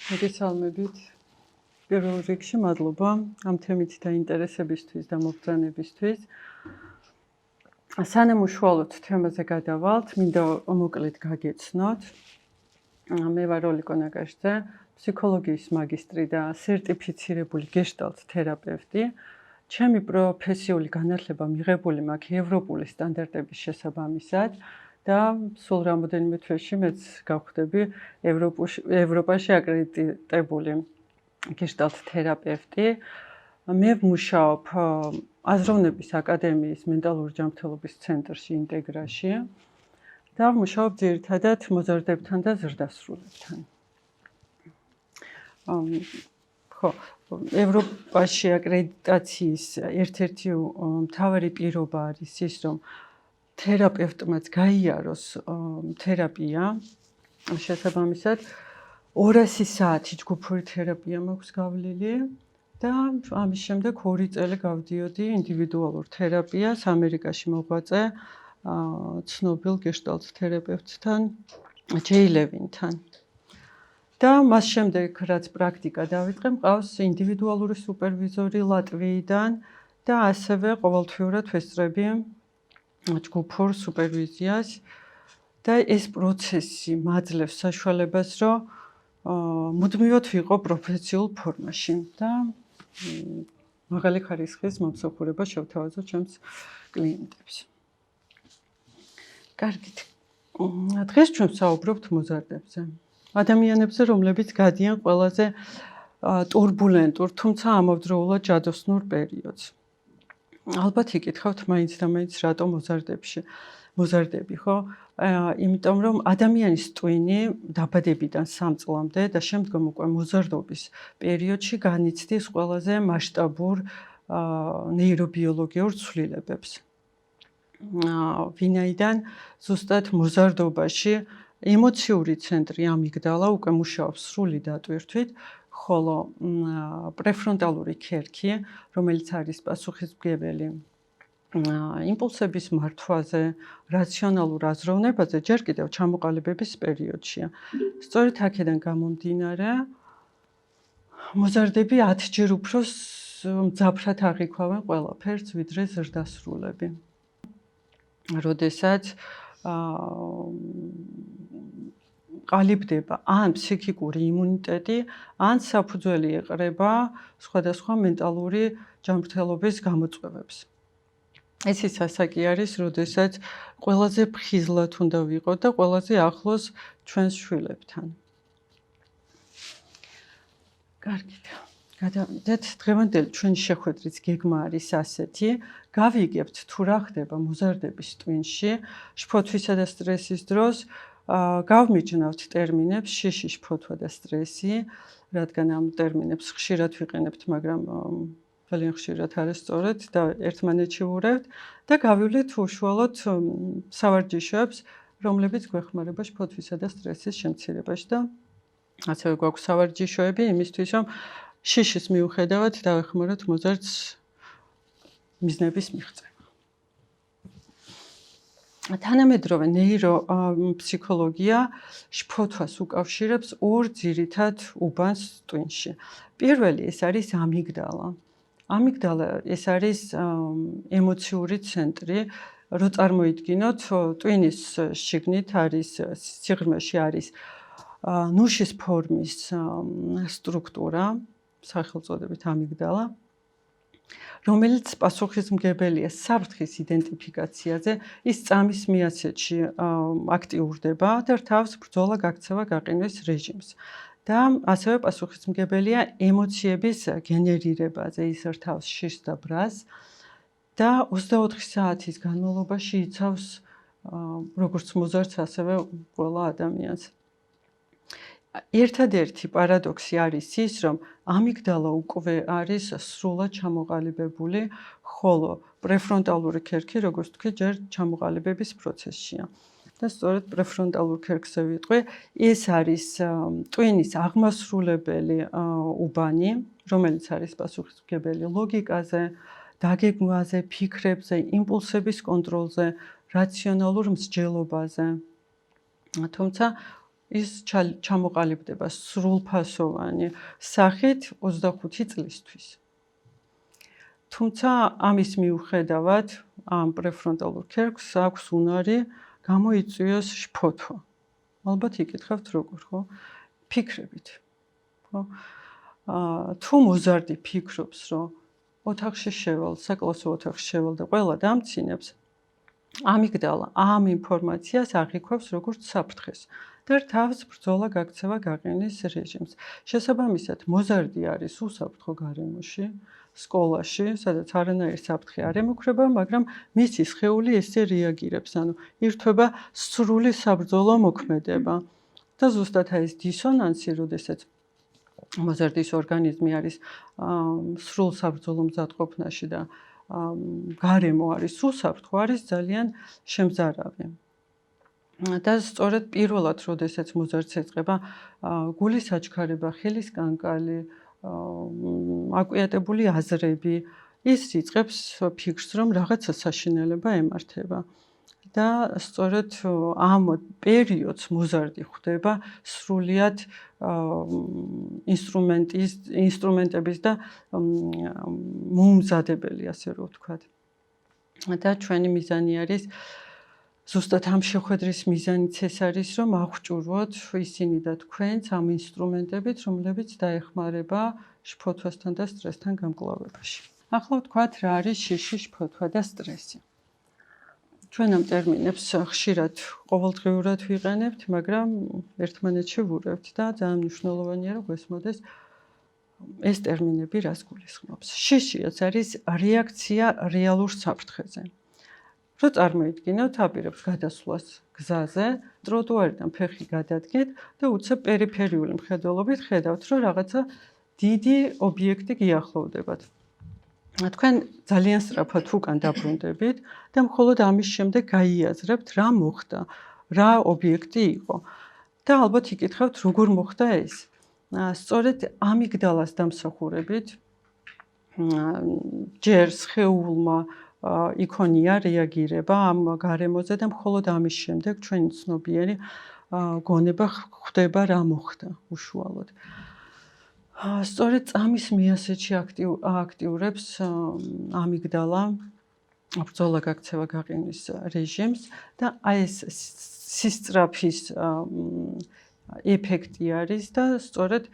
მოგესალმებით. პირველ რიგში მადლობა ამ თემით დაინტერესებისთვის და მობრძანებისთვის. სანამ უშუალოდ თემაზე გადავალთ, მინდა მოკლედ გაგეცნოთ. მე ვარ ოლიკო ნაკაშიძე, ფსიქოლოგიის მაგისტრი და სერტიფიცირებული გეშტალტ თერაპევტი. ჩემი პროფესიული განათლება მიღებული მაქვს ევროპული სტანდარტების შესაბამისად და სულ რამოდენიმე თვეში მეც გავხდები ევროპაში აკრედიტებული გეშტალტ თერაპევტი. მე ვმუშაობ აზროვნების აკადემიის მენტალური ჯანმრთელობის ცენტრში ინტეგრაში და ვმუშაობ ძირითადად მოზარდებთან და ზრდასრულებთან. ევროპაში აკრედიტაციის ერთ-ერთი მთავარი პირობა არის ის, რომ თერაპევტმაც გაიაროს თერაპია. შესაბამისად 200 საათი ჯგუფური თერაპია მაქვს გავლილი და ამის შემდეგ 2 წელი გავდიოდი ინდივიდუალურ თერაპიას ამერიკაში მოღვაწე ცნობილ გეშტალტ თერაპევტთან ჯეი ლევინთან. და მას შემდეგ, რაც პრაქტიკა დავიწყე, მყავს ინდივიდუალური სუპერვიზორი ლატვიიდან და ასევე ყოველთვიურად ვესწრები ჯგუფურ სუპერვიზიას და ეს პროცესი მაძლევს საშუალებას, რომ მუდმივად ვიყო პროფესიულ ფორმაში და მაღალი ხარისხის მომსახურება შევთავაზო ჩემს კლიენტებს. კარგით. დღეს ჩვენ საუბრობთ მოზარდებზე. ადამიანებზე, რომლებიც გადიან ყველაზე ტურბულენტურ, თუმცა ამავდროულად ჯადოსნურ პერიოდს. ალბათ იკითხავთ მაინც და მაინც რატომ მოზარდები, ხო? იმიტომ რომ ადამიანის ტვინი დაბადებიდან 3 წლამდე და შემდგომ უკვე მოზარდობის პერიოდში განიცდის ყველაზე მასშტაბურ ნეირობიოლოგიურ ცვლილებებს. ვინაიდან ზუსტად მოზარდობაში ემოციური ცენტრი ამიგდალა უკვე მუშაობს სრული დატვირთვით, ხოლო პრეფრონტალური ქერქი, რომელიც არის პასუხისმგებელი იმპულსების მართვაზე, რაციონალურ აზროვნებაზე, ჯერ კიდევ ჩამოყალიბების პერიოდშია. სწორედ აქედან გამომდინარე, მოზარდები 10 ჯერ უფრო მძაფრად აღიქვავენ ყველაფერს, ვიდრე ზრდასრულები. როდესაც ყალიბდება ან ფსიქიკური იმუნიტეტი, ან საფუძველი ეყრება სხვადასხვა მენტალური ჯანმრთელობის გამოწვევებს. ეს ის ასაკი არის, როდესაც ყველაზე ფხიზლად უნდა ვიყოთ და ყველაზე ახლოს ჩვენს შვილებთან. კარგით. გადავიდეთ დღევანდელი ჩვენი შეხვედრის გეგმა არის ასეთი. გავიგებთ თუ რა ხდება მოზარდების ტვინში, შფოთვისა და სტრესის დროს. გავმიჯნავთ ტერმინებს შიში, შფოთვა და სტრესი, რადგან ამ ტერმინებს ხშირად ვიყენებთ, მაგრამ ძალიან ხშირად არასწორად და ერთმანეთში ვურევთ და გავივლით უშუალოდ სავარჯიშოებს, რომლებიც გვეხმარება შფოთვისა და სტრესის შემცირებაში და ასევე გვაქვს სავარჯიშოები იმისთვის, რომ შიშის მიუხედავად დავეხმაროთ მოზარდს მიზნების მიღწევა. თანამედროვე ნეიროფსიქოლოგია შფოთვას უკავშირებს 2 ძირითად უბანს ტვინში. პირველი ეს არის ამიგდალა. ამიგდალა ეს არის ემოციური ცენტრი, რო წარმოიდგინოთ, ტვინის შიგნით არის სიღრმეში არის ნუშის ფორმის სტრუქტურა, სახელწოდებით ამიგდალა, რომელიც პასუხისმგებელია საფრთხის იდენტიფიკაციაზე, ის წამის მიაცეთში აქტიურდება და რთავს ბრძოლა, გაქცევა, გაყინვის რეჟიმს. და ასევე პასუხისმგებელია ემოციების გენერირებაზე, ის რთავს შიშს და ბრას და 24 საათის განმავლობაში იცავს როგორც მოზარდს, ასევე ყველა ადამიანს. ერთადერთი პარადოქსი არის ის, რომ ამიგდალა უკვე არის სრულად ჩამოყალიბებული, ხოლო პრეფრონტალური ქერქი, როგორც თქვი, ჯერ ჩამოყალიბების პროცესშია. და სწორედ პრეფრონტალურ ქერქზე ვიტყვი, ეს არის ტვინის აღმასრულებელი უბანი, რომელიც არის პასუხისმგებელი ლოგიკაზე, დაგეგმვაზე, ფიქრებზე, იმპულსების კონტროლზე, რაციონალურ მსჯელობაზე. თუმცა ის ჩამოყალიბდება სრულფასოვანი სახით 25 წლისთვის. თუმცა ამის მიუხედავად ამ პრეფრონტალურ ქერქს აქვს უნარი გამოიწვიოს შფოთვა. ალბათ იკითხავთ როგორ, ხო? ფიქრებით. ხო? თუ მოზარდი ფიქრობს, რომ ოთახში შევალ, საკლასო ოთახში შევალ და ყველა დამცინებს, ამიგდალა ამ ინფორმაციას აღიქვევს როგორც საფრთხეს და თავს ბრძოლა გაქცევა გაყინის რეჟიმს. შესაბამისად, მოზარდი არის უსაფრთხო გარემოში, სკოლაში, სადაც არანაირი საფრთხე არ ემუქრება, მაგრამ მისი სხეული ესე რეაგირებს, ანუ ირთვება სრული საბრძოლო მოქმედება. და ზუსტად ეს დისონანსი, როდესაც მოზარდის ორგანიზმი არის სრულ საბრძოლო მზადყოფნაში და გარემო არის უსაფრთხო, არის ძალიან შემზარავი. და სწორედ პირველად, როდესაც მოზარდს ეწყება გულის აჩქარება, ხელის კანკალი, აკვიატებული აზრები, ის იწყებს ფიქრს, რომ რაღაცა საშინელება ემართება. და სწორედ ამ პერიოდს მოზარდი ხვდება სრულიად ინსტრუმენტების და მომზადებელი, ასე რომ ვთქვათ. და ჩვენი მიზანი არის ზუსტად ამ შეხვედრის მიზანიც ეს არის, რომ აღჭურვოთ ისინი და თქვენც ამ ინსტრუმენტებით, რომლებიც დაეხმარება შფოთვასთან და სტრესთან გამკლავებაში. ახლა ვთქვათ, რა არის შიში, შფოთვა და სტრესი. ჩვენ ამ ტერმინებს ხშირად ყოველდღიურად ვიყენებთ, მაგრამ ერთმანეთში ვურევთ და ძალიან მნიშვნელოვანია, რომ გვესმოდეს ეს ტერმინები რას გულისხმობს. შიშიაც არის რეაქცია რეალურ საფრთხეზე. რო წარმოიდგინოთ, აპირებთ გადასვლას გზაზე, ტროტუარიდან ფეხი გადადგეთ და უცებ პერიფერიული მხედველობით ხედავთ, რომ რაღაცა დიდი ობიექტი გიახლოვდებათ. თქვენ ძალიან სწრაფად უკან დაბრუნდებით და მხოლოდ ამის შემდეგ გაიაზრებთ, რა მოხდა, რა ობიექტი იყო. და ალბათ იკითხავთ, როგორ მოხდა ეს. სწორედ ამიგდალას დამსახურებით ჯერ სხეულმა იქონია რეაგირება ამ გარემოზე და მხოლოდ ამის შემდეგ ჩვენი ცნობიერი გონება ხვდება, რა მოხდა უშუალოდ. სწორედ წამის მიასეთში აქტიურებს ამიგდალა ბრძოლა გაქცევა გაყინის რეჟიმს და აი ეს სისწრაფის ეფექტი არის და სწორედ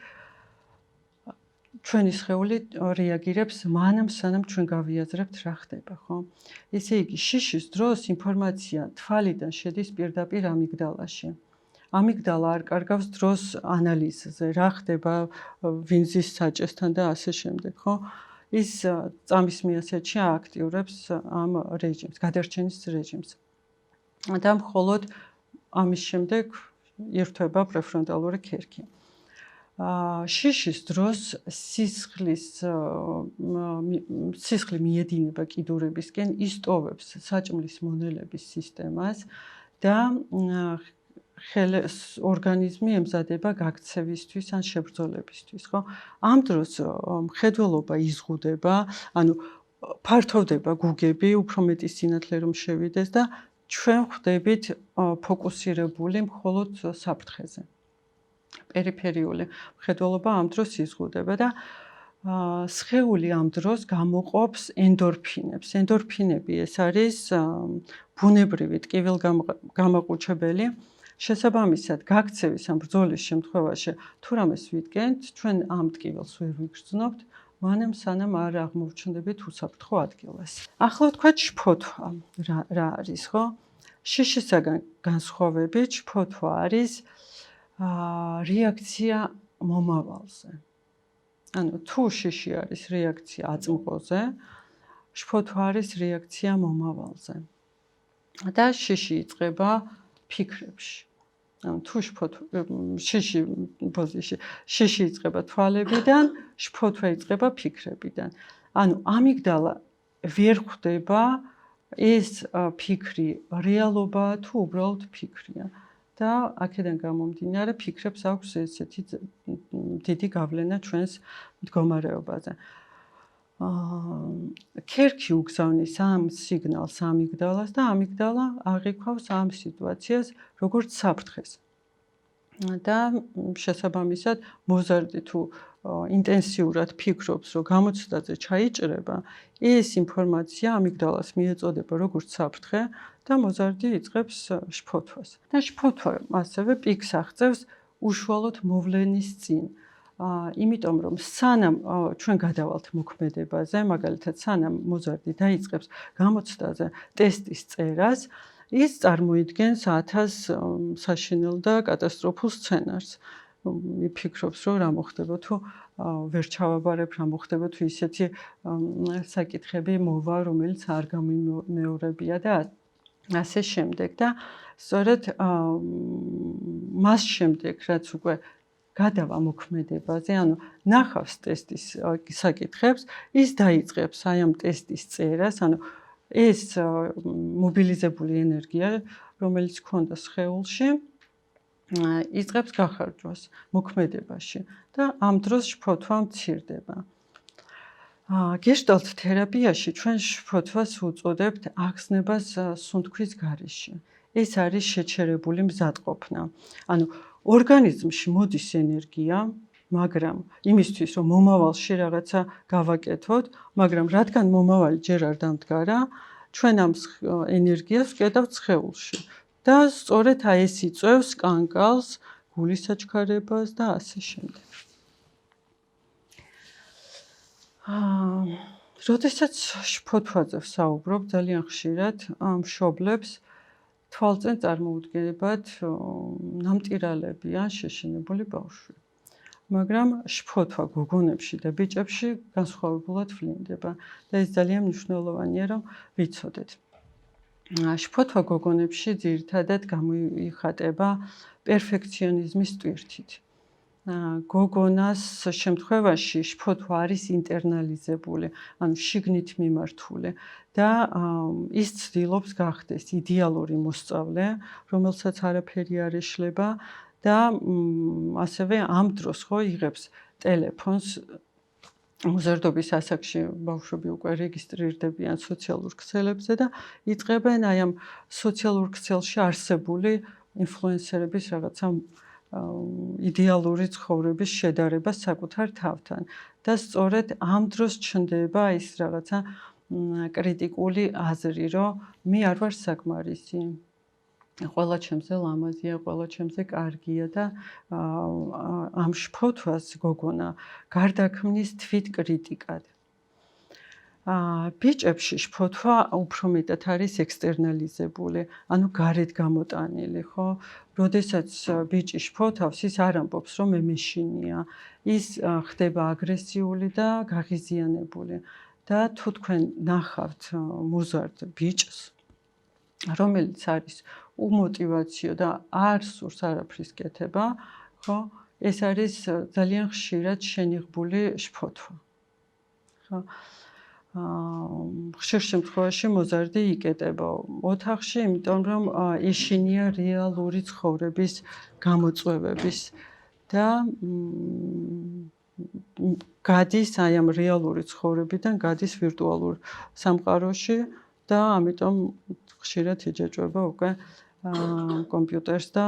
ჩვენი სხეული რეაგირებს მანამ სანამ ჩვენ გავიაზრებთ რა ხდება, ხო? ესე იგი, შიშის დროს ინფორმაცია თვალიდან შედის პირდაპირ ამიგდალაში. ამიგდალა არ კარგავს დროს ანალიზზე, რა ხდება ვინზის საჭესთან და ასე შემდეგ, ხო? ის წამის მიასეთში აქტიურებს ამ რეჟიმს, გადარჩენის რეჟიმს. და მხოლოდ ამის შემდეგ ირთვება პრეფრონტალური ქერქი. შიშის დროს სისხლი მიედინება კიდურებისკენ, ისტოვებს საჭმლის მონელების სისტემას და ორგანიზმი ემზადება გაქცევისთვის ან შებრძოლებისთვის, ხო? ამ დროს მხედველობა იზღუდება, ანუ ფართოვდება გუგები, უფრო მეტი სინათლე რომ შევიდეს და ჩვენ ხვდებით ფოკუსირებული მხოლოდ საფრთხეზე. პერიფერიული მხედველობა ამ დროს იზღუდება და სხეული ამ დროს გამოყოფს ენდორფინებს. ენდორფინები ეს არის ბუნებრივი ტკივილგამაყუჩებელი. შესაბამისად, გაქცევის ან ბრძოლის შემთხვევაში თუ რამეს ვიდგენთ, ჩვენ ამ ტკივილს ვერ ვიგრძნობთ, მანამ სანამ არ აღმოჩნდებით უსაფრთხო ადგილას. ახლა ვთქვათ შფოთვა რა არის, ხო? შიშისაგან განსხვავებით, შფოთვა არის რეაქცია მომავალზე. ანუ თუ შიში არის რეაქცია აწმყოზე, შფოთვა არის რეაქცია მომავალზე. და შიში იწყება ფიქრებში. ანუ თუ შიში იწყება თვალებიდან, შფოთვა იწყება ფიქრებიდან. ანუ ამიგდალა ვერ ხვდება ეს ფიქრი რეალობაა თუ უბრალოდ ფიქრია. და აქედან გამომდინარე ფიქრებს აქვს ესეთი დიდი გავლენა ჩვენს მდგომარეობაზე. ქერქი უგზავნის ამ სიგნალს ამიგდალას და ამიგდალა აღიქვავს ამ სიტუაციას როგორც საფრთხეს. და შესაბამისად მოზარდი თუ ინტენსიურად ფიქრობს, რომ გამოცდაზე ჩაიჭრება, ეს ინფორმაცია ამიგდალას მიეწოდება როგორც საფრთხე და მოზარდი იწყებს შფოთვას. და შფოთვა ასევე პიკს აღწევს უშუალოდ მოვლენის წინ. იმიტომ რომ სანამ ჩვენ გადავალთ მოქმედებაზე, მაგალითად სანამ მოზარდი დაიწყებს გამოცდაზე ტესტის წერას, ის წარმოიდგენს 1000 საშინელ და კატასტროფულ სცენარს. იფიქრობს, რომ რა მოხდება თუ ვერ ჩავაბარებ, რა მოხდება თუ ისეთი საკითხები მოვა, რომელიც არ გამიმეორებია და ასე შემდეგ. და სწორედ მას შემდეგ, რაც უკვე გადავა მოქმედებაზე, ანუ ნახავს ტესტის საკითხებს, ის დაიწყებს აი ამ ტესტის წერას, ანუ ეს მობილიზებული ენერგია, რომელიც ქონდა სხეულში, იწყებს გახარჯვას მოქმედებაში და ამ დროს შფოთვა მცირდება. გეშტალტ თერაპიაში ჩვენ შფოთვას უწოდებთ ახსნებას სუნთქვის გარეშე. ეს არის შეჩერებული მზადყოფნა. ანუ ორგანიზმში მოდის ენერგია, მაგრამ იმისთვის რომ მომავალში რაღაცა გავაკეთოთ, მაგრამ რადგან მომავალი ჯერ არ დამდგარა, ჩვენ ამ ენერგიას ვკეტავთ სხეულში. და სწორედ ეს იწვევს კანკალს, გულის აჩქარებას და ასე შემდეგ. როდესაც შფოთვაზე ვსაუბრობ, ძალიან ხშირად მშობლებს თვალწინ წარმოუდგენებათ ნამტირალები ან შეშინებული ბავშვი. მაგრამ შფოთვა გოგონებში და ბიჭებში განსხვავებულად ვლინდება და ეს ძალიან მნიშვნელოვანია, რომ ვიცოდეთ. შფოთვა გოგონებში ძირითადად გამოიხატება პერფექციონიზმის ტვირთით. გოგონას შემთხვევაში შფოთვა არის ინტერნალიზებული, ანუ შიგნით მიმართული და ის ცდილობს გახდეს იდეალური მოსწავლე, რომელსაც არაფერი არ ეშლება და ასევე ამ დროს ხო იღებს ტელეფონს მოზარდობის ასაკში ბავშვები უკვე რეგისტრირდებიან სოციალურ ქსელებზე და იწყებენ აი ამ სოციალურ ქსელში არსებული ინფლუენსერების რაღაცა იდეალური ცხოვრების შედარება საკუთარ თავთან და სწორედ ამ დროს ჩნდება ის რაღაცა კრიტიკული აზრი, რომ მე არ ვარ საკმარისი. ყველა ჩემზე ლამაზია, ყველა ჩემზე კარგია და ამ შფოთვას გოგონა გარდაქმნის თვითკრიტიკად. ბიჭებში შფოთვა უფრო მეტად არის ექსტერნალიზებული, ანუ გარეთ გამოტანილი, ხო? როდესაც ბიჭი შფოთავს, ის არ ამბობს, რომ მე მეშინია, ის ხდება აგრესიული და გაღიზიანებული. და თუ თქვენ ნახავთ მოზარდ ბიჭს, რომელიც არის უმოტივაციო და არ სურს არაფრის კეთება, ხო? ეს არის ძალიან ხშირად შენიღბული შფოთვა. ხო? ხშირ შემთხვევაში მოზარდი იკეტება ოთახში, იმიტომ რომ ეშინია რეალური ცხოვრების გამოწვევების და გადის აი ამ რეალური ცხოვრებიდან გადის ვირტუალურ სამყაროში და ამიტომ ხშირად იჯაჭვება უკვე კომპიუტერს და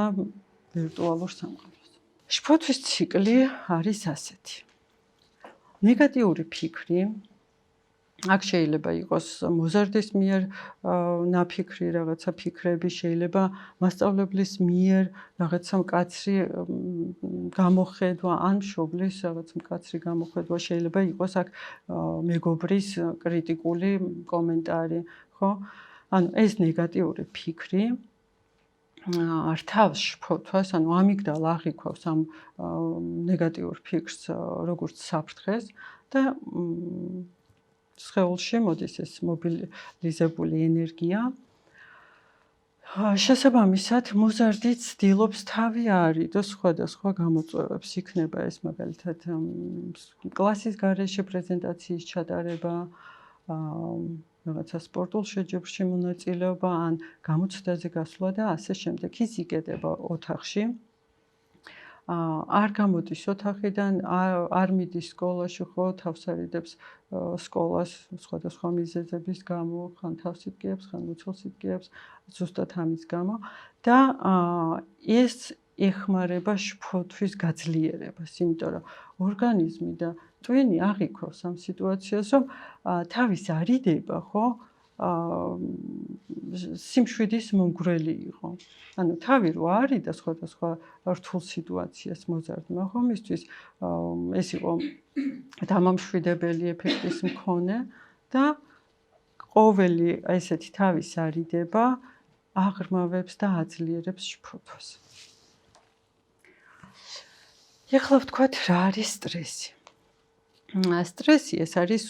ვირტუალურ სამყაროს. შფოთვის ციკლი არის ასეთი. ნეგატიური ფიქრი აქ შეიძლება იყოს მოზარდის მიერ ნაფიქრი რაღაცა ფიქრები, შეიძლება მასწავლებლის მიერ რაღაცა მკაცრი გამოხედვა ან მშობლის რაღაცა მკაცრი გამოხედვა, შეიძლება იყოს აქ მეგობრის კრიტიკული კომენტარი, ხო? ანუ ეს ნეგატიური ფიქრი ართავს შფოთვას, ანუ ამიგდალა აღიქვავს ამ ნეგატიურ ფიქრს როგორც საფრთხეს და სხეულში მოდის ეს მობილიზებული ენერგია. შესაბამისად, მოზარდი ცდილობს თავი აარიდოს სხვადასხვა გამოწვევებს. იქნება ეს მაგალითად კლასის გარეშე პრეზენტაციის ჩატარება, რაღაცა სპორტულ შეჯიბრში მონაწილეობა ან გამოცდაზე გასვლა და ასე შემდეგ. ის იკეტება ოთახში. არ გამოდის ოთახიდან, არ მიდის სკოლაში, ხო, თავს არიდებს სკოლას სხვადასხვა მიზეზების გამო, ხან თავს იტკიებს, ხან მუცელს იტკიებს, ზუსტად ამის გამო და ეს ეხმარება შფოთვის გაძლიერებას, იმიტომ რომ ორგანიზმი და ტვინი აღიქვავს ამ სიტუაციას, რომ თავის არიდება, ხო? სიმშვიდის მომგვრელი იყო. ანუ თავი რო არიდა სხვადასხვა რთულ სიტუაციას მოზარდმა, ხო, მისთვის ეს იყო დამამშვიდებელი ეფექტის მქონე და ყოველი ესეთი თავის არიდება აღრმავებს და აძლიერებს შფოთვას. ეხლა ვთქვათ, რა არის სტრესი. სტრესი ეს არის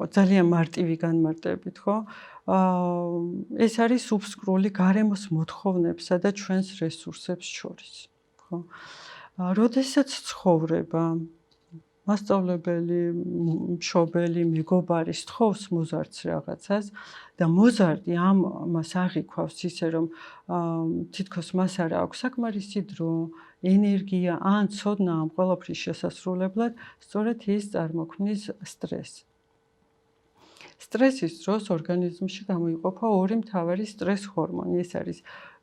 ძალიან მარტივი განმარტებით, ხო? ეს არის უბსკრული გარემოს მოთხოვნებსა და ჩვენს რესურსებს შორის, ხო? როდესაც ცხოვრება მასწავლებელი, მშობელი, მეგობარი სთხოვს მოზარდს რაღაცას და მოზარდი ამას აღიქვავს ისე რომ თითქოს მას არ აქვს საკმარისი დრო, ენერგია ან ცოდნა ამ ყველაფრის შესასრულებლად, სწორედ ის წარმოქმნის სტრესს. სტრესის დროს ორგანიზმში გამოიყოფა ორი მთავარი სტრეს ჰორმონი, ეს არის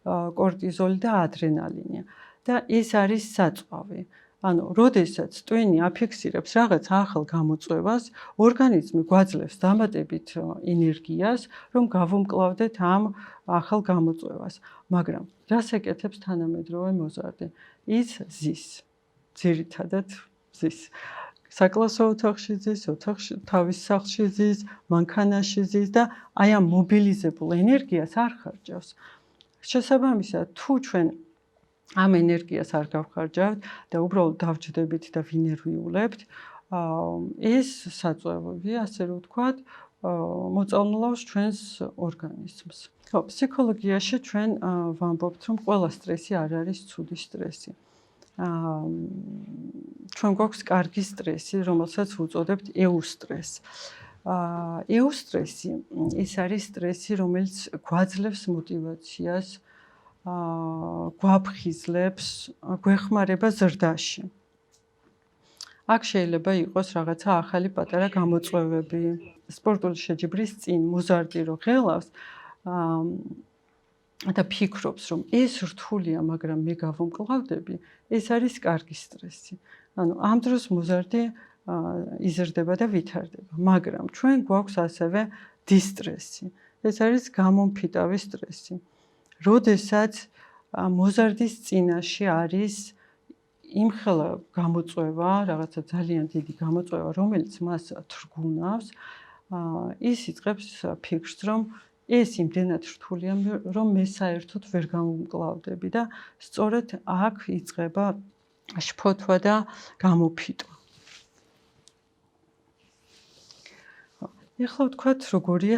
კორტიზოლი და ადრენალინი და ეს არის საწვავი. ანუ, როდესაც ტვინი აფიქსირებს რაღაც ახალ გამოწვევას, ორგანიზმი გვაძლევს დამატებით ენერგიას, რომ გავუმკლავდეთ ამ ახალ გამოწვევას. მაგრამ რას ეკეთებს თანამედროვე მოზარდი? ის ზის. ძირითადად ზის. საკლასო ოთახში ზის, თავის სახლში ზის, მანქანაში ზის და აი ამ მობილიზებულ ენერგიას არ ხარჯავს. შესაბამისად, თუ ჩვენ ამ ენერგიას არ გავხარჯავთ და უბრალოდ დავჯდებით და ვინერვიულებთ, ეს საწვავები, ასე რომ ვთქვათ, მოწამლავს ჩვენს ორგანიზმს. ხო, ფსიქოლოგიაში ჩვენ ვამბობთ, რომ ყველა სტრესი არ არის ცუდი სტრესი. ჩვენ გვაქვს კარგი სტრესი, რომელსაც ვუწოდებთ ეუსტრესს. ეუსტრესი ეს არის სტრესი, რომელიც გვაძლევს мотивაციას, გვაფხიზლებს, გვეხმარება ზრდაში. აქ შეიძლება იყოს რაღაცა ახალი პატარა გამოწვევები, სპორტული შეჯიბრის წინ მოზარდი რო ღელავს და ფიქრობს, რომ ეს რთულია, მაგრამ მე გავუმკლავდები, ეს არის კარგი სტრესი. ანუ ამ დროს მოზარდი იზრდება და ვითარდება, მაგრამ ჩვენ გვაქვს ასევე დისტრესი. ეს არის გამომფიტავი სტრესი. როდესაც მოზარდის წინაშე არის იმხელა გამოწვევა, რაღაცა ძალიან დიდი გამოწვევა, რომელიც მას თრგუნავს, ის იწყებს ფიქრს, რომ ეს იმდენად რთულია, რომ მე საერთოდ ვერ გამომკლავდები და სწორედ აქ იწყება შფოთვა და გამოფიტვა. ეხლა ვთქვათ, როგორია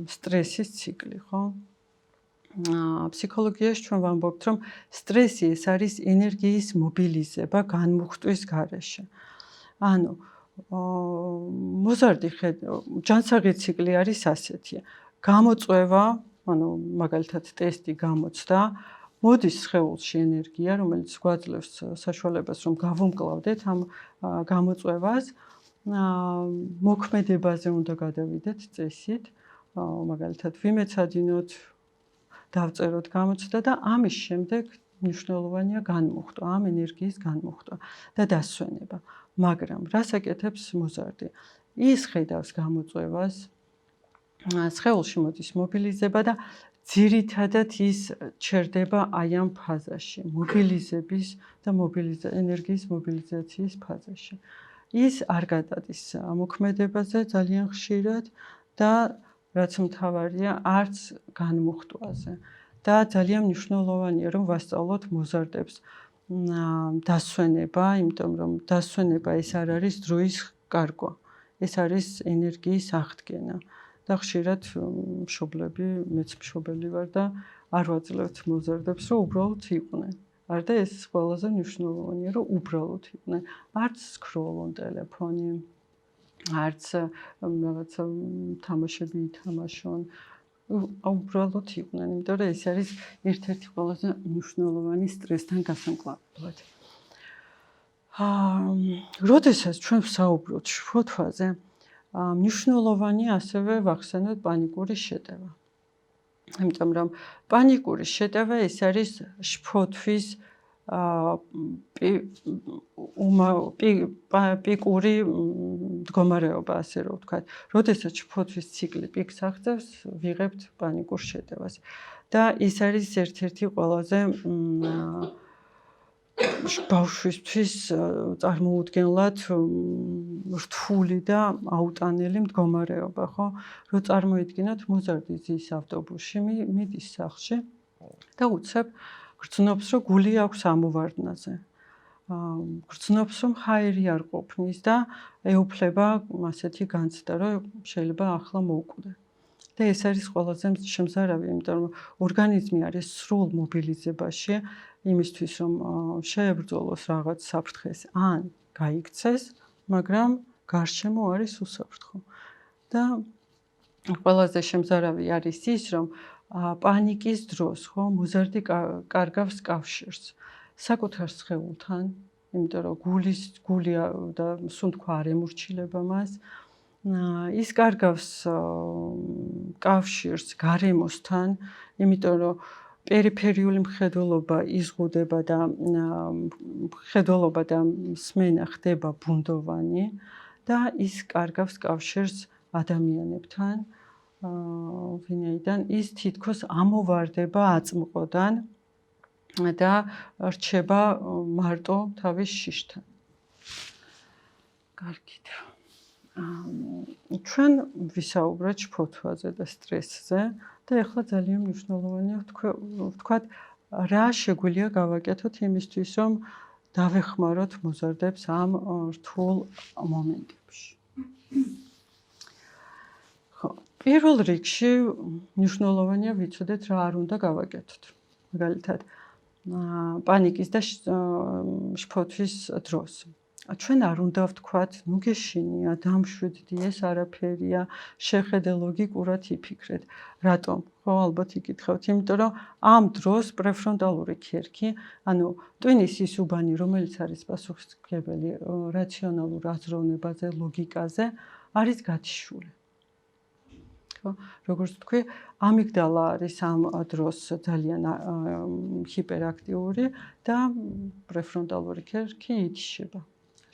სტრესის ციკლი, ხო? ფსიქოლოგიაში ჩვენ ვამბობთ, რომ სტრესი ეს არის ენერგიის მობილიზება განმუხტვის გარეშე. ანუ მოზარდი ჯანსაღი ციკლი არის ასეთი. გამოწვევა, ანუ მაგალითად ტესტი გამოცდა, მოდის სხეულში ენერგია, რომელიც გვაძლევს საშუალებას, რომ გავუმკლავდეთ ამ გამოწვევას. მოქმედებაზე უნდა გადავიდეთ წესით, მაგალითად ვიმეცადინოთ, დავწეროთ გამოცდა და ამის შემდეგ მნიშვნელოვანია განმუხტვა, ამ ენერგიის განმუხტვა და დასვენება. მაგრამ რას აკეთებს მოზარდი? ის ხედავს გამოწვევას, სხეულში მოდის მობილიზება და ძირითადად ის ჩერდება აი ამ ფაზაში, მობილიზების და ენერგიის მობილიზაციის ფაზაში. ის არ გადადის მოქმედებაზე ძალიან ხშირად და რაც მთავარია, არც განმუხტვაზე. და ძალიან მნიშვნელოვანია, რომ ვასწავლოთ მოზარდებს დასვენება, იმიტომ რომ დასვენება ეს არ არის დროის გარკვა. ეს არის ენერგიის აღდგენა. და ხშირად მშობლები, მეც მშობელი ვარ და არ ვაძლევთ მოზარდებს, რომ უბრალოდ იყვნენ. და ეს ყველაზე მნიშვნელოვანია, რომ უბრალოდ იყვნენ. არც სკროლონ ტელეფონი, არც რაღაცა თამაშები ითამაშონ, უბრალოდ იყვნენ, იმიტომ რომ ეს არის ერთ-ერთი ყველაზე მნიშვნელოვანი სტრესთან გასამკლავებლად. როდესაც ჩვენ ვსაუბრობთ შფოთვაზე, მნიშვნელოვანია ასევე ვახსენოთ პანიკური შეტევა. იმიტომ რომ პანიკური შეტევა ეს არის შფოთვის პიკური მდგომარეობა, ასე რომ ვთქვათ. როდესაც შფოთვის ციკლი პიკს აღწევს, ვიღებთ პანიკურ შეტევას. და ის არის ერთ-ერთი ყველაზე ბავშვისთვის წარმოუდგენლად რთული და აუტანელი მდგომარეობა, ხო? რო წარმოიდგინოთ, მოზარდი ზის ავტობუსში, მიდის სახლში და უცებ გრძნობს, რომ გული აქვს ამოვარდნაზე. გრძნობს, რომ ჰაერი არ ყოფნის და ეუფლება ასეთი განცდა, რომ შეიძლება ახლა მოუკვდე. და ეს არის ყველაზე შემზარავი, იმიტომ რომ ორგანიზმი არის სრულ მობილიზებაში იმისთვის, რომ შეებრძოლოს რაღაც საფრთხეს ან გაიქცეს, მაგრამ გარშემო არის უსაფრთხო. და ყველაზე შემზარავი არის ის, რომ პანიკის დროს, ხო, მოზარდი კარგავს კავშირს საკუთარ სხეულთან, იმიტომ რომ გული და სუნთქვა არ ემორჩილება მას. ის კარგავს კავშირს გარემოსთან, იმიტომ რომ პერიფერიული მხედველობა იზღუდება და მხედველობა და მსმენა ხდება ბუნდოვანი და ის კარგავს კავშირს ადამიანებთან, ვინაიდან ის თითქოს ამოვარდება აწმყოდან და რჩება მარტო თავის შიშთან. კარგით. ჩვენ ვისაუბრეთ შფოთვაზე და სტრესზე და ეხლა ძალიან მნიშვნელოვანია ვთქვათ, რა შეგვიძლია გავაკეთოთ იმისთვის, რომ დავეხმაროთ მოზარდებს ამ რთულ მომენტებში. ხო, პირველ რიგში მნიშვნელოვანია ვიცოდეთ რა არ უნდა გავაკეთოთ. მაგალითად, პანიკის და შფოთვის დროს. ჩვენ არ უნდა ვთქვათ, ნუ გეშინია, დამშვიდდი, ეს არაფერია, შეხედე ლოგიკურად იფიქრეთ. რატომ? ხო, ალბათ იკითხავთ, იმიტომ რომ ამ დროს პრეფრონტალური ქერქი, ანუ ტვინის ის უბანი, რომელიც არის პასუხისმგებელი რაციონალურ აზროვნებაზე, ლოგიკაზე, არის გათიშული. ხო, როგორც ვთქვი, ამიგდალა არის ამ დროს ძალიან ჰიპერაქტიური და პრეფრონტალური ქერქი ითიშება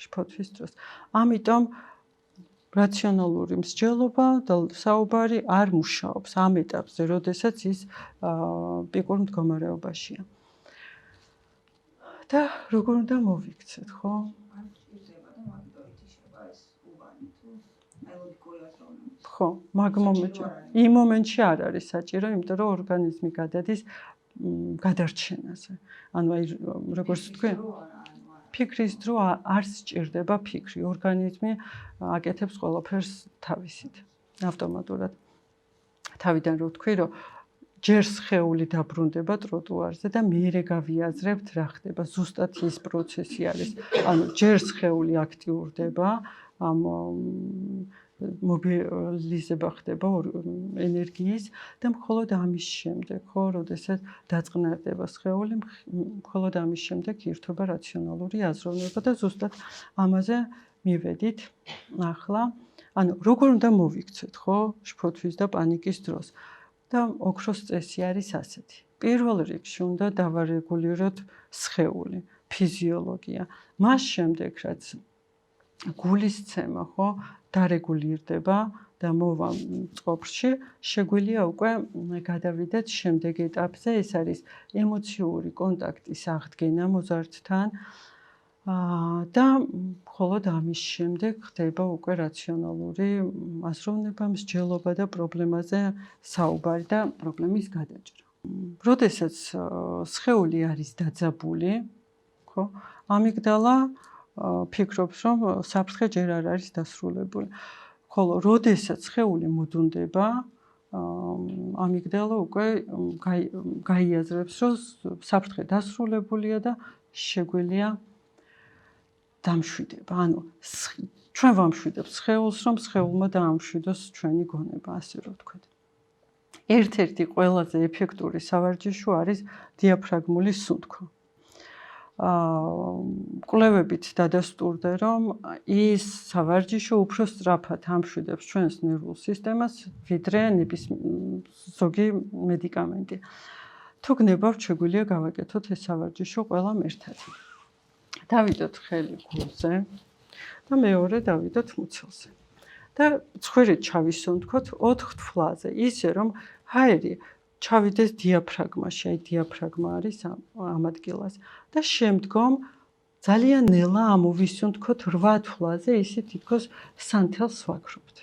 შფოთვის დროს. ამიტომ რაციონალური მსჯელობა და საუბარი არ მუშაობს ამ ეტაპზე, როდესაც ის პიკურ მდგომარეობაშია. და როგორ უნდა მოვიქცეთ, ხო? ხო, მაგ მომენტში. იმ მომენტში არ არის საჭირო, იმიტომ რომ ორგანიზმი გადადის გადარჩენაზე. ანუ აი როგორც ვთქვი, ფიქრის დრო არ სჭირდება ფიქრი. ორგანიზმი აკეთებს ყველაფერს თავისით, ავტომატურად. თავიდან რო ვთქვი, რომ ჯერ სხეული დაბრუნდება ტროტუარზე და მერე გავიაზრებთ რა ხდება. ზუსტად ის პროცესი არის. ანუ ჯერ სხეული აქტიურდება, ამ მობილიზება ხდება ენერგიის და მხოლოდ ამის შემდეგ, ხო, როდესაც დაწყნარდება სხეული, მხოლოდ ამის შემდეგ ირთვება რაციონალური აზროვნება და ზუსტად ამაზე მივედით ახლა. ანუ როგორ უნდა მოვიქცეთ, ხო, შფოთვის და პანიკის დროს. და ოქროს წესი არის ასეთი. პირველ რიგში უნდა დავარეგულიროთ სხეული, ფიზიოლოგია. მას შემდეგ, რაც გულის ცემა, ხო, დარეგულირდება და მოვა წყობრში, შეგვიძლია უკვე გადავიდეთ შემდეგ ეტაპზე, ეს არის ემოციური კონტაქტის აღდგენა მოზარდთან და მხოლოდ ამის შემდეგ ხდება უკვე რაციონალური აზროვნება, მსჯელობა და პრობლემაზე საუბარი და პრობლემის გადაჭრა. როდესაც სხეული არის დაძაბული, ხო, ამიგდალა ფიქრობს, რომ საფრთხე ჯერ არ არის დასრულებული. ხოლო როდესაც სხეული მოდუნდება, ამიგდალა უკვე გაიაზრებს, რომ საფრთხე დასრულებულია და შეგვიძლია დამშვიდება. ანუ ჩვენ ვამშვიდებთ სხეულს, რომ სხეულმა დაამშვიდოს ჩვენი გონება, ასე რომ ვთქვათ. ერთ-ერთი ყველაზე ეფექტური სავარჯიშო არის დიაფრაგმული სუნთქვა. კვლევებით დადასტურდა, რომ ის სავარჯიშო უფრო სწრაფად ამშვიდებს ჩვენს ნერვულ სისტემას, ვიდრე ზოგი მედიკამენტი. თუ გნებავთ, შეგვიძლია გავაკეთოთ ეს სავარჯიშო ყველამ ერთად. დავიდოთ ხელი გულზე და მეორე დავიდოთ მუცელზე. და ცხვირით ჩავისუნთქოთ 4 თვლაზე, ისე რომ ჰაერი ჩავიდეს დიაფრაგმაში, აი დიაფრაგმა არის ამ ადგილას და შემდგომ ძალიან ნელა ამოვისუნთქოთ 8 თვლაზე, ისე თითქოს სანთელს ვაქრობთ.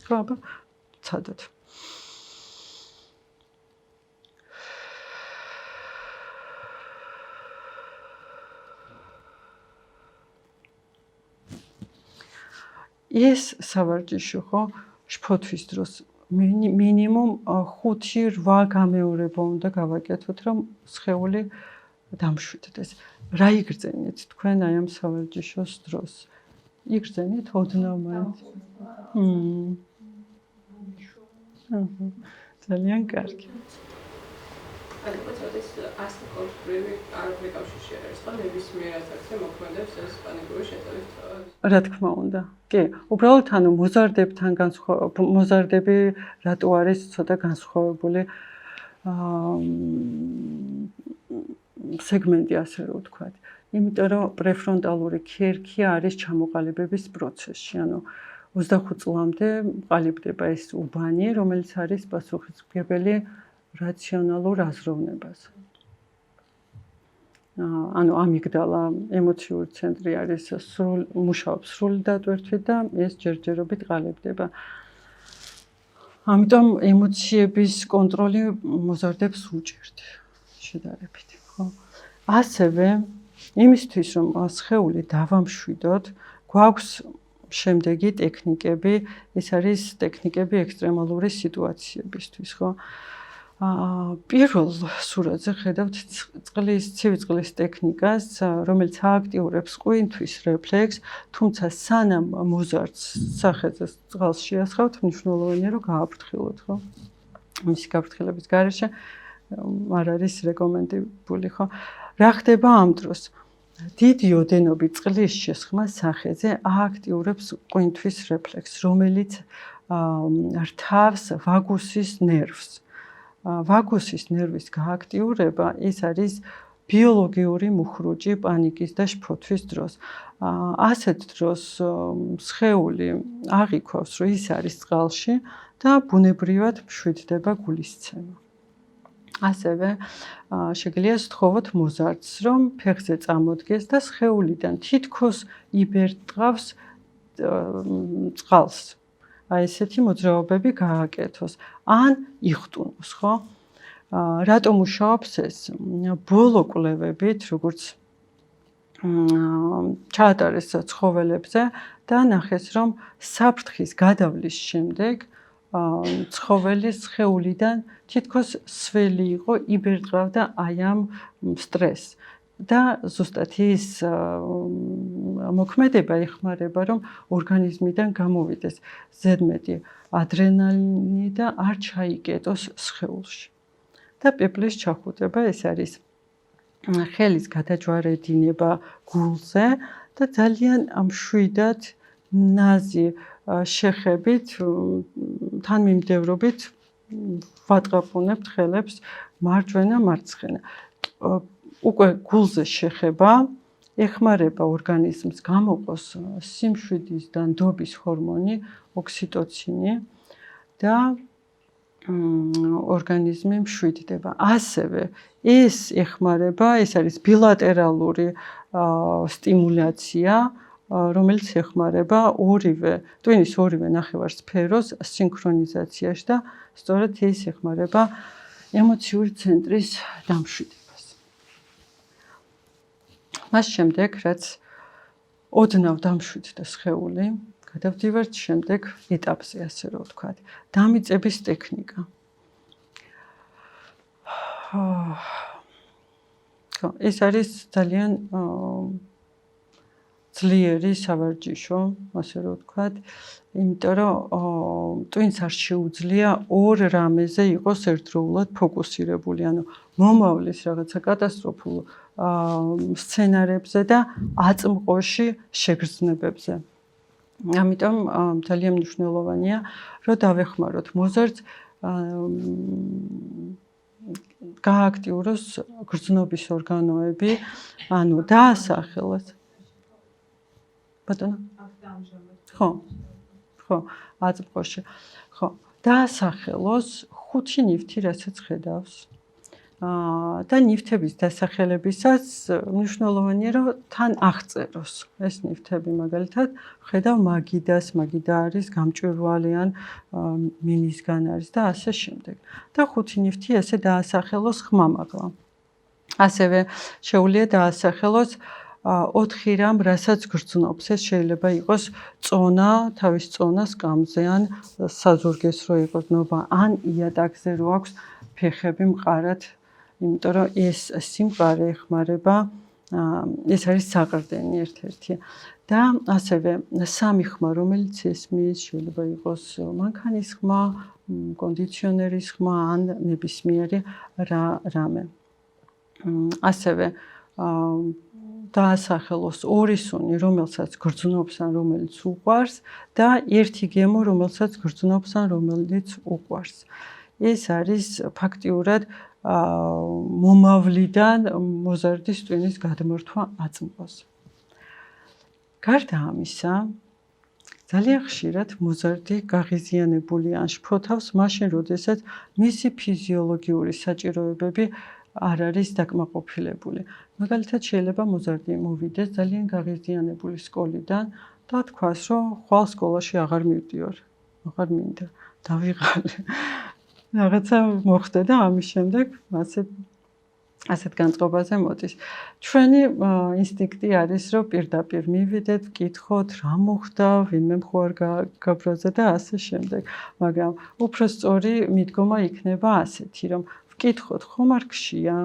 ხო, აბა ცადოთ. ეს სავარჯიშო ხო შფოთვის დროს მინიმუმ 5-8 გამეორება უნდა გავაკეთოთ, რომ სხეული დამშვიდდეს. რა იგრძენით თქვენ აი ამ სავარჯიშოს დროს? იგრძენით ოდნავ მაინც? ძალიან კარგი. ეს ასაკობრივი არაფრიკავშირში არის, ხო? ნებისმიერ ასაკზე მოქმედებს ეს პანიკური შეწევის თვევა. რა თქმა უნდა. კი, უბრალოდ მოზარდები რატო არის ცოტა განსხვავებული სეგმენტი, ასე რომ ვთქვათ. იმიტომ რომ პრეფრონტალური ქერქი არის ჩამოყალიბების პროცესში, ანუ 25 წლამდე ყალიბდება ეს უბანი, რომელიც არის პასუხისმგებელი რაციონალურ აზროვნებას. ანუ ამიგდალა ემოციური ცენტრი არის მუშაობს სრული დატვირთვით და ეს ჯერჯერობით ყალიბდება. ამიტომ ემოციების კონტროლი მოზარდებს უჭირთ შედარებით, ხო? ასევე იმისთვის რომ სხეული დავამშვიდოთ, გვაქვს შემდეგი ტექნიკები, ეს არის ტექნიკები ექსტრემალური სიტუაციებისთვის, ხო? პირველ სურათზე ხედავთ ცივი წყლის ტექნიკას, რომელიც ააქტიურებს ყვინთვის რეფლექსს, თუმცა სანამ მოზარდს სახეზე წყალს შეასხავთ, მნიშვნელოვანია რომ გააფრთხილოთ, ხო? მისი გაფრთხილების გარეშე არ არის რეკომენდებული, ხო? რა ხდება ამ დროს? დიდი ოდენობით წყლის შესხმა სახეზე ააქტიურებს ყვინთვის რეფლექსს, რომელიც რთავს ვაგუსის ნერვს. ვაგუსის ნერვის გააქტიურება ის არის ბიოლოგიური მუხრუჭი პანიკის და შფოთვის დროს. ასეთ დროს სხეული აღიქვავს, რომ ის არის წყალში და ბუნებრივად მშვიდდება გულისცემა. ასევე შეგიძლია სთხოვოთ მოზარდს, რომ ფეხზე წამოდგეს და სხეულიდან თითქოს იბერტყავს წყალს. აი ესეთი მოძრაობები გააკეთოს, ან იხტუნოს, ხო? რატომ მუშაობს ეს? ბოლო კვლევებით, როგორც ჩაატარეს ცხოველებზე და ნახეს, რომ საფრთხის გადავლის შემდეგ ცხოველის სხეულიდან თითქოს სველი იყო, იბერტყავდა აი ამ სტრესს. და ზუსტად ის მოქმედება ეხმარება, რომ ორგანიზმიდან გამოვიდეს ზედმეტი ადრენალინი და არ ჩაიკეტოს სხეულში. და პეპლის ჩახუტება, ეს არის ხელის გადაჯვარედინება გულზე და ძალიან მშვიდად ნაზი შეხებით, თანმიმდევრობით ვატყაპუნებთ ხელებს მარჯვენა მარცხენა. უკვე გულზე შეხება ეხმარება ორგანიზმს გამოყოს სიმშვიდის და ნდობის ჰორმონი ოქსიტოცინი და ორგანიზმი მშვიდდება. ასევე ეს ეხმარება, ეს არის ბილატერალური სტიმულაცია, რომელიც ეხმარება ტვინის ორივე ნახევარსფეროს სინქრონიზაციაში და სწორედ ეს ეხმარება ემოციური ცენტრის დამშვიდებას. მას შემდეგ, რაც ოდნავ დამშვიდდა სხეული, გადავდივართ შემდეგ ეტაპზე, ასე რომ ვთქვათ, დამიწების ტექნიკა. ეს არის ძლიერი სავარჯიშო, ასე რომ ვთქვათ, იმიტომ რომ ტვინს არ შეუძლია ორ რამეზე იყოს ერთდროულად ფოკუსირებული, ანუ მომავლის რაღაცა კატასტროფულ სცენარებზე და აწმყოში შეგრძნებებზე. ამიტომ ძალიან მნიშვნელოვანია, რომ დავეხმაროთ მოზარდს გააქტიუროს გრძნობის ორგანოები, ანუ დაასახელოს. ბატონო? ხო, აწმყოში. ხო, დაასახელოს 5 ნივთი, რასაც ხედავს. და ნივთების დასახელებისას მნიშვნელოვანია, რომ თან აღწეროს ეს ნივთები, მაგალითად, ხედავ მაგიდას, მაგიდა არის გამჭვირვალე ან მინისგან არის და ასე შემდეგ. და 5 ნივთი ესე დაასახელოს ხმამაღლა. ასევე შეუძლია დაასახელოს 4 რამ, რასაც გრძნობს. ეს შეიძლება იყოს წონა, თავის წონას კამზე ან საზურგეს რო იყოს ნობა, ან იატაკზე რო აქვს ფეხები მყარად. იმიტომ რომ ეს სიმყარე ეხმარება, ეს არის საყრდენი ერთ-ერთი. და ასევე 3 ხმა, რომელიც ესმის, შეიძლება იყოს მანქანის ხმა, კონდიციონერის ხმა ან ნებისმიერი რამე. ასევე დაასახელოს 2 სუნი, რომელსაც გრძნობს ან რომელიც უყვარს და 1 გემო, რომელსაც გრძნობს ან რომელიც უყვარს. ეს არის ფაქტიურად მომავლიდან მოზარდის ტვინის გადმორთვა აწმყოს. გარდა ამისა, ძალიან ხშირად მოზარდი გაღიზიანებული ან შფოთავს მაშინ, როდესაც მისი ფიზიოლოგიური საჭიროებები არ არის დაკმაყოფილებული. მაგალითად, შეიძლება მოზარდი მოვიდეს ძალიან გაღიზიანებული სკოლიდან და თქვას, რომ ხვალ სკოლაში აღარ მივდივარ, აღარ მინდა, დავიღალე. რაღაცა მოხდა და ამის შემდეგ ასეთ განწყობაზე მოდის. ჩვენი ინსტინქტი არის, რომ პირდაპირ მივიდეთ, ვკითხოთ, რა მოხდა, ვინმე მხარ გაბრაზა და ასე შემდეგ. მაგრამ უფრო სწორი მიდგომა იქნება ასეთი, რომ ვკითხოთ, ხომ არ გშია,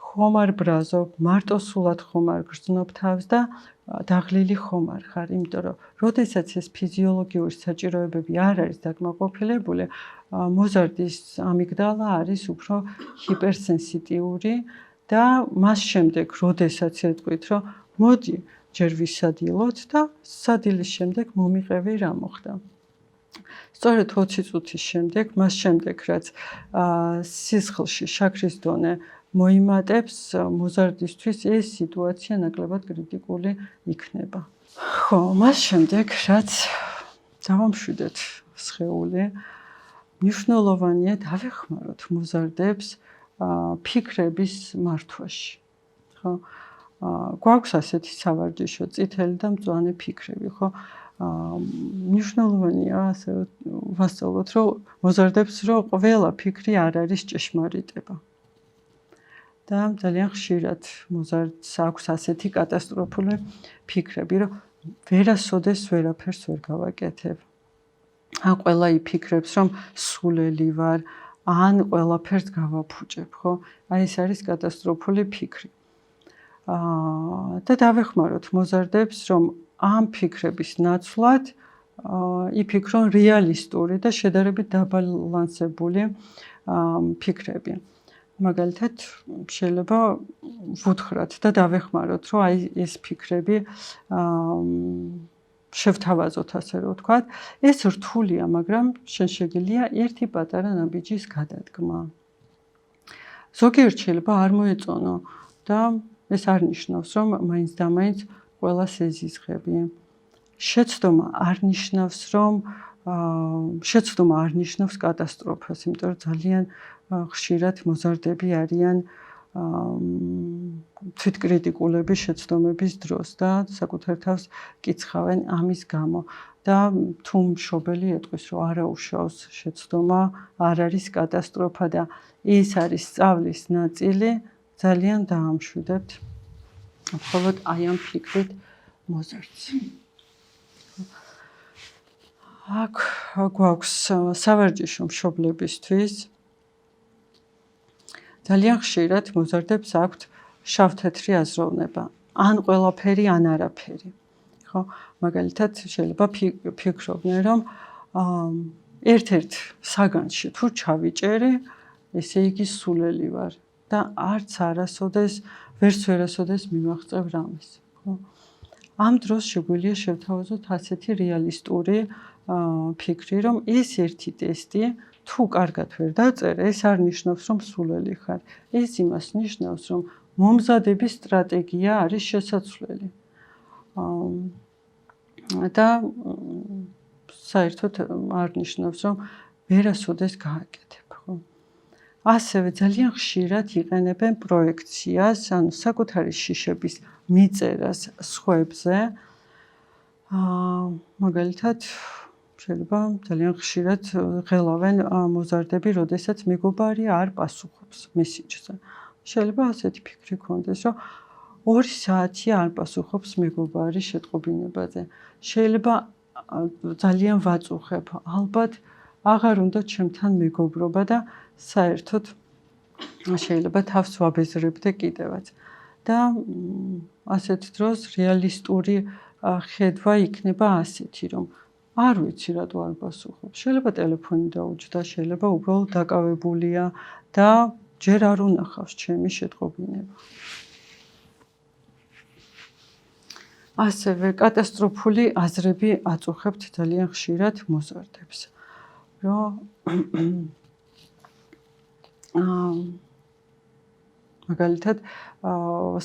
ხომ არ ბრაზობ, მარტო სულად ხომ არ გრძნობ თავს და დაღლილი ხომ არ ხარ, იმიტომ რომ როდესაც ეს ფიზიოლოგიური საჭიროებები არ არის დაკმაყოფილებული, მოზარდის ამიგდალა არის უფრო ჰიპერსენსიტიური და მას შემდეგ, როდესაც ეტყვით, რომ მოდი, ჯერ ვისადილოთ და სადილის შემდეგ მომიყევი რა მოხდა. სწორედ 20 წუთის შემდეგ, მას შემდეგ, რაც სისხლში შაქრის დონე მოიმატებს, მოზარდისთვის ეს სიტუაცია ნაკლებად კრიტიკული იქნება. ხო, მას შემდეგ, რაც დავამშვიდეთ სხეული, მნიშვნელოვანია დავეხმაროთ მოზარდებს ფიქრების მართვაში. ხო, გვაქვს ასეთი სავარჯიშო, წითელი და მწვანე ფიქრები, ხო? მნიშვნელოვანია ასე ვასწავლოთ, რომ მოზარდებს, რომ ყველა ფიქრი არ არის ჭეშმარიტება. და ძალიან ხშირად მოზარდს აქვს ასეთი კატასტროფული ფიქრები, რომ ვერასოდეს ვერაფერს ვერ გავაკეთებ. ან ყველა იფიქრებს, რომ სულელი ვარ, ან ყველაფერს გავაფუჭებ, ხო? აი ეს არის კატასტროფული ფიქრი. და დავეხმაროთ მოზარდებს, რომ ამ ფიქრების ნაცვლად იფიქრონ რეალისტური და შედარებით დაბალანსებული ფიქრები. მაგალითად, შეიძლება ვუთხრათ და დავეხმაროთ, რომ აი ეს ფიქრები შევთავაზოთ, ასე რომ ვთქვათ, ეს რთულია, მაგრამ შენ შეგიძლია ერთი პატარა ნაბიჯის გადადგმა. ზოგიერთ შეიძლება არ მოეწონო და ეს არ ნიშნავს, რომ მაინც და მაინც ყველას ეზიზღები. შეცდომა არ ნიშნავს, რომ შეცდომა არ ნიშნავს კატასტროფას, იმიტომ რომ ძალიან ხშირად მოზარდები არიან თვითკრიტიკულები შეცდომების დროს და საკუთარ თავს კიცხავენ ამის გამო. და თუ მშობელი ეტყვის, რომ არა უშავს შეცდომა, არ არის კატასტროფა და ეს არის სწავლის ნაწილი, ძალიან დაამშვიდებთ. მხოლოდ აი ამ ფიქრით მოზარდს. აქ გვაქვს სავარჯიშო მშობლებისთვის. ძალიან ხშირად მოზარდებს აქვთ შავ-თეთრი აზროვნება. ან ყველაფერი, ან არაფერი. ხო? მაგალითად, შეიძლება ფიქრობდნენ, რომ ერთ-ერთ საგანში თუ ჩავიჭერე, ესე იგი სულელი ვარ და არც არასოდეს ვერასოდეს მივაღწევ რამეს, ხო? ამ დროს შეგვიძლია შევთავაზოთ ასეთი რეალისტური ფიქრი, რომ ეს ერთი ტესტი თუ კარგად ვერ დაწერე, ეს არ ნიშნავს, რომ სულელი ხარ. ეს იმას ნიშნავს, რომ მომზადების სტრატეგია არის შესაძლებელი. და საერთოდ არ ნიშნავს, რომ ვერასოდეს გააკეთებ, ხო? ასევე ძალიან ხშირად იყენებენ პროექციას, ანუ საკუთარი შიშების მიწერას სხვებზე. მაგალითად, შეიძლება ძალიან ხშირად ღელავენ მოზარდები, როდესაც მეგობარი არ პასუხობს მესიჯზე. შეიძლება ასეთი ფიქრი გქონდეს, რომ 2 საათი არ პასუხობს მეგობარი შეტყობინებაზე. შეიძლება ძალიან ვაწუხებ, ალბათ აღარ უნდა ჩემთან მეგობრობა და საერთოდ შეიძლება თავს ვაბეზრებდე კიდევაც. და ასეთ დროს რეალისტური ხედვა იქნება ასეთი, რომ არ ვიცი რატო არ პასუხობს. შეიძლება ტელეფონი დაუჯდა, შეიძლება უბრალოდ დაკავებულია და ჯერ არ უნახავს ჩემი შეტყობინება. ასევე კატასტროფული აზრები აწუხებთ ძალიან ხშირად მოზარდებს. რომ მაგალითად,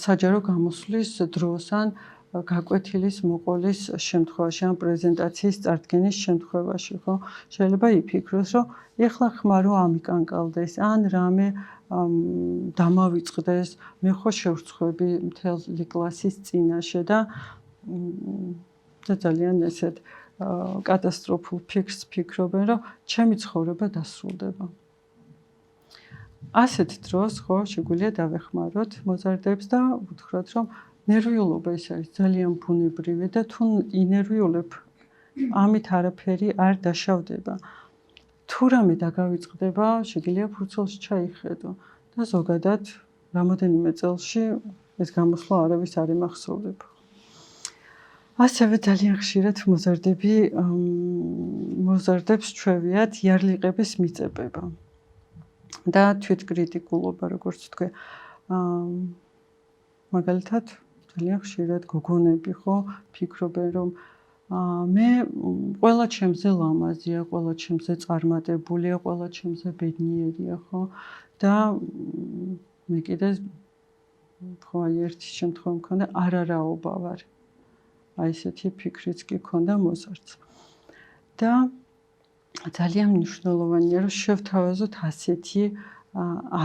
საჯარო გამოსვლის დროს ან გაკვეთილის მოყოლის შემთხვევაში, ან პრეზენტაციის წარდგენის შემთხვევაში, ხო? შეიძლება იფიქროს, რომ ეხლა ხმარო ამიკანკალდეს, ან რამე დამავიწყდეს, მე ხო შევრცხვები მთელი კლასის წინაშე და ძალიან ესეთ კატასტროფულ ფიქრს ფიქრობენ, რომ ჩემი ცხოვრება დასრულდება. ასეთ დროს ხო შეგვიძლია დავეხმაროთ მოზარდებს და ვუთხრათ, რომ ნერვიულობა ის არის ძალიან ბუნებრივი და თუ ინერვიულებ, ამით არაფერი არ დაშავდება. თუ რამე დაგავიწყდება, შეგიძლია ფურცელში ჩაიხედო და ზოგადად რამოდენიმე წელში ეს გამოსვლა არავის არ იმახსოვრება. ასევე ძალიან ხშირად მოზარდებს ჩვევიათ იარლიყების მიწებება და თვითკრიტიკულობა, როგორც თქვი. მაგალითად, ძალიან ხშირად გოგონები ხო ფიქრობენ, რომ მე ყველა ჩემზე ლამაზია, ყველა ჩემზე წარმატებულია, ყველა ჩემზე ბედნიერია, ხო? და მე კიდე ხო ერთი შემთხვევა მქონდა, არარაობა ვარ. აი ესეთი ფიქრიც კი ქონდა მოზარდს. და ძალიან მნიშვნელოვანია, რომ შევთავაზოთ ასეთი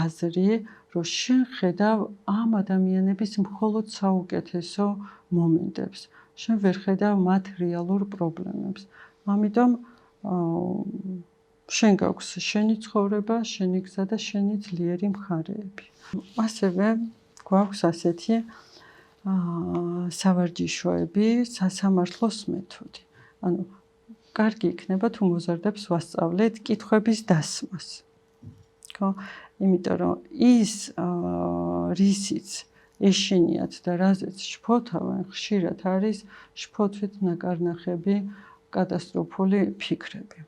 აზრი, რომ შენ ხედავ ამ ადამიანების მხოლოდ საუკეთესო მომენტებს. შენ ვერ ხედავ მათ რეალურ პრობლემებს. ამიტომ შენ გაქვს შენი ცხოვრება, შენი გზა და შენი ძლიერი მხარეები. ასევე გვაქვს ასეთი სავარჯიშოები, სასამართლოს მეთოდი. ანუ კარგი იქნება თუ მოზარდებს ვასწავლეთ კითხვების დასმას. ხო? იმიტომ რომ ის რისიც ეშინიათ და რაზეც შფოთავენ, ხშირად არის შფოთვით ნაკარნახები, კატასტროფული ფიქრები.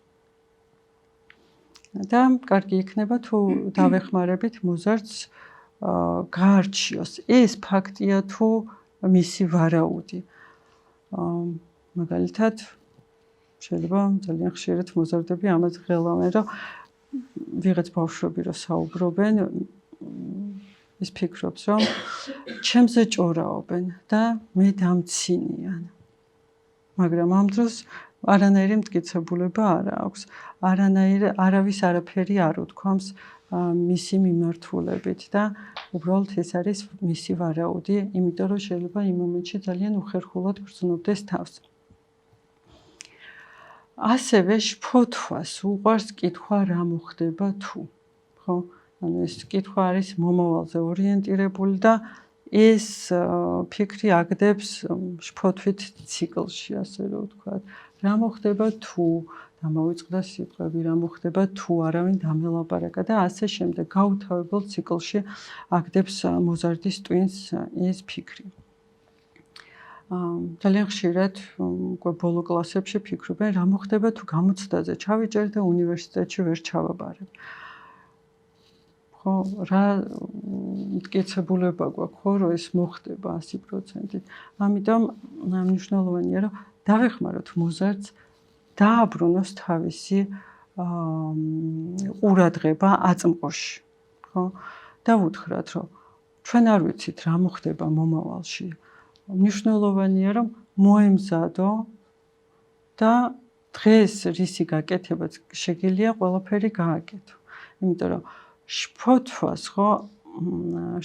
და კარგი იქნება თუ დავეხმარებით მოზარდს გაარჩიოს ეს ფაქტია თუ მისი ვარაუდი. მაგალითად, შეიძლება ძალიან ხშირად მოზარდები ამაზე ღელავენ, რომ ვიღაც ბავშვები რო საუბრობენ, ის ფიქრობს, რომ ჩემზე ჭორაობენ და მე დამცინიან. მაგრამ ამ დროს არანაირი მტკიცებულება არ აქვს. არავის არაფერი არ უთქვამს მისი მიმართულებით და უბრალოდ ეს არის მისი ვარაუდი, იმიტომ რომ შეიძლება იმ მომენტში ძალიან უხერხულად გრძნობდეს თავს. ასევე შფოთვას უყვარს კითხვა რა მოხდება თუ, ხო? ანუ ეს კითხვა არის მომავალზე ორიენტირებული და ეს ფიქრი აგდებს შფოთვით ციკლში, ასე რომ ვთქვათ. რა მოხდება თუ დამავიწყდა სიტყვები, რა მოხდება თუ არავინ დამელაპარაკა და ასე შემდეგ. გაუთავებელ ციკლში აგდებს მოზარდის ტვინს ეს ფიქრი. ძალიან ხშირად უკვე ბოლო კლასებში ფიქრობენ, რა მოხდება თუ გამოცდაზე ჩავიჭერ და უნივერსიტეტში ვერ ჩავაბარებ. ხო, რა მტკიცებულება გვაქვს, ხო, რომ ეს მოხდება 100%. ამიტომ მნიშვნელოვანია, რომ დავეხმაროთ მოზარდს დააბრუნოს თავისი ყურადღება აწმყოში, ხო? და ვუთხრათ, რომ ჩვენ არ ვიცით რა მოხდება მომავალში. მნიშვნელოვანია, რომ მოემზადო და დღეს რისი გაკეთებაც შეგიძლია ყველაფერი გააკეთო. იმიტომ რომ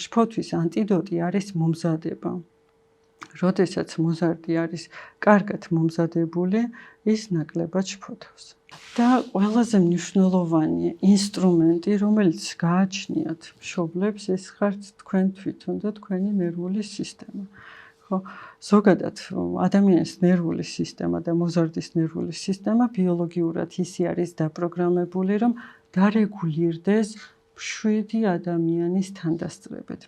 შფოთვის ანტიდოტი არის მომზადება. როდესაც მოზარდი არის კარგად მომზადებული, ის ნაკლებად შფოთავს. და ყველაზე მნიშვნელოვანი ინსტრუმენტი, რომელიც გააჩნიათ მშობლებს, ეს ხართ თქვენ თვითონ და თქვენი ნერვული სისტემა. ხო, ზოგადად ადამიანის ნერვული სისტემა და მოზარდის ნერვული სისტემა ბიოლოგიურად ისე არის დაპროგრამებული, რომ დარეგულირდეს მშვიდი ადამიანის თანდასწრებით.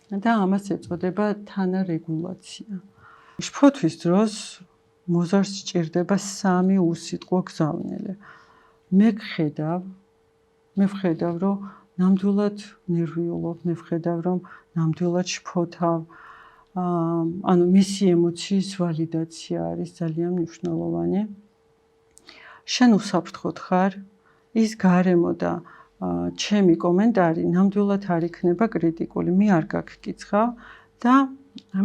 და ამას ეწოდება თანარეგულაცია. შფოთვის დროს მოზარდს სჭირდება 3 უსიტყვო გზავნილი. მე ვხედავ, რომ ნამდვილად ნერვიულობ, მე ვხედავ, რომ ნამდვილად შფოთავ. ანუ მისი ემოციის ვალიდაცია არის ძალიან მნიშვნელოვანი. შენ უსაფრთხოდ ხარ, ის გარემო და ჩემი კომენტარი ნამდვილად არ იქნება კრიტიკული. მე არ გაგკიცხავ და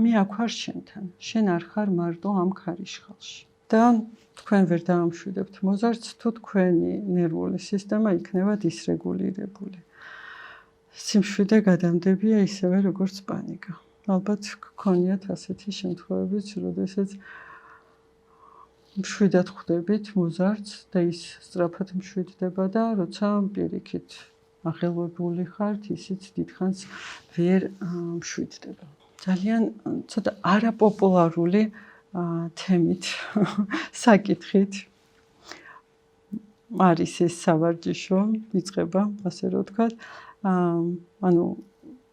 მე აქ ვარ შენთან. შენ არ ხარ მარტო ამ ქარიშხალში. და თქვენ ვერ დაამშვიდებთ მოზარდს, თუ თქვენი ნერვული სისტემა იქნება დისრეგულირებული. სიმშვიდე გადამდებია ისევე როგორც პანიკა. ალბათ გქონიათ ასეთი შემთხვევებიც, როდესაც მშვიდად ხვდებით მოზარდს და ის სწრაფად მშვიდდება და როცა პირიქით აღელვებული ხართ, ისიც დიდხანს ვერ მშვიდდება. ძალიან ცოტა არაპოპულარული თემით საკითხით არის ეს სავარჯიშო, იწყება, ასე რომ ვთქვათ. ანუ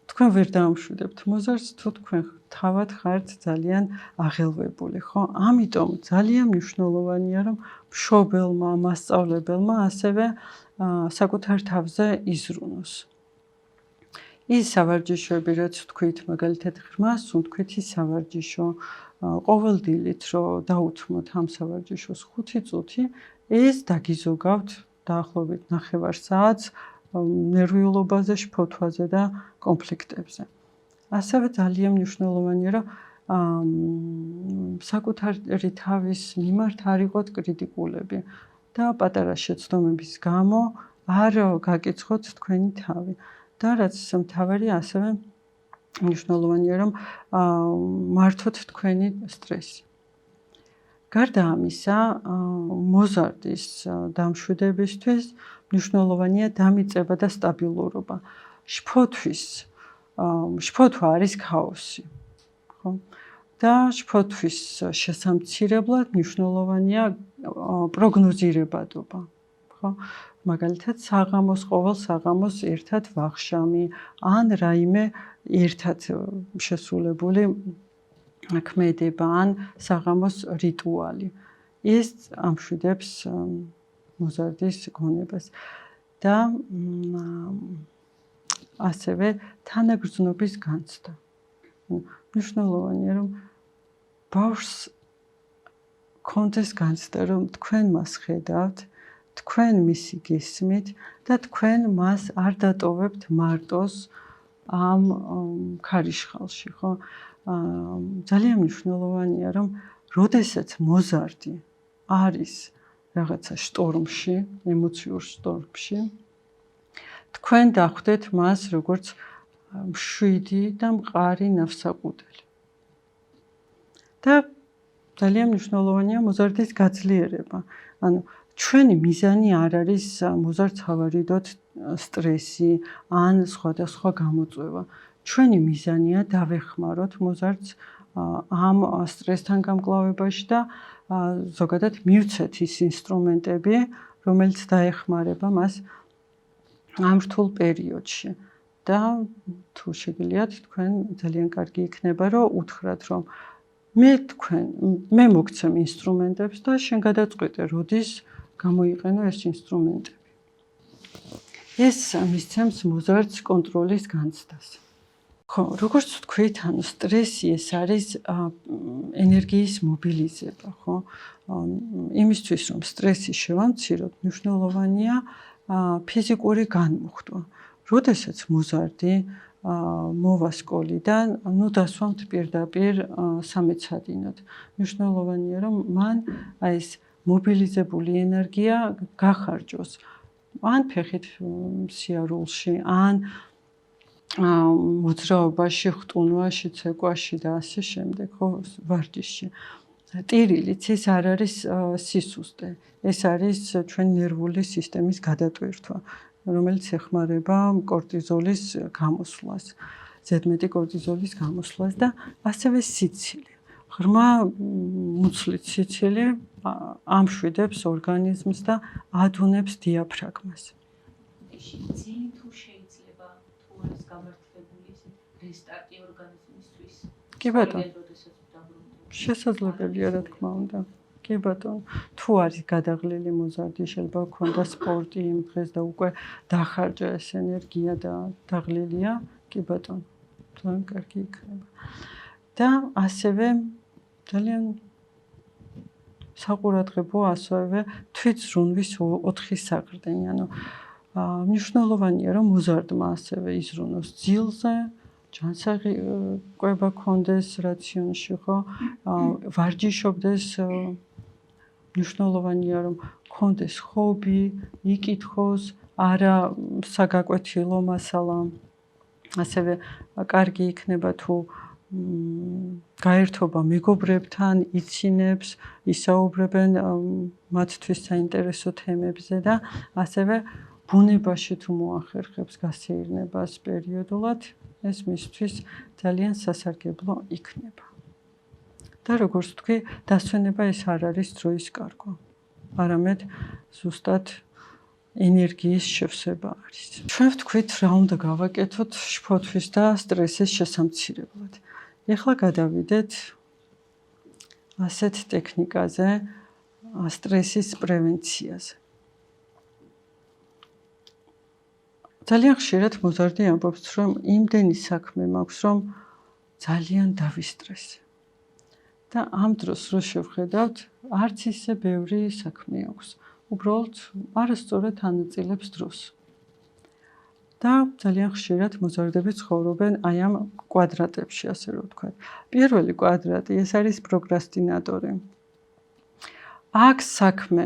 თქვენ ვერ დაამშვიდებთ მოზარდს, თუ თქვენ თავად ხართ ძალიან აღელვებული, ხო? ამიტომ ძალიან მნიშვნელოვანია, რომ მშობელმა, მასწავლებელმა ასევე საკუთარ თავზე იზრუნოს. ის სავარჯიშოები, რაც ვთქვით, მაგალითად ღრმა სუნთქვითი სავარჯიშო, ყოველდილით რომ დაუთმოთ ამ სავარჯიშოს 5 წუთი, ეს დაგიზოგავთ დაახლოებით 9 საათს ნერვიულობაზე, შფოთვაზე და კონფლიქტებზე. ასევე ძალიან მნიშვნელოვანია, რომ საკუთარი თავის მიმართ არ იყოთ კრიტიკულები და პატარა შეცდომების გამო არ გაკიცხოთ თქვენი თავი. და რაც მთავარი, ასევე მნიშვნელოვანია, რომ მართოთ თქვენი სტრესი. გარდა ამისა, მოზარდის დამშვიდებისთვის მნიშვნელოვანია დამიწება და სტაბილურობა. შფოთვა არის ქაოსი. ხო? და შფოთვის შესამცირებლად მნიშვნელოვანია პროგნოზირებადობა. ხო? მაგალითად, ყოველ საღამოს ერთად ვახშამი ან რაიმე ერთად შესრულებული ქმედება ან საღამოს რიტუალი. ეს ამშვიდებს მოზარდის გონებას. და ასევე თანაგრძნობის განცდა. მნიშვნელოვანია, რომ ბავშვს კონდეს განცდა, რომ თქვენ მას ხედავთ, თქვენ მისი გესმით და თქვენ მას არ დატოვებთ მარტოს ამ ქარიშხალში, ხო? ძალიან მნიშვნელოვანია, რომ როდესაც მოზარდი არის რაღაცა შტორმში, ემოციურ შტორმში, თქვენ დახვდეთ მას როგორც მშვიდი და მყარი ნავსაყუდელი. და ძალიან მნიშვნელოვანია მოზარდის გაძლიერება. ანუ ჩვენი მიზანი არ არის მოზარდს ავარიდოთ სტრესი ან სხვადასხვა გამოწვევა. ჩვენი მიზანია დავეხმაროთ მოზარდს ამ სტრესთან გამკლავებაში და ზოგადად მივცეთ ის ინსტრუმენტები, რომელიც დაეხმარება მას ამ რთულ პერიოდში. და თუ შეგიძლიათ, თქვენ ძალიან კარგი იქნება, რომ უთხრათ, რომ მე მოგცემ ინსტრუმენტებს და შენ გადაწყვეტე, როდის გამოიყენო ეს ინსტრუმენტები. ეს მისცემს მოზარდს კონტროლის განცდას. ხო, როგორც თქვით, ანუ სტრესი ეს არის ენერგიის მობილიზება, ხო? იმისთვის, რომ სტრესი შევამციროთ, მნიშვნელოვანია ფიზიკური განმუხტვა. როდესაც მოზარდი მოვა სკოლიდან, დასვამთ პირდაპირ სამეცადინოდ. მნიშვნელოვანია, რომ მან ეს მობილიზებული ენერგია გახარჯოს. ან ფეხით სიარულში, ან მოძრაობაში, ხტუნვაში, ცეკვაში და ასე შემდეგ, ხო, ვარჯიშში. ტირილიც ეს არ არის სისუსტე. ეს არის ჩვენი ნერვული სისტემის გადატვირთვა, რომელიც ეხმარება კორტიზოლის გამოსვლას, ზედმეტი კორტიზოლის გამოსვლას და ასევე სიცილი. ღრმა მუცლით სიცილი ამშვიდებს ორგანიზმს და ადუნებს დიაფრაგმას. ძილი თუ შეიძლება თუ არის გამართლებული რესტარტი ორგანიზმისთვის? კი ბატონო. შესაძლებელია, რა თქმა უნდა. კი ბატონო, თუ არის გადაღლილი მოზარდი, შეიძლება გქონდა სპორტი იმ დღეს და უკვე დახარჯა ეს ენერგია და დაღლილია, კი ბატონო, ძალიან კარგი იქნება. და ასევე ძალიან საყურადღებო ასევე თვითზრუნვის 4 საყრდენი, ანუ მნიშვნელოვანია, რომ მოზარდმა ასევე იზრუნოს ძილზე, ჯანსაღი კვება ქონდეს რაციონში, ხო? ვარჯიშობდეს, მნიშვნელოვანია, რომ ქონდეს ჰობი, იკითხოს, არა საგაკვეთილო მასალა. ასევე კარგი იქნება თუ გაერთობა მეგობრებთან, იცინებს, ისაუბრებენ მათთვის საინტერესო თემებზე და ასევე ბუნებაში თუ მოახერხებს გასეირნებას პერიოდულად, ეს მისთვის ძალიან სასარგებლო იქნება. და როგორც თქვი, დასვენება ეს არ არის დროის კარგვა, არამედ ზუსტად ენერგიის შევსება არის. ჩვენ ვთქვით, რა უნდა გავაკეთოთ შფოთვის და სტრესის შესამცირებლად. ეხლა გადავიდეთ ასეთ ტექნიკაზე, სტრესის პრევენციაზე. ძალიან ხშირად მოზარდი ამბობს, რომ იმდენი საქმე მაქვს, რომ ძალიან დავისტრესე. და ამ დროს რო შევხედავთ, არც ისე ბევრი საქმე აქვს. უბრალოდ არასწორად ანაწილებს დროს. და ძალიან ხშირად მოზარდები ცხოვრობენ აი ამ კვადრატებში, ასე რომ ვთქვათ. პირველი კვადრატი, ეს არის პროკრასტინატორი. აქ საქმე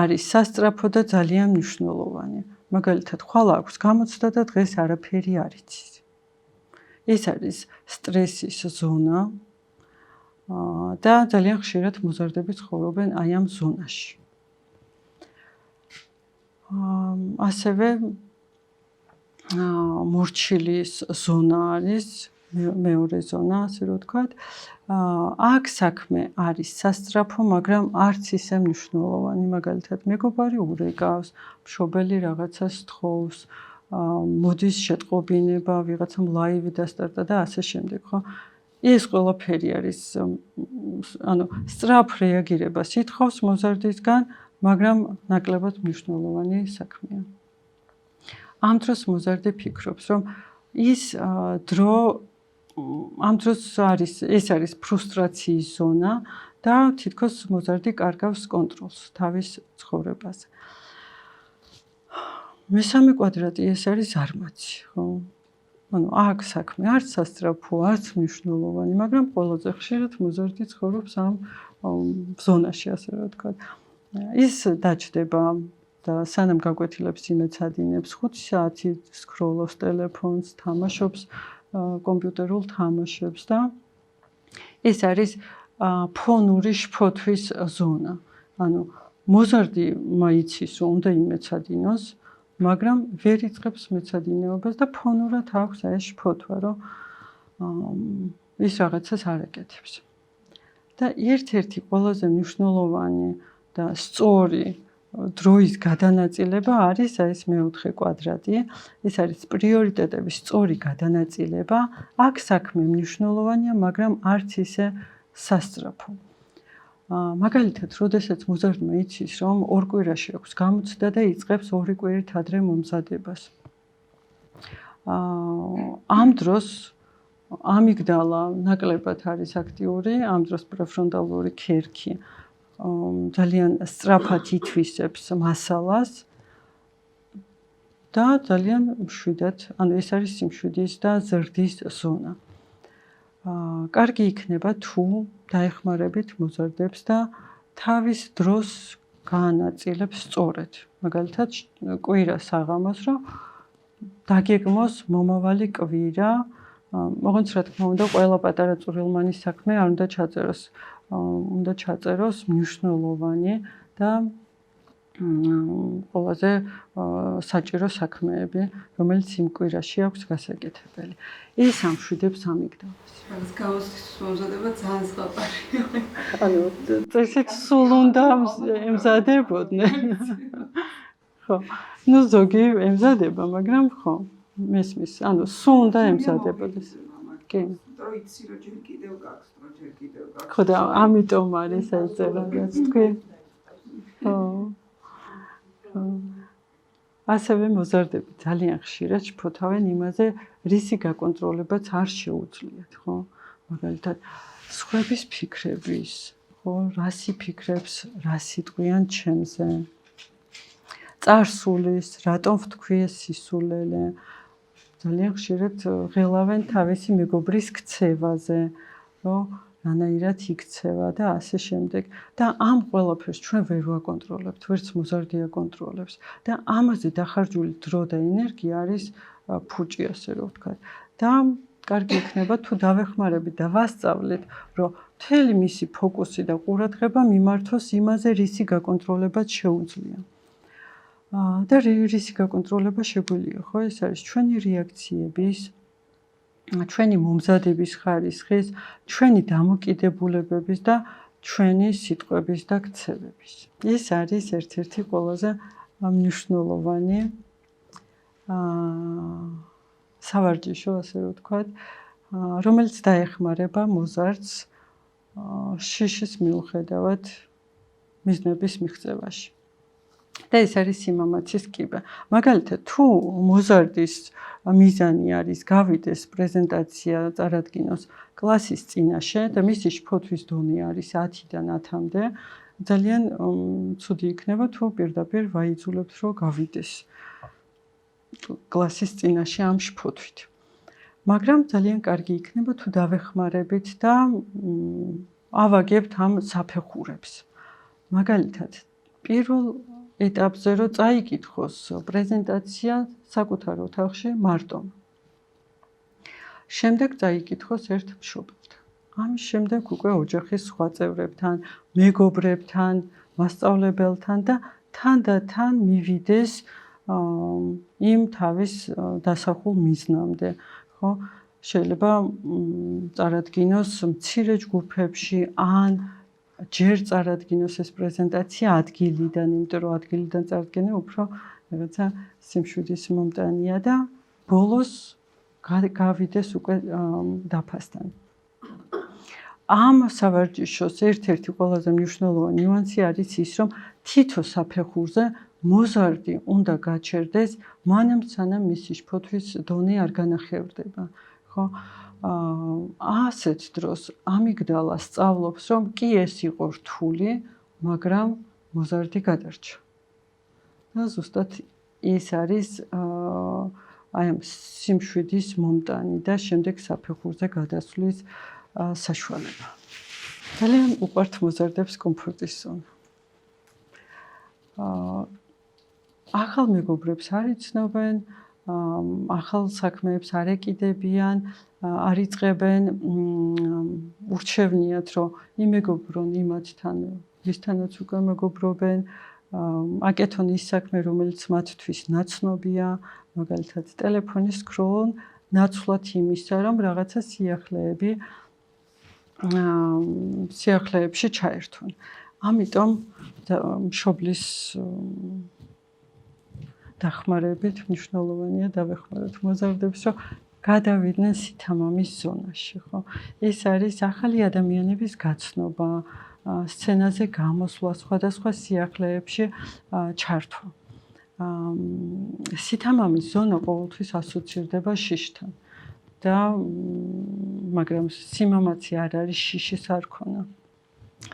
არის სასწრაფო და ძალიან მნიშვნელოვანი. მაგალითად, ხვალ აქვს გამოცდა და დღეს არაფერი არ იცის. ეს არის სტრესის ზონა და ძალიან ხშირად მოზარდები ცხოვრობენ აი ამ ზონაში. ასევე მორჩილის ზონა არის მეორე ზონა, ასე რომ ვთქვათ. აქ საქმე არის სასწრაფო, მაგრამ არც ისე მნიშვნელოვანი. მაგალითად, მეგობარი ურეკავს, მშობელი რაღაცას თხოვს, მოდის შეტყობინება, ვიღაცამ ლაივი დასტარტა და ასე შემდეგ, ხო? ეს ყველაფერი არის, ანუ სწრაფ რეაგირებას ითხოვს მოზარდისგან, მაგრამ ნაკლებად მნიშვნელოვანი საქმეა. ამ დროს მოზარდი ფიქრობს, რომ ის დრო ამ დროს ეს არის ფრუსტრაციის ზონა და თითქოს მოზარდი კარგავს კონტროლს თავის ცხოვრებაზე. მესამე კვადრატი ეს არის ზარმაცი, ხო? ანუ აქ საქმე არც სასწრაფო, არც მნიშვნელოვანი, მაგრამ ყველაზე ხშირად მოზარდი ცხოვრობს ამ ზონაში, ასე რომ ვთქვათ. ის დაჯდება და სანამ გაკვეთილებს იმეცადინებს 5 საათი სკროლობს ტელეფონს, თამაშობს კომპიუტერულ თამაშებს და ეს არის ფონური შფოთვის ზონა. ანუ მოზარდი მაიცის, რომ უნდა იმეცადინოს, მაგრამ ვერ იწყებს მეცადინეობას და ფონურად აქვს ეს შფოთვა, რომ ის რაღაცას არ აკეთებს. და ერთ-ერთი ყველაზე მნიშვნელოვანი და სწორი დროის გადანაწილება არის ეს მეოთხე კვადრატი. ეს არის პრიორიტეტების სწორი გადანაწილება. აქ საქმე მნიშვნელოვანია, მაგრამ არც ისე სასწრაფო. მაგალითად, როდესაც მოზარდმა იცის, რომ 2 კვირაში აქვს გამოცდა და იწყებს 2 კვირით ადრე მომზადებას. ამ დროს ამიგდალა ნაკლებად არის აქტიური, ამ დროს პრეფრონტალური ქერქი ძალიან სწრაფად ითვისებს მასალას და ძალიან მშვიდად, ანუ ეს არის სიმშვიდის და ზრდის ზონა. კარგი იქნება თუ დაეხმარებით მოზარდებს და თავის დროს გაანაწილებს სწორედ. მაგალითად, კვირა საღამოს, რომ დაგეგმოს მომავალი კვირა, მოღონც რა თქმა უნდა, ყველა პატარა წვრილმანის საქმე არ უნდა ჩაწეროს. უნდა ჩაწეროს მნიშვნელოვანი და ყველაზე საჭირო საქმეები, რომელიც იმ კვირაში აქვს გასაკეთებელი. ეს ამშვიდებს ამიგდალას. რაღაც გამოცდის მომზადება ძალიან ზღაპარია. ანუ წესით სულ უნდა ემზადებოდნენ. ხო, ну ზოგი ემზადება, მაგრამ ხო, მესმის, ანუ სულ უნდა ემზადებოდეს. კი. რომ იცი რომ ჯერ კიდევ გაქვს, რომ ჯერ კიდევ გაქვს. ხო და ამიტომ არის ეს რაღაც თქვი. ხო. ასევე მოზარდები ძალიან ხშირად შფოთავენ იმაზე, რისი გაკონტროლებაც არ შეუძლიათ, ხო? მაგალითად, სხვების ფიქრების, ხო, რას იფიქრებს, რას იტყვიან ჩემზე. წარსულის, რატომ ვთქვი ეს სისულელე. ძალიან ხშირად ღელავენ თავისი მეგობრის ქცევაზე, რომ რანაირად იქცევა და ასე შემდეგ. და ამ ყველაფერს ჩვენ ვერ ვაკონტროლებთ, ვერც მოზარდი აკონტროლებს და ამაზე დახარჯული დრო და ენერგია არის ფუჭი, ასე რომ ვთქვათ. და კარგი იქნება თუ დავეხმარებით და ვასწავლეთ, რომ მთელი მისი ფოკუსი და ყურადღება მიმართოს იმაზე, რისი გაკონტროლებაც შეუძლია. და რისი გაკონტროლება შეგვიძლია, ხო? ეს არის ჩვენი რეაქციების, ჩვენი მომზადების ხარისხის, ჩვენი დამოკიდებულებების და ჩვენი სიტყვების და ქცევების. ეს არის ერთ-ერთი ყველაზე მნიშვნელოვანი სავარჯიშო, ასე რომ ვთქვათ, რომელიც დაეხმარება მოზარდს შიშის მიუხედავად მიზნების მიღწევაში. და ეს არის სიმამაცის კიბე. მაგალითად, თუ მოზარდის მიზანი არის გავიდეს პრეზენტაცია წარადგინოს კლასის წინაშე და მისი შფოთვის დონე არის 10-დან 10-მდე, ძალიან ცუდი იქნება თუ პირდაპირ ვაიძულებთ, რომ გავიდეს კლასის წინაშე ამ შფოთვით. მაგრამ ძალიან კარგი იქნება თუ დავეხმარებით და ავაგებთ ამ საფეხურებს. მაგალითად, პირველ ეტაპზე რომ წაიკითხოს პრეზენტაცია საკუთარ ოთახში მარტო. შემდეგ წაიკითხოს ერთ მშობელთან. ამის შემდეგ უკვე ოჯახის სხვა წევრებთან, მეგობრებთან, მასწავლებელთან და თანდათან მივიდეს იმ თავის დასახულ მიზნამდე, ხო? შეიძლება წარადგინოს მცირე ჯგუფებში ან ჯერ წარადგინოს ეს პრეზენტაცია ადგილიდან, იმიტომ რომ ადგილიდან წარდგენა უფრო რაღაცა სიმშვიდის მომტანია და ბოლოს გავიდეს უკვე დაფასთან. ამ სავარჯიშოს ერთ-ერთი ყველაზე მნიშვნელოვანი ნიუანსი არის ის, რომ თითო საფეხურზე მოზარდი უნდა გაჩერდეს, მანამ სანამ მისი შფოთვის დონე არ განახევრდება, ხო? ასეთ დროს ამიგდალა სწავლობს, რომ კი ეს იყო რთული, მაგრამ მოზარდი გადარჩა. და ზუსტად ეს არის აი ამ სიმშვიდის მომტანი და შემდეგ საფეხურზე გადასვლის საშუალება. ძალიან უყვართ მოზარდებს კომფორტის ზონა. ახალ მეგობრებს არ იცნობენ, ახალ საქმეებს არ ეკიდებიან, არ იწყებენ, ურჩევნიათ, რომ იმეგობრონ იმათთან, ვისთანაც უკვე მეგობრობენ, აკეთონ ის საქმე, რომელიც მათთვის ნაცნობია, მაგალითად ტელეფონის სკროლონ, ნაცვლად იმისა, რომ რაღაცა სიახლეებში ჩაერთონ. ამიტომ მშობლის დახმარებით მნიშვნელოვანია დავეხმაროთ მოზარდებს, რომ გადავიდნენ სითამამის ზონაში, ხო? ეს არის ახალი ადამიანების გაცნობა, სცენაზე გამოსვლა, სხვადასხვა სიახლეებში ჩართვა. სითამამის ზონა ყოველთვის ასოცირდება შიშთან და მაგრამ სიმამაცი არ არის შიშის არქონა.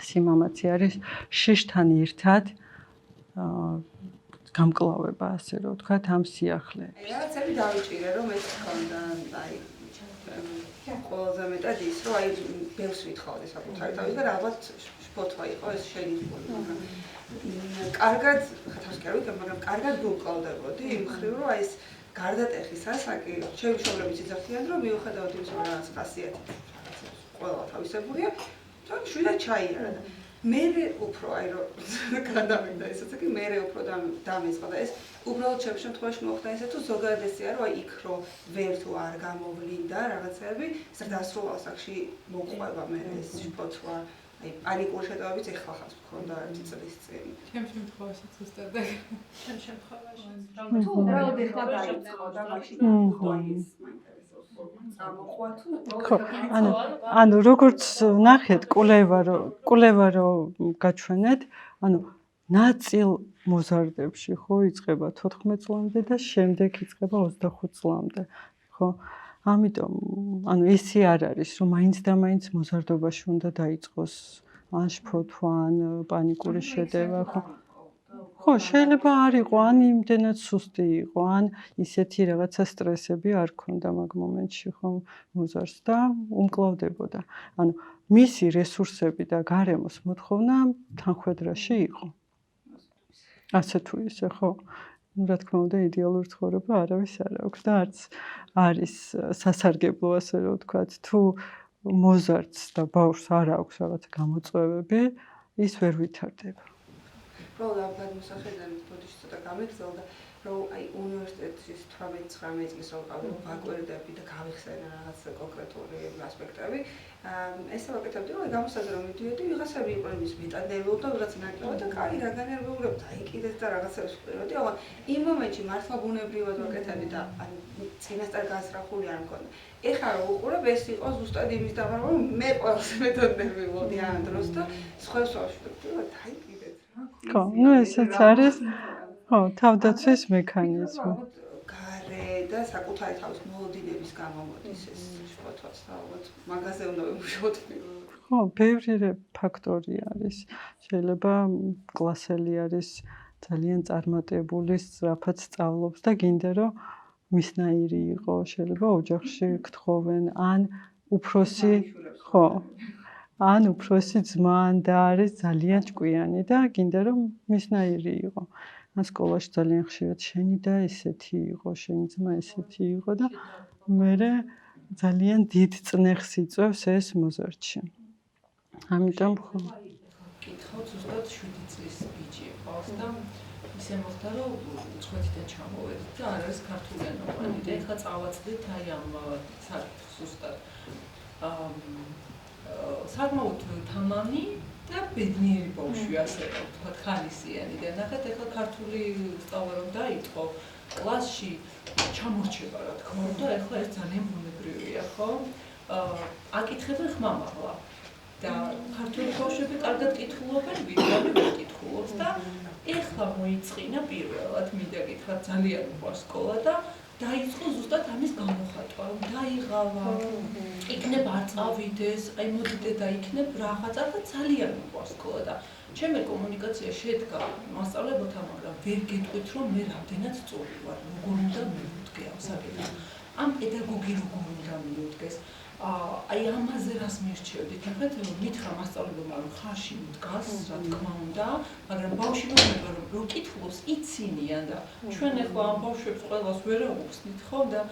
სიმამაცი არის შიშთან ერთად გამკლავება, ასე რომ ვთქვათ, ამ სიახლეებში. რაღაცები დავიჭირე, რომ ეს თქონდა, აი ყველაზე მეტად ის, რომ აი ბევრს ვითხოვდი საკუთარი თავის და რაღაც შფოთვა იყო ეს შეიძლება, მაგრამ კარგად ხათავს კი არ ვიტყვი, მაგრამ კარგად გულყავდებოდი იმ ხრივ, რომ აი ეს გარდატეხის ასაკი, ჩემი მშობლები ცეცხლიან, რომ მიუხედავად იმისა, რომ რაღაც ხასიათი რაღაცებს ყველა თავისებულია, თუმცა შვიდად ჩაიარა და მე უფრო აი რომ გადავიდა ეს ასაკი, მე უფრო დამეწყდა და ეს უბრალოდ ჩემ შემთხვევაში მოხდა ისე თუ ზოგადად ესეა რომ აი იქ რომ ვერ თუ არ გამოვლინდა რაღაცები, ეს დასრულ ასაკში მოყვება მე ეს შფოთვა, აი პანიკური შეტევებიც ეხლა ხაც მქონდა ერთი წლის წინ. ჩემ შემთხვევაშიც ზუსტად ეგ. ჩემ შემთხვევაში თუ უბრალოდ ეხლა დაიწყო და მაშინ ხო აი ეს მაინტერესებს წამოყვა თუ ხო, ანუ როგორც ნახეთ, კულევა რომ გაჩვენეთ, ანუ ნაწილ მოზარდებში ხო იწყება 14 წლამდე და შემდეგ იწყება 25 წლამდე, ხო? ამიტომ ანუ ისი არ არის, რომ მაინც და მაინც მოზარდობაში უნდა დაიწყოს ან შფოთვა, ან პანიკური შეტევა, ხო? ხო, შეიძლება არ იყო, ან იმდენად სუსტი იყო, ან ისეთი რაღაცა სტრესები არ ქონდა მაგ მომენტში, ხო, მოზარდს და უმკლავდებოდა. ანუ მისი რესურსები და გარემოს მოთხოვნა თანხმედრაში იყო. ასე თუ ისე, ხო? რა თქმა უნდა, იდეალური ცხოვრება არავის არ აქვს და არც არის სასარგებლო, ასე რომ ვთქვათ, თუ მოზარდს და ბავშვს არ აქვს რაღაც გამოწვევები, ის ვერ ვითარდება. პრობლემა გადმოსახედავად ბოდიში ცოტა გამიგზავნა, რომ აი უნივერსიტეტის 18-19 წლის ვიყავი, ვაკვირდები და გავიხსენა რაღაც კონკრეტული ასპექტები. ეს ვაკეთებდი, რომ გამოსაზე რომ მიდიოდი, ვიღაცები იყვნენ ის მეტადნერვიულ და ვიღაც ნაკლებად და კარი რა განერვიულებ დაიკიდეს და რაღაცებს ვყიროდი. ოღონდ იმ მომენტში მართლა ბუნებრივად ვაკეთებდი და ანუ წინასწარ გასრახული არ მქონდა. ეხლა რომ უყურებ, ეს იყო ზუსტად იმის დამარხვა, რომ მე ყველაზე მეტადნერვიულობდი ამ დროს და სხვებს ვაშვებდი, რომ დაიკიდეთ რა. ხო, ну ესეც არის ხო, თავდაცვის მექანიზმი. გარე და საკუთარი თავის მოლოდინების გამო მოდის ეს შფოთვაც და ალბათ მაგაზე უნდა ვიმუშაოთ პირველად. ხო, ბევრი ფაქტორი არის. შეიძლება კლასელი არის ძალიან წარმატებული, სწრაფად სწავლობს და გინდა რომ მისნაირი იყო, შეიძლება ოჯახში გთხოვენ, ან უფროსი, ხო. ან უფროსი ძმა და არის ძალიან ჭკვიანი და გინდა რომ მისნაირი იყო. ან სკოლაში ძალიან ხშირად შენი და ესეთი იყო, შენი ძმა ესეთი იყო და მე ძალიან დიდ წნეხს იწვევს ეს მოზარდში. ამიტომ ხო. კითხავთ ზუსტად 7 წლის ბიჭი ყავს და ისე მოხდა რომ უცხოეთიდან ჩამოვედი და არ არის ქართული ენოვანი და ეხლა წავაწყდით აი ამ საკითხს ზუსტად. საკმაოდ თამამი და ბედნიერი ბავშვი ასე რომ ვთქვათ ხალისიანი და ნახეთ ეხლა ქართული სწავლა რომ დაიწყო კლასში ჩამორჩება რა თქმა უნდა ეხლა ეს ძალიან ბუნებრივია ხო აკითხებენ ხმამაღლა და ქართული ბავშვები კარგად კითხულობენ ვიდრე ვერ კითხულობს და ეხლა მოიწყინა პირველად მინდა გითხრათ ძალიან უყვარს სკოლა და დაიწყო ზუსტად ამის გამოხატვა, რომ დაიღალა, იქნებ არ წავიდეს, აი მოდიდე და იქნებ რაღაცა და ძალიან უყვარს სკოლა და ჩემი კომუნიკაცია შედგა მასწავლებელთან, მაგრამ ვერ გეტყვით, რომ მე რამდენად სწორი ვარ, როგორ უნდა მივუდგე ამ საკითხს. ამ პედაგოგი როგორ უნდა მივუდგეს. აი ამაზე რას მირჩევდით? ნახეთ, მითხრა მასწავლებელმა, რომ ხარში მდგას, რა თქმა უნდა, მაგრამ ბავშვი მომენტა რომ კითხულობს, იცინიან და ჩვენ ახლა ამ ბავშვებს ყველას ვერ აუხსნით ხო და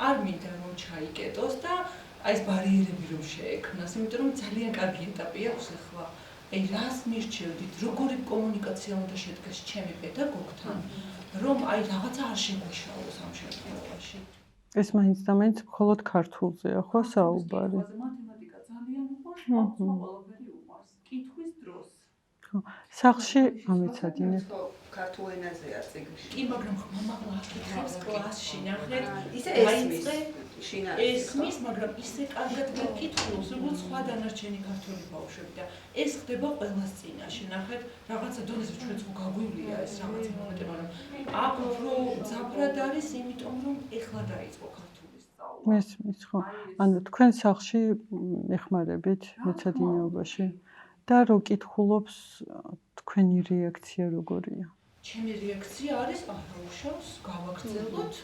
არ მინდა რომ ჩაიკეტოს და აი ეს ბარიერები რომ შეექმნას, იმიტომ რომ ძალიან კარგი ეტაპი აქვს ახლა. აი რას მირჩევდით? როგორი კომუნიკაცია უნდა შედგეს ჩემი პედაგოგთან, რომ აი რაღაცა არ შეგვეშალოს ამ შემთხვევაში. ეს მაინც და მაინც მხოლოდ ქართულზეა ხო საუბარი? მათემატიკა ძალიან უყვარს, ყველაფერი უყვარს. კითხვის დროს. ხო, სახლში ამეცადინე. ქართულ ენაზეა წიგნში. კი, მაგრამ მამაყლა აკითხებს კლასში, ნახეთ, ისე ესმის შინაარსი. ესმის, მაგრამ ისე კარგად გაკითხულობს, როგორც სხვა დანარჩენი ქართული ბავშვები და ეს ხდება ყველას წინაშე. ნახეთ, რაღაცა დონეზე ჩვენც ხო გაგვივლია ეს რაღაც მომენტი, მაგრამ აქ უფრო ძაბრად არის, იმიტომ რომ ეხლა დაიწყო ქართული სწავლა. მესმის ხო. ანუ თქვენ სახლში ეხმარებით მეცადინეობაში და რო კითხულობს თქვენი რეაქცია როგორია? ჩემი რეაქცია არის არავშავს, გავაგრძელოთ.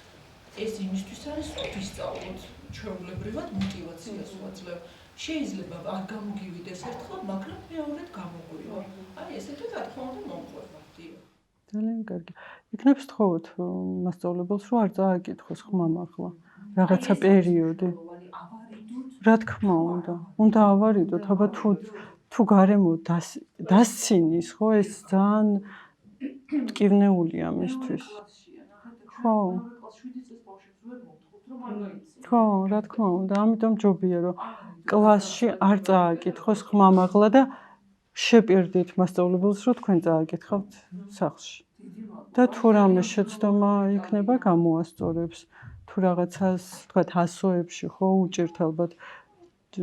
ეს იმისთვის არის, რომ ვისწავლოთ. ჩვეულებრივად мотиваციას ვაძლევ. შეიძლება არ გამოგივიდეს ერთხელ, მაგრამ მეორედ გამოგვივა. აი ესეთი რა თქმა უნდა მომყვება. ძალიან კარგი. იქნებ სთხოვოთ მასწავლებელს, რომ არ წააკითხოს ხმამაღლა. რაღაცა პერიოდი. რა თქმა უნდა. უნდა ავარიდოთ, აბა თუ გარემო დასცინის, ხო, ეს ძალიან მტკივნეულია მისთვის. ხო. ხო, რა თქმა უნდა. ამიტომ ჯობია, რომ კლასში არ წააკითხოს ხმამაღლა და შეპირდით მასწავლებელს, რომ თქვენ წააკითხავთ სახლში. და თუ რამე შეცდომა იქნება, გამოასწორებს. თუ რაღაცას, თქვათ, ასოებში, ხო, უჭირთ ალბათ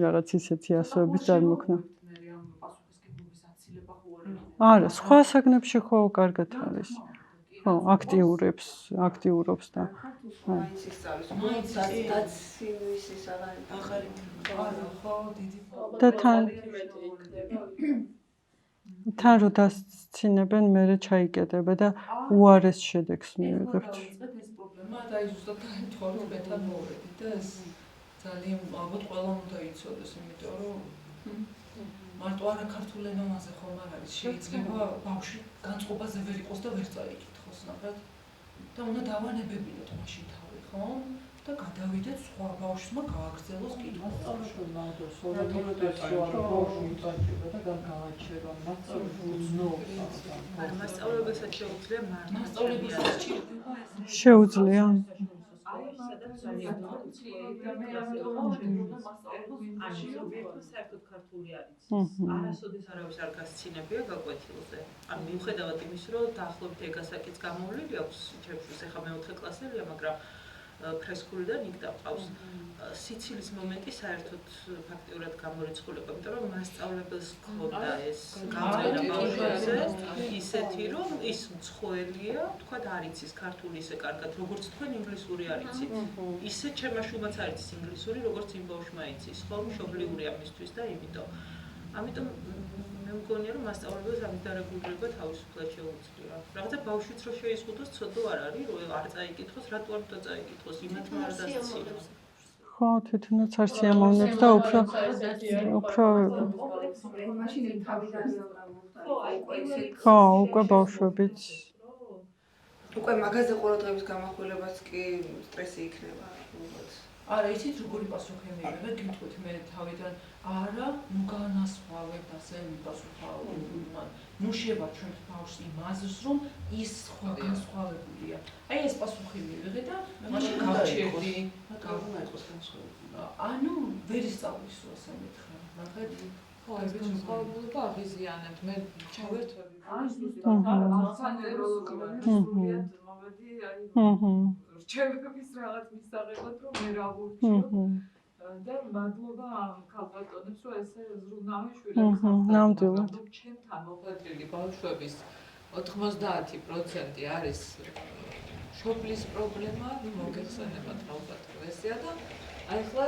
რაღაც ისეთი ასოების წარმოქმნა. არა, სხვა საგნებში ხო კარგად არის. ხო, აქტიურობს და მაინც ისწავლის, დაცინის ის აღარ ხო, დიდი და თან რო დასცინებენ, მერე ჩაიკეტება და უარეს შედეგს მივიღებთ. ეს პრობლემა და ის ზუსტად თორემეთან მოვედი და ეს ძალიან ალბათ ყველამ უნდა იცოდეს, იმიტომ რომ მარტო არა ქართულ ენაზე ხომ არ არის, შეიძლება ბავშვი განწყობაზე ვერ იყოს და ვერ წაიკითხოს, ნახეთ. და უნდა დავანებებინოთ მაშინ თავი, ხო? და გადავიდეთ სხვა ბავშვმა გააგრძელოს კითხვა. მასწავლებელსაც შეუძლია მასწავლებელსაც ჭირდება ეს. შეუძლია. საერთოდ ქართული არის. არასოდეს არავის არ გასცინებია გაკვეთილზე. ან მიუხედავად იმის, რომ დაახლოებით ეგასაკიც გამოვლილი აქვს ჩემთვის, ეხლა მეოთხე კლასელია, მაგრამ ფრესკულიდან იქ დაყავს. სიცილის მომენტი საერთოდ ფაქტიურად გამორიცხულება, იმიტომ რომ მასწავლებელს ჰქონდა ეს გამოცემა ბავშვებზე, ისეთი რომ ის მცხოველია, თქვათ არ იცის ქართული ისე კარგად, როგორც თქვენ ინგლისური არ იცით. ისე ჩემაშუმაც არ იცის ინგლისური, როგორც იმ ბავშვმა იცის, ხო, მშობლიურია მისთვის და ამიტომ მე მგონია რომ მასწავლებელს ამის დარეგულირება თავისუფლად შეუძლია. რაღაცა ბავშვიც რო შეიზღუდოს, ცოდო არ არის, რომ არ წაიკითხოს, რატო არ უნდა წაიკითხოს, იმათმა არ დასცინებს. ხო, თვითონაც არ სიამოვნებს და უფრო ხო, უკვე ბავშვებიც უკვე მაგაზე ყურადღების გამახვილებაც კი სტრესი იქნება. არა, იცით როგორი პასუხი მივიღეთ, გიტყვით მე თავიდან არა, ნუ განასხვავებთ ასე მიპასუხა. ნუ შევაჩვენთ ბავშვს იმ აზრს, რომ ის სხვა განსხვავებულია. აი ეს პასუხი მივიღე და მაშინ გავჩერდი. ანუ ვერ ისწავლის ასე მითხრა. ნახეთ, ხო, ეს განსხვავება აღიზიანებთ. მე ჩავერთვები. რჩევების რაღაც მისაღებად რომ მე რა ვურჩიო და მადლობა ამ ქალბატონებს რომ ესე ზრუნავენ შვილებს ნამდვილად. ჩემთან მოხვედრილი ბავშვების 90% არის შობლის პრობლემა, მოგეხსენებათ ალბათ ესეა და აი ახლა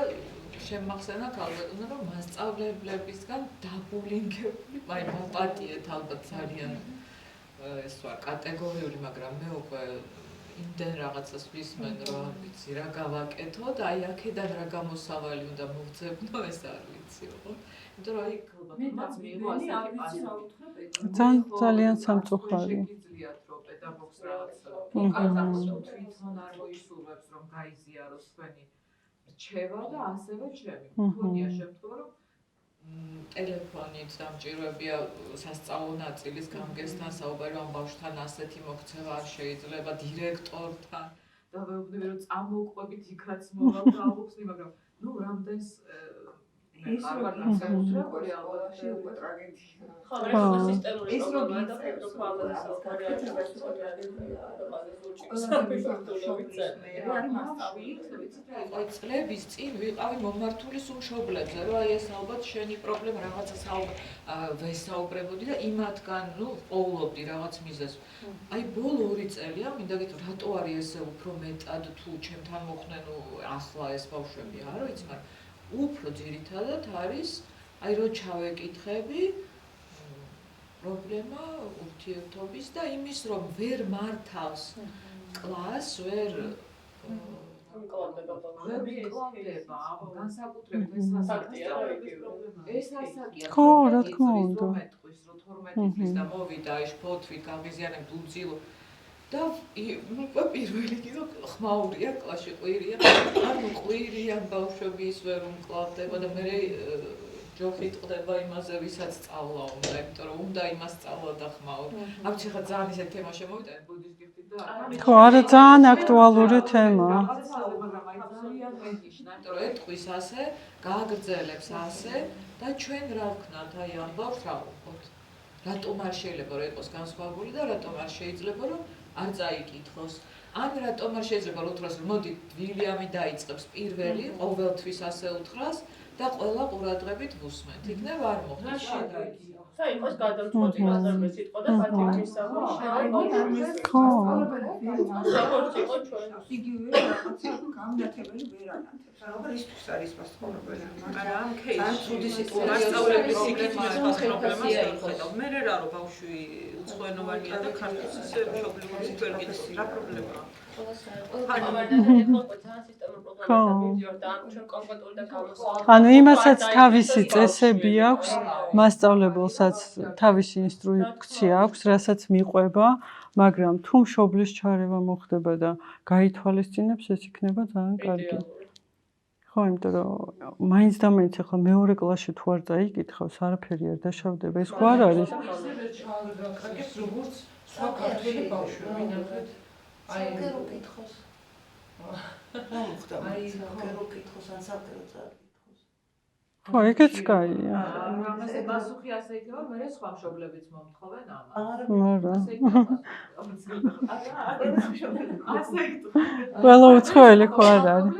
შემახსენა ქალბატონო რომ მასწავლებლებისგან დაბულინგებული, აი მოპატიეთ ალბათ ძალიან ეს ვარ კატეგორიული, მაგრამ მე უკვე იმდენ რაღაცას ვისმენ, რომ ვიცი რა გავაკეთო და აი აქედან რა გამოსავალი უნდა მოვძებნო, ეს არ ვიცი, ხო? იმიტომ რომ აი ქალბატონმაც მიიღო ასეთი პასუხი. ძალიან სამწუხარია. შეგიძლიათ რომ პედაგოგს რაღაც უკანასკნელს თვითონ არ მოისურვებს რომ გაიზიაროს თქვენი რჩევა და ასევე ჩემი. მქონია შემთხვევა რომ ტელეფონით დამჭირვებია სასწავლო ნაწილის გამგესთან საუბარი ამ ბავშვთან ასეთი მოქცევა არ შეიძლება დირექტორთან და ვეუბნები რომ წამოუყვებით იქაც მოვალ და აუხსნი, მაგრამ ნუ რამდენს ის რომ სკოლაში უკვე ტრაგედია. ხო, მაგრამ სისტემური პრობლემაა და უფრო ამაზე საუბარი არის, რაც ტრაგედია და მაგას არის მასშტაბი, ვიცით, აი წლების წინ ვიყავი მომართული სულ მშობლებზე, რომ აი ეს ალბათ შენი პრობლემა რაღაცა ვესაუბრებოდი და იმათგან, პოულობდი რაღაც მიზეზს. აი ბოლო 2 წელია, მინდა გითხრა, რატო არის ესე უფრო მეტად თუ ჩემთან მოხდნენ ახლა ეს ბავშვები, არ ვიცი, მაგრამ უფრო ძირითადად არის აი რო ჩავეკითხები პრობლემა ურთიერთობის და იმის რომ ვერ მართავს კლასს, ვერ მკლავდება, განსაკუთრებით ეს ასაკია. ეს ასაკია. ხო, რა თქმა უნდა. 12 წლის და მოვიდა აი შფოთვით, გამიზიანებ დულძილო და უკვე პირველი კიდო ხმაურია კლასში ყვირია. ანუ ყვირიან ბავშვები ის ვერ უმკლავდება და მე ჯოხი ტყდება იმაზე, ვისაც სწავლა უნდა, იმიტომ რომ უნდა იმას სწავლა და ხმაური. აქ ხა ძალიან ისეთი თემა შემოვიდა ბუდისტი და ხო, არა ძალიან აქტუალური თემაა. მაგრამ აი ძალიან მენიშნა, იმიტომ რომ ეტყვის ასე, გააგრძელებს ასე და ჩვენ რა ვქნათ აი ამ ბავშვს რა ვუყოთ. რატომ არ შეიძლება რომ იყოს განსხვავებული და რატომ არ შეიძლება რომ არ წაიკითხოს. ან რატომ არ შეიძლება რომ უთხრას რომ მოდი ვილიამი დაიწყებს პირველი, ყოველთვის ასე უთხრას და ყველა ყურადღებით ვუსმენთ. იქნებ არ მოხდეს. და იყოს გადამწყვეტი აზრმე სიტყვა და პატივის საფრთხე. ხო. როგორც იყო ჩვენ. იგივე რაღაცა გამნათებელი ვერ ანათებს. ალბათ ისთვის არის მასწავლებელი. არა, ამ кейსში. ან ცუდი სიტუაცია. მასწავლებლების სიკეთმის პრობლემას ეხედავ. მე რა რომ ბავშვი უცხოენოვანია და ქართულს ისე მშობლიური ვერ გითხოს. რა პრობლემაა? ანუ იმასაც თავისი წესები აქვს, მასწავლებელსაც თავისი ინსტრუქცია აქვს, რასაც მიყვება, მაგრამ თუ მშობლის ჩარევა მოხდება და გაითვალისწინებს, ეს იქნება ძალიან კარგი. ხო, იმიტომ რომ მაინც და მაინც ახლა მეორე კლასში თუ არ წაიკითხავს, არაფერი არ დაშავდება. ეს ხო არ არის. როგორც სხვა ქართველი ბავშვები ნახეთ. აი, გერო კითხოს. რა მოხდა? აი, გერო კითხოს ან საკერო წაკითხოს. ხო, ეგეც კაია. ამაზე პასუხი ასე იქნება, მე სხვა მშობლებიც მომთხოვენ ამას. მაგრამ ასე ყველა უცხოელი ხო არ არის.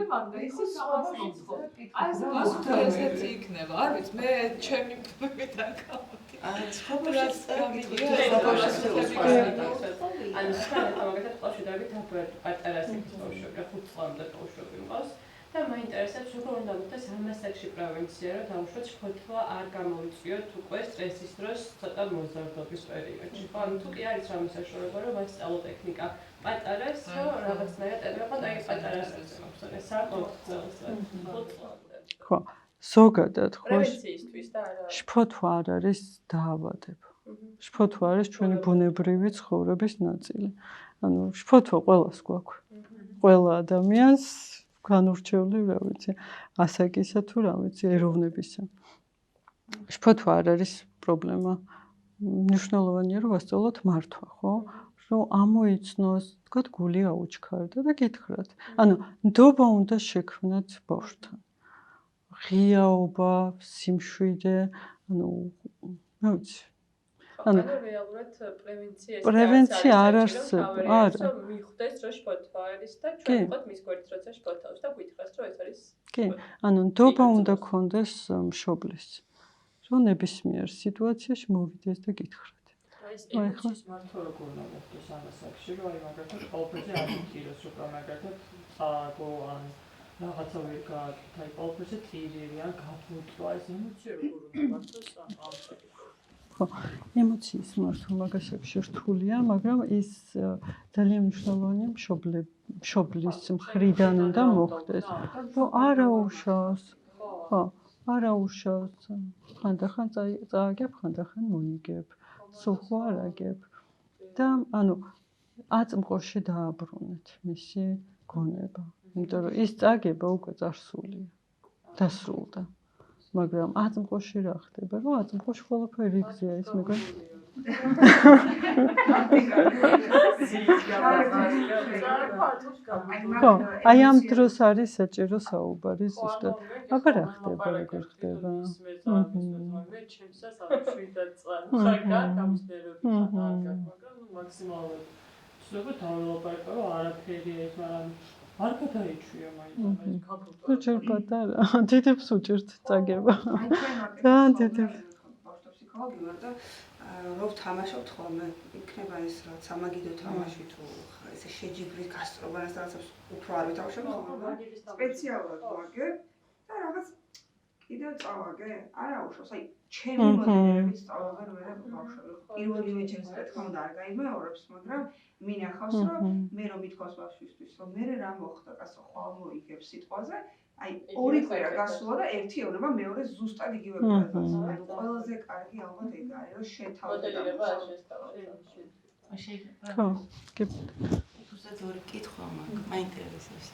აი ეს პასუხი ესეთი იქნება, არ ვიცი, მე ჩემი პრობლემიდან გავდი. ან ცხოვრებას გამიგია. ანუ შეიძლება მაგათ ყავში დავით აბერ პატარა სიკვდილის ბავშვები, 5 წლამდე ბავშვები მყავს და მაინტერესებს როგორ უნდა მოხდეს ამ ასაკში პრევენცია, რომ დაუშვათ შფოთვა არ გამოიწვიოთ უკვე სტრესის დროს ცოტა მოზარდობის პერიოდში. ხო, ანუ თუ კი არის რამე საშუალება, რომ მას სწავლო ტექნიკა პატარას, რომ რაღაცნაირად ეტყობა და აი პატარას ეს საკმაოდ წელს. ხო, ზოგადად ხო პრევენციისთვის და არა შფოთვა არ არის დაავადება. შფოთვა არის ჩვენი ბუნებრივი ცხოვრების ნაწილი. ანუ შფოთვა ყველას გვაქვს. ყველა ადამიანს განურჩეული, რა ვიცი, ასაკისა თუ რა ვიცი, ეროვნებისა. შფოთვა არ არის პრობლემა. მნიშვნელოვანია რომ ვასწავლოთ მართვა, ხო? რომ ამოიცნოს, თქვათ, გული აუჩქარდა და გითხრათ. ანუ ნდობა უნდა შექმნათ ბავშვთან. ღიაობა, სიმშვიდე, ანუ რა ვიცი. ანუ რეალურად პრევენცია არ არსებობს. არა. მიხვდეს რომ შფოთვა არის და ჩვენ ვიყოთ მის გვერდით როცა შფოთავს და გითხრას რომ ეს არის. კი, ანუ ნდობა უნდა ქონდეს მშობლის. რომ ნებისმიერ სიტუაციაში მოვიდეს და გითხრათ. აი ეს ემოციის მართვა როგორ უნდა მოხდეს ამ ასაკში, რომ აი მაგათაც ყოველთვის არ იგიროს, რომ მაგათაც წააგო ან რაღაცა ვერ გააკეთა, აი ყოველთვის წირირი ან გაფუტვა, ეს ემოცია როგორ უნდა მართოს ამ ასაკში. ხო, ემოციის მართვა მაგასაკში რთულია, მაგრამ ის ძალიან მნიშვნელოვანია მშობლის მხრიდან უნდა მოხდეს. რომ არაუშავს. ხო, არაუშავს. ხანდახან წააგებ, ხანდახან მოიგებ. სულ ხო არ აგებ. და ანუ აწმყოში დააბრუნეთ მისი გონება. იმიტომ რომ ის წაგება უკვე წარსულია. დასრულდა. მაგრამ აწმყოში რა ხდება? რომ აწმყოში ყველაფერი იგზია, ის მეგონი ხო, აი ამ დროს არის საჭირო საუბარი ზუსტად. აბა რა ხდება, როგორ ხდება? მე ჩემსაც არ შვიდაწყარ. ხარ გამისტერები არ მაგრამ მაქსიმალურად შეიძლება დაველაპარაკო რომ არაფერია ეს, მაგრამ არ გადაიჩვია მაინც ეს ქაფუთა. ჯერ პატარა, დიდებს უჭერთ წაგება. ძალიან დიდებს. ბავშვებს ფსიქოლოგიურად და რო ვთამაშობთ ხოლმე, იქნება ეს რაც სამაგიდო თამაში თუ ესე შეჯიბრის გასწრობანას რაღაცებს უფრო არ ვითავშობ ხოლმე. სპეციალურად ვაგებ და რაღაც კიდევ წავაგე? არა უშავს, აი ჩემი მოდელების წავაგე ვერა ბავშვები. პირველივე ჩემს რა თქმა უნდა არ გაიმეორებს, მაგრამ მინახავს რომ მე რომ მithქოს ბავშვისთვის რომ მე რა მოხდა, კაცო ხვალ მოიგებს სიტყვაზე, აი ორი კვირა გასულა და ერთი ეუბნება მეორე ზუსტად იგივე კვირას. ყველაზე კარგი ალბათ ეგ არის რომ შეთავაზო. ხო, კი. უბრალოდ ორი კითხვა მაქვს, მაინტერესებს.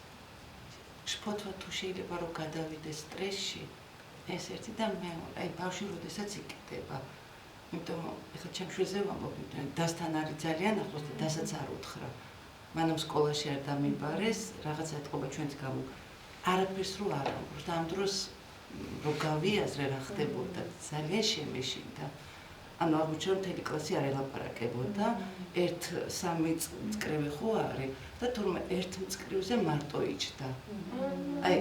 შფოთვა თუ შეიძლება რომ გადავიდეს სტრესში, ეს ერთი და მეორე, აი ბავშვი როდესაც იკეთება. იმიტომ ეხლა ჩემ შვილზე ვამბობ, დასთან არის ძალიან ახლოს და დასაც არ უთხრა. მანამ სკოლაში არ დამიბარეს, რაღაცა ეთყობა ჩვენც გამო. არაფერს რო არ ამბობს და ამ დროს რო გავიაზრე რა ხდებოდა, ძალიან შემეშინდა. ანუ აღმოჩნდა რომ მთელი კლასი არ ელაპარაკებოდა, 1-3 წკრივი ხო არის და თურმე ერთ მწკრივზე მარტო იჯდა. აი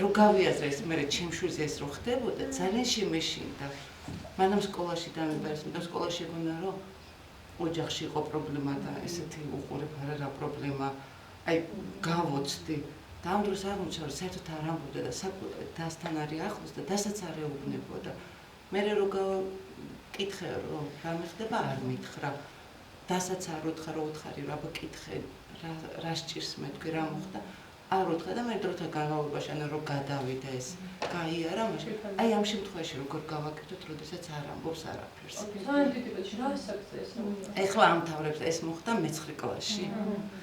რო გავიაზრე ეს მე ჩემ შვილზე ეს რო ხდებოდა, ძალიან შემეშინდა. მანამ სკოლაში დამიბარეს, მაგრამ სკოლაში გონა რომ ოჯახში იყო პრობლემა და ესეთი უყურებ რა პრობლემა. აი გავოცდი და ამ დროს აღმოჩნდა რომ საერთოდ არ ამბობდა და დასთან არის ახლოს და დასაც არ ეუბნებოდა. მე რო კითხე რომ რა მეხდება არ მითხრა. დასაც არ უთხრა რომ უთხარი რა ბკითხე რა სჭირს მე თქვი რა მოხდა. არ უთხრა და მე დროთა განმავლობაში ანუ რომ გადავიდა ეს გაიარა მაშინ აი ამ შემთხვევაში როგორ გავაკეთოთ როდესაც არ ამბობს არაფერს. ძალიან დიდი ბეჭი რა საკითხია ეს? ეხლა ამთავრებს ეს მოხდა მე-9 კლასში.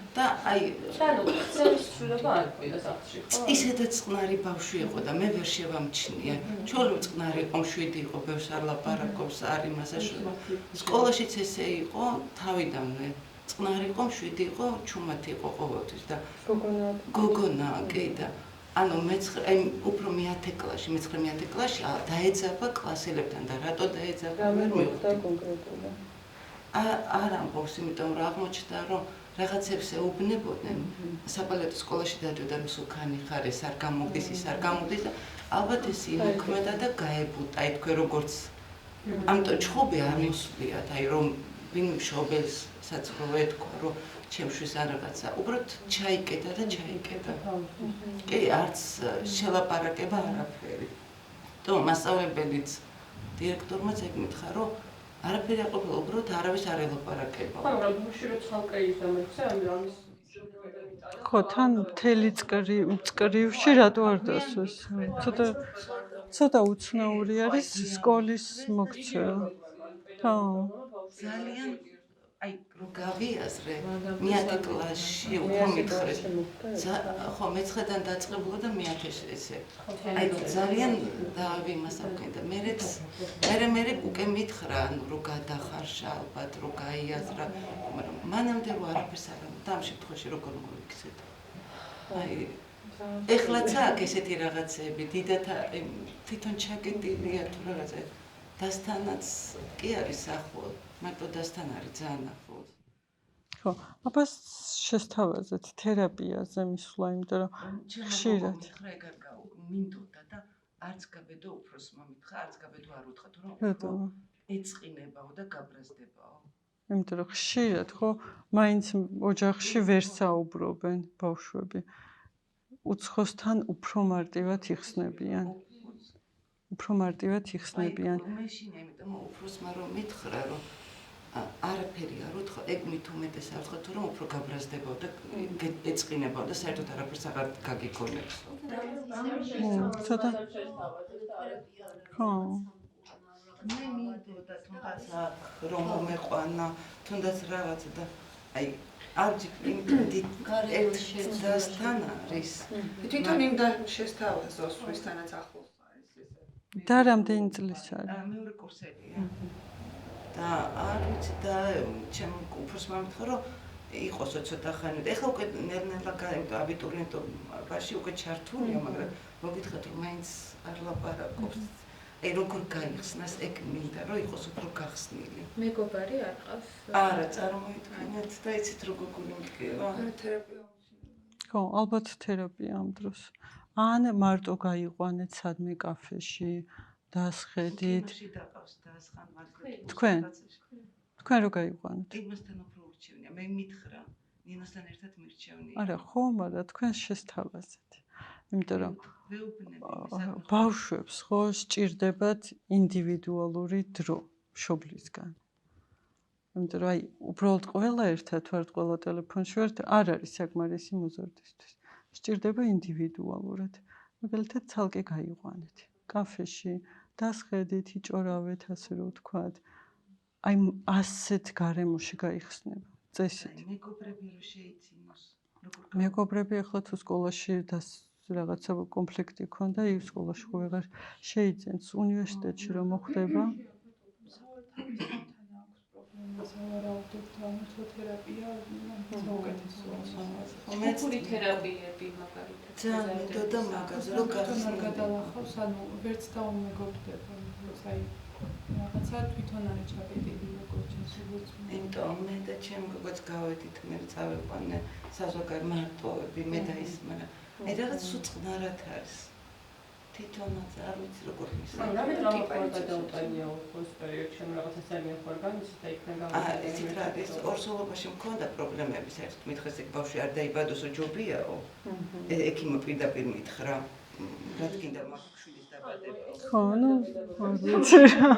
და აი ჩანო ცელის შვილობა არ ყიდა სახლში ხო? ისედაც წყნარი ბავშვი იყო და მე ვერ შევამჩნია. ჩვენი წყნარი იყო, 7 იყო, ბევრს არ ლაპარაკობს, არ იმასაშვილო. სკოლაშიც ესე იყო თავიდანვე. წყნარი იყო, 7 იყო, ჩუმათი იყო ყოველთვის და გოგონა კი და ანუ მე-9 უფრო მე-10 კლასში, მე-9 კლასში დაეძაბა კლასელებთან და რატო დაეძაბა ვერ მივხვდი კონკრეტულად. არ ამბობს, იმიტომ რომ აღმოჩნდა რომ რაღაცებს ეუბნებოდნენ, საბალეტო სკოლაში დადიოდა მსუქანი ხარ, ეს არ გამოგდის, ის არ გამოგდის და ალბათ ეს იმოქმედა და გაებუტა, აი თქვენ როგორც ამიტომ ჩხუბი არ მისვლიათ, აი რომ ვინ მშობელს საცხოვრე ეთქვა, რომ ჩემშვის არ რაღაცა, უბრალოდ ჩაიკეტა და ჩაიკეტა. კი, არც შელაპარაკება არაფერი. და მასწავლებელიც დირექტორმაც ეგ მითხრა, რომ არაფერი არ ყოფილა, უბრალოდ არავის არ ელაპარაკება. ხო, მაგრამ ბავშვი რო ცალკე ის დამეცე, ამის ხო, თან მთელი წკრივში რატო არ დასვეს? ცოტა უცნაური არის სკოლის მოქცევა. ხო. ძალიან აი რო გავიაზრე, მე-10 კლასში უფრო მითხრეს. ხო, მე-9-დან დაწყებულა და მე-10-ში ესე. აი ძალიან დავიმასავკენ და მე უკვე მითხრა, ანუ რო გადახარშა ალბათ, რო გაიაზრა, მაგრამ მანამდე რო არაფერს არ ამბობდა, ამ შემთხვევაში როგორ მოვიქცეთ. აი ეხლაც აქ ესეთი რაღაცები, დიდათ თვითონ ჩაკეტილია თუ რაღაცა. დასთანაც კი არის ახლოს. მარტო დასთან არის ძალიან ახლოს. ხო, აბა შესთავაზეთ თერაპიაზე მისვლა, იმიტომ რომ ხშირად ეგ არ მინდოდა და არც გაბედო უფროსმა მითხრა, არც გაბედო არ უთხრა, თუ რატომ? ეწყინებაო და გაბრაზდებაო. იმიტომ რომ ხშირად ხო მაინც ოჯახში ვერ საუბრობენ ბავშვები. უცხოსთან უფრო მარტივად იხსნებიან. უფრო მარტივად იხსნებიან. მეშინ იმიტომ უფროსმა რომ მითხრა, რომ არაფერი არ უთხრა, ეგ მით უმეტეს არ უთხრა, თუ რომ უფრო გაბრაზდებაო და ეწყინებაო და საერთოდ არაფერს აღარ გაგიგონებს. ცოტა ხო. მე მინდოდა თუნდაც რომ მომეყვანა, თუნდაც რაღაცა და აი დასთან არის. თვითონ იმ და შესთავაზოს სხვისთანაც ახლოს არის ესე. და რამდენი წლის არის? მეორე კურსელია. და არ ვიცი და ჩემ უფროს მამითხრა რომ იყოსო ცოტა ხანი და ეხლა უკვე ნელ-ნელა აბიტურიენტობაში უკვე ჩართულია მაგრამ მოგითხრათ რომ მაინც არ ლაპარაკობს აი როგორ გაიხსნას ეგ მინდა რომ იყოს უფრო გახსნილი მეგობარი არ ყავს არა წარმოიდგინეთ და იცით როგორ გულიმტკივა თერაპია ხო ალბათ თერაპია ამ დროს ან მარტო გაიყვანეთ სადმე კაფეში დასხედით თქვენ რო გაიყვანეთ იმასთან უფრო ურჩევნია მე მითხრა ნინოსთან ერთად მირჩევნია არა ხო მაგრამ თქვენ შესთავაზეთ იმიტომ რომ ბავშვებს ხო სჭირდებათ ინდივიდუალური დრო მშობლისგან იმიტომ რომ აი უბრალოდ ყველა ერთად ვართ ყველა ტელეფონში ვართ არ არის საკმარისი მოზარდისთვის სჭირდება ინდივიდუალურად მაგალითად ცალკე გაიყვანეთ კაფეში დასხედით იჭორავეთ ასე რომ ვთქვათ აი ასეთ გარემოში გაიხსნება წესით მეგობრები რო შეიცინოს მეგობრები ახლა თუ სკოლაში რაღაცა კონფლიქტი ქონდა ის სკოლაში ხო ვეღარ შეიძენს უნივერსიტეტში რომ მოხდება მეცური თერაპიები მაგალითად ძალიან მინდოდა მაგაზე რომ გადალახავს ანუ ვერც დაუმეგობრდება აი რაღაცა თვითონ არის ჩაკეტილი როგორც შესაძლოა იმიტომ მე და ჩემ გოგოც გავედით მე წავიყვანე საზოგადო მარტოები მე და ის მაგრამ აი რაღაც უწყნარად არის თვითონაც არ ვიცი როგორ მისაუბრა რამე ტრამპორტა დაუტანია უხოს პერიოდში რაღაცა ძალიან ხორგანიზი და იქიდან გამოვიდა ის ორსულობაში მქონდა პრობლემები საერთოდ მითხეს ეგ ბავშვი არ დაიბადოსო ჯობიაო ექიმო პირდაპირ მითხრა რადგინდა მაგშვილის დაბადება ხო ნუ არ ვიცი რა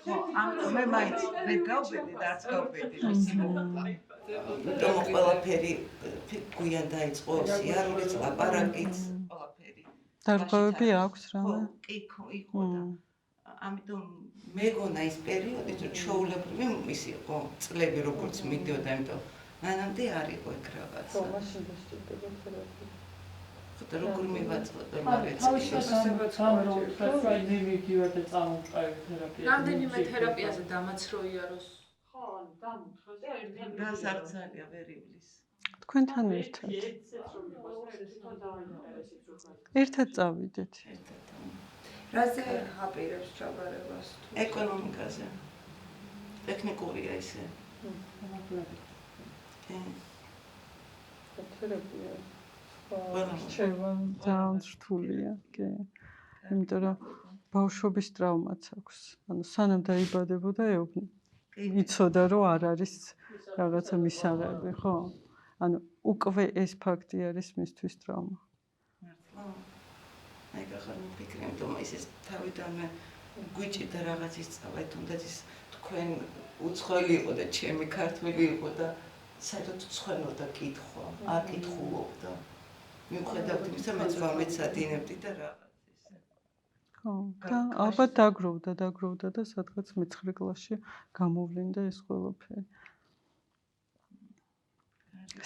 ხო ამიტომ მე მაინც მე გავბედი და არც გავბედი რომ ყველაფერი გვიან დაიწყო სიარულიც ლაპარაკიც ყველაფერი დარღვევები აქვს რა კი იყო და ამიტომ მეგონა ის პერიოდი რომ ჩაულებრივი ის იყო წლები როგორც მიდიოდა ამიტომ მანამდე არ იყო ეგ რაღაცა ხო მაშინ დასჭირდება თერაპია და როგორ მივაწყდა მაგეც რამდენიმე თერაპიაზე დამაცროიაროს ხო დამუთროს გას არცალია ვერ ივლის თქვენთან ერთად წავიდეთ რაზე აპირებს ჩაბარებას ეკონომიკაზე ტექნიკურია ისე თერაპია შეიძლება ძალიან რთულია კი იმიტომ რომ ბავშვობის ტრავმაც აქვს ანუ სანამ დაიბადებოდა იცოდა რომ არ არის რაღაცა მისაღები ხო ანუ უკვე ეს ფაქტი არის მისთვის ტრავმა მართლა აი გახარ მიფიქრე რომ ის თავიდანვე გვიჭირდა რაღაც ისწავლა თუნდაც ის თქვენ უცხოელი იყო და ჩემი ქართველი იყო და საერთოდ უცხოელობდა კითხვა არ კითხულობდა მიუხედავად იმისა მეც ვამეცადინებდი და რაღაც ისე ხო და ალბათ დაგროვდა და სადღაც მე-9 კლასში გამოვლინდა ეს ყველაფერი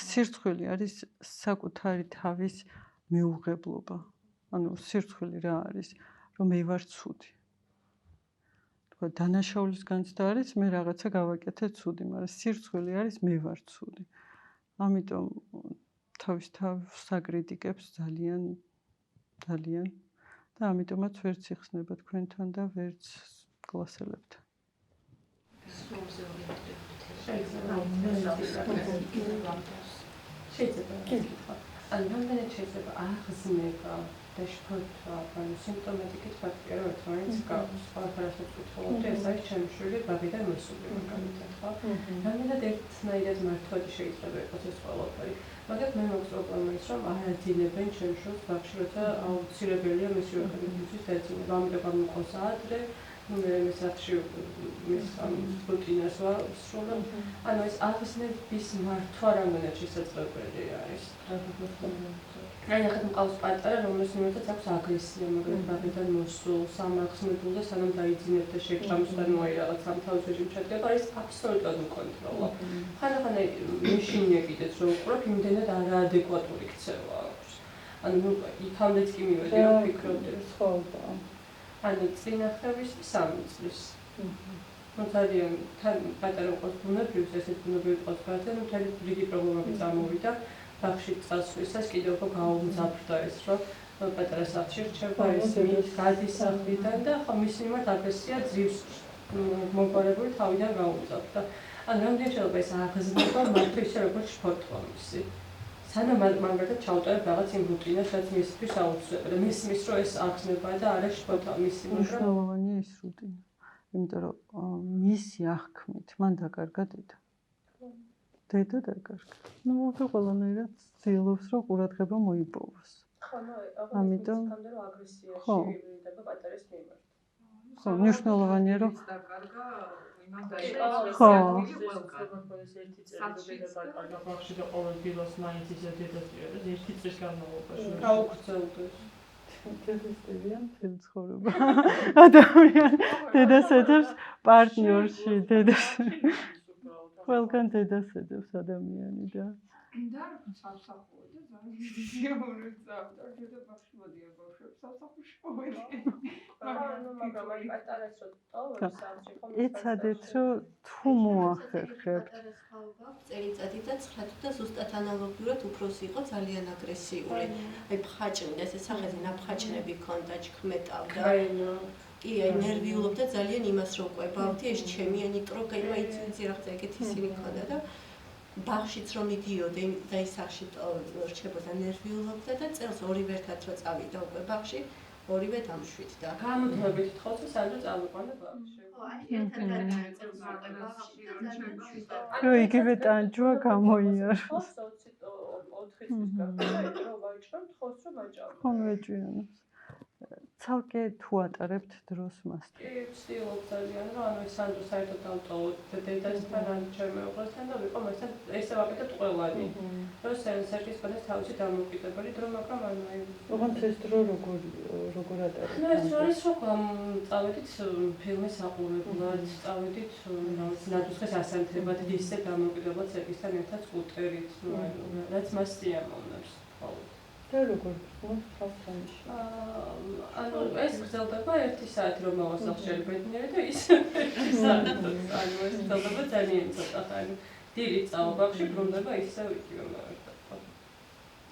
სირცხვილი არის საკუთარი თავის მიუღებლობა ანუ სირცხვილი რა არის რომ მე ვარ ცუდი თქვა დანაშაულის განცდა არის მე რაღაცა გავაკეთე ცუდი მაგრამ სირცხვილი არის მე ვარ ცუდი ამიტომ თავის თავს საკრიტიკებს ძალიან და ამიტომაც ვერც იხსნება თქვენთან და ვერც კლასელებთან შეიძლება ან რამდენად შეიძლება აღზნება და შფოთვა ანუ სიმპტომატიკის ფაქტია რომ ერთმანეთს გავს ყველაფერსაც ვკითხულობდი ეს არის ჩემი შვილი ბაღიდან მოსული მაგალითად ხო რამდენად ერთნაირად მართვადი შეიძლება იყოს ეს ყველაფერი მაგრამ მე მაქვს პრობლემა ის რომ არ აძინებენ ჩემს შვილს ბაღში როცა აუცილებელია მისი ორგანიზმისთვის დაეძინება ამიტომ გამოყოს ადრე მე სახლში მის რუტინას ვასრულებ ანუ ეს აღზნების მართვა რამდენად შესაძლებელი არის აი ახლა მყავს პატარა რომელსაც აქვს აგრესია მაგრამ ბაღიდან მოსულ სამახსნებულ და სანამ დაიძინებ და შეკრამისგან მოი რაღაც ამ თავის რეჟიმში ჩადგება არის აბსოლუტურად უკონტროლო ხანახან მეშინია კიდეც რომ უყურებ იმდენად არაადეკვატური ქცევა აქვს ანუ იქამდეც კი მივედი რომ ფიქრობდი ცხოვრება ანუ წინახევის 3 წლის ძალიან თან პატარა იყოს ბუნებრივს, ესეც ბუნებრივი იყოს გარდა, მთელი დიდი პრობლემები წამოვიდა. ბაღში წასვლისას კიდევ უფრო გაუმძაფრდა ეს, რომ პატარა სახლში რჩება ეს მის გადის სახლიდან და ხო მის მიმართ აგრესია ძირს მოგვარებული თავიდან გაუმძაფრდა. ან რამდენი შეიძლება ეს აღზრდება მარტო ისე როგორც შფოთვა მისი. სანამ მაგალითად ჩავუტარებ რაღაც იმ რუტინას, რაც მისთვის აუცილებელია. მისმის რომ ეს აღზრდება და არა შფოთვა მისი, მაგრამ მნიშვნელოვანია ეს რუტინა. იმიტომ რომ მისი აღქმით მან დაკარგა დედა. დედა დაკარგა. ნუ უბრალოდ ყველანაირად ცდილობს რომ ყურადღება მოიპოვოს. ხო, ნუ ამიტომ ამიტომ აგრესიაში ვიდება პატარის მიმართ. ხო, მნიშვნელოვანია რომ დაკარგა ხო. ბაღში და ყოველ დილას მაინც ისე დედასწრია, ერთი წლის განმავლობაში გაუგრძელდეს. დედასწრია მთელი ცხოვრება. ადამიანი დედას ეძებს პარტნიორში, დედას. ყველგან დედას ეძებს ადამიანი და და სამსახური და ძალიან უბრალოდ და ბავშვი მოდიან ბავშვებს სამსახურში მოვედიან. მაგრამ აი პატარას რო ტოვებს სამში ხომ ეცადეთ რომ თუ მოახერხებთ წელიწადი და 9 და ზუსტად ანალოგიურად უფროსი იყო ძალიან აგრესიული. აი ფხაჭნი, ესე სახეზე ნაფხაჭნები ქონდა, ჩქმეტავდა. კი, აი ნერვიულობდა ძალიან იმას რო ყვებავდი, ეს ჩემი ნიტრო გაიწვიცი რაღაცა ეგეთი ისინი ქონდა და ბაღშიც რომ მიდიოდა და ის სახში რჩებოდა ნერვიულობდა და წელს ორივე ერთად რო წავიდა უკვე ბაღში, ორივე დამშვიდდა. გამოდებით თხოვს სანდრო წავიყვანდა ბაღში. რო იგივე ტანჯვა გამოიაროს. 4 წლის გახდა, რომ ვაიჭრობ, თხოვს რომ ვაჭავ. ხომ ვეჭვიანებს. ცალკე თუ ატარებთ დროს მასთან. კი, ვცდილობ ძალიან, რომ ანუ სანდრო საერთოდ დავტოვოთ დედასთან ან ჩემ მეუღლესთან და ვიყო მასთან ესე ვაკეთებთ ყველანი. რომ სერგის კონდეს თავისი დამოუკიდებელი დრო, მაგრამ ანუ აი ოღონდ ეს დრო როგორ ატარებთ? ну ეს არის რომ წავედით ფილმის აყურებლად, წავედით ნადუსხეს ასანთებად, ისე დამოუკიდებლად სერგისთან ერთად სკუტერით, რაც მას სიამოვნებს. და როგორ ხავთანიში? ანუ ეს გრძელდება 1 საათი რომ მოვასახშელი ბედნიერი და ის 1 საათი. ანუ ეს გრძელდება ძალიან ცოტა ხანი. დილით წავა ბაღში, ბრუნდება ისევ იგივე მოერთა.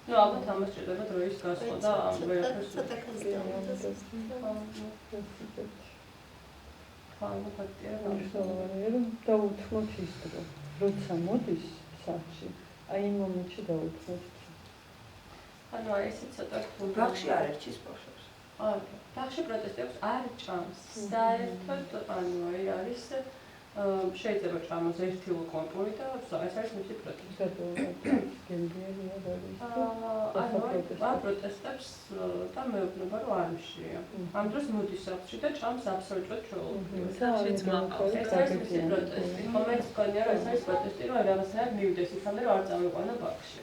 ну ალბათ ამას შეიძლება დროის გასვლა და ამ ვერაფერს ცოტა გასწავლდეს. ანუ ფაქტია მნიშვნელოვანია რომ დაუთმოთ ის დრო. როცა მოდის სახლში, აი იმ მომენტში დაუთმოთ. ანუ ესე ცოტა ბაღში არ ერჩის ბავშვებს. არა, ბაღში პროტესტებს არ ჭამს. საერთოდ ანუ აი არის შეიძლება ჭამოს ერთი უკონტროლი და ეს არის მისი პროტესტი. ანუ ამ პროტესტებს და მეუბნება რომ არ მშია. ამ დროს მოდის სახლში და ჭამს აბსოლუტურად ჩვეულებრივად. სახლშიც მაღალს. ეს არის მისი პროტესტი. ხომაც გქონია რომ ეს არის პროტესტი რომ რაღაცნაირად მივიდეს იქამდე რომ არ წავიყვანა ბაღში.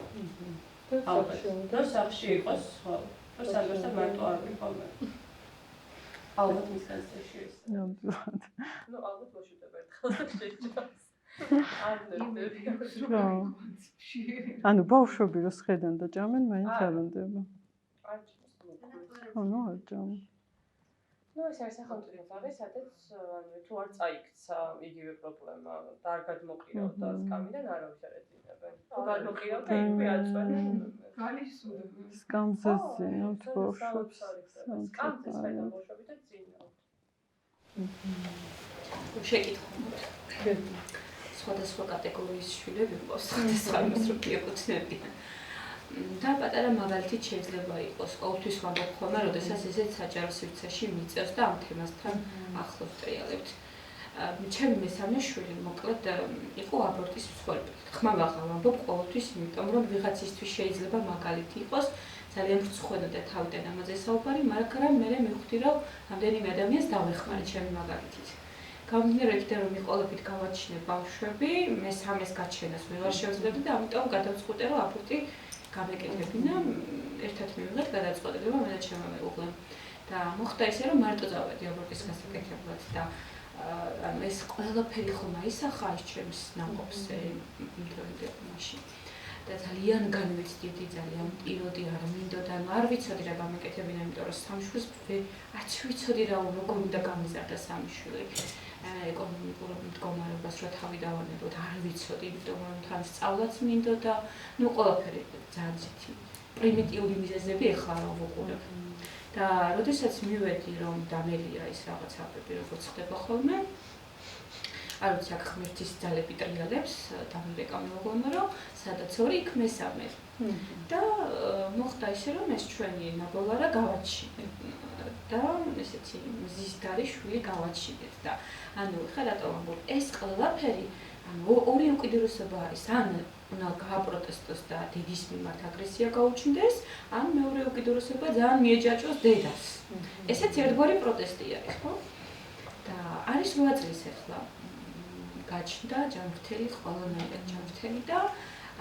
და სახში იყოს, ხო. რომ სანდროსთან მარტო არ ვიყავ. ალბათ მის განცდაში ის. ნამდვილად. ну ალბათ მოშვიდება ერთხელ და შეჭრას. არ ნერვები. ანუ ბავშვები რო სხედან და ჭამენ, მაინც არ უნდება. არ ჭამს მოკლედ. ხო, ნუ არ ჭამენ. ну ეს არის სახელმწიფო ბაღი, სადაც ანუ თუ არ წაიქცა იგივე პრობლემა და არ გადმოყირავდა სკამიდან არავის არ ეძინებენ. თუ გადმოყირავდა იგივე აწვენენ. გალისუნებენ. სკამზე ზინავთ ბავშვებს. სკამზე საერთოდ ბავშვები და ზინავთ. შეკითხოთ. სხვადასხვა კატეგორიის შვილები ყავს, სხვადასხვა იმას რო მიეკუთვნებიან. და პატარა მაგალითით შეიძლება იყოს, ყოველთვის ვამბობ ხოლმე, როდესაც ესეც საჯარო სივრცეში მიწევს და ამ თემასთან ახლოს ტრიალებთ. ჩემი მესამე შვილი მოკლედ იყო აბორტის მსხვერპლი. ხმამაღლა ვამბობ ყოველთვის, იმიტომ რომ ვიღაცისთვის შეიძლება მაგალითი იყოს, ძალიან ვრცხვენოდა თავიდან ამაზე საუბარი, მაგრამ მე მივხვდი, რომ რამდენიმე ადამიანს დავეხმარე ჩემი მაგალითით. გამომდინარე იქიდან რომ მიყოლებით გავაჩინე ბავშვები, მესამეს გაჩენას ვეღარ შევძლებდი და ამიტომ გადავწყვიტე რომ აბორტი გამეკეთებინა, ერთად მივიღეთ გადაწყვეტილება მე და ჩემმა მეუღლემ. და მოხდა ისე რომ მარტო წავედი აბორტის გასაკეთებლად და ანუ ეს ყველაფერი ხომ აისახა ის ჩემს ნაყოფზე იმ დროინდელი მაშინ. და ძალიან განვიცდიდი, ძალიან პიროდი არ მინდოდა, არ ვიცოდი რა გამეკეთებინა, იმიტომ რომ სამშვილს არც ვიცოდი რა როგორ უნდა გამიზარდა სამშვილი. ეკონომიკურ მდგომარეობას რა თავი დავანებოთ, არ ვიცოდი, იმიტომ რომ თან სწავლაც მინდოდა, ყველაფერი ძალიან ცეთი პრიმიტიული მიზეზები ეხლა არ ვუყურებ. და როდესაც მივედი რომ დამელია ის რაღაცები როგორც ხდება ხოლმე არ ვიცი აქ ღმერთის ძალები ტრიალებს დამერეკა მოგონა რომ სადაც ორი იქ მესამე და მოხდა ისე რომ ეს ჩვენი ნაბოლარა გავაჩინეთ და ესეთი მზის გარე შვილი გავაჩინეთ და ანუ ხა რატომ ამბობ ეს ყველაფერი ანუ ორი უკიდურესობა არის ან უნდა გააპროტესტოს და დედის მიმართ აგრესია გაუჩნდეს ან მეორე უკიდურესობა ძალიან მიეჯაჭვოს დედას ესეც ერთგვარი პროტესტი არის ხო და არის 8 წლის ახლა გაჩნდა ჯანმრთელი ყველანაირად ჯანმრთელი და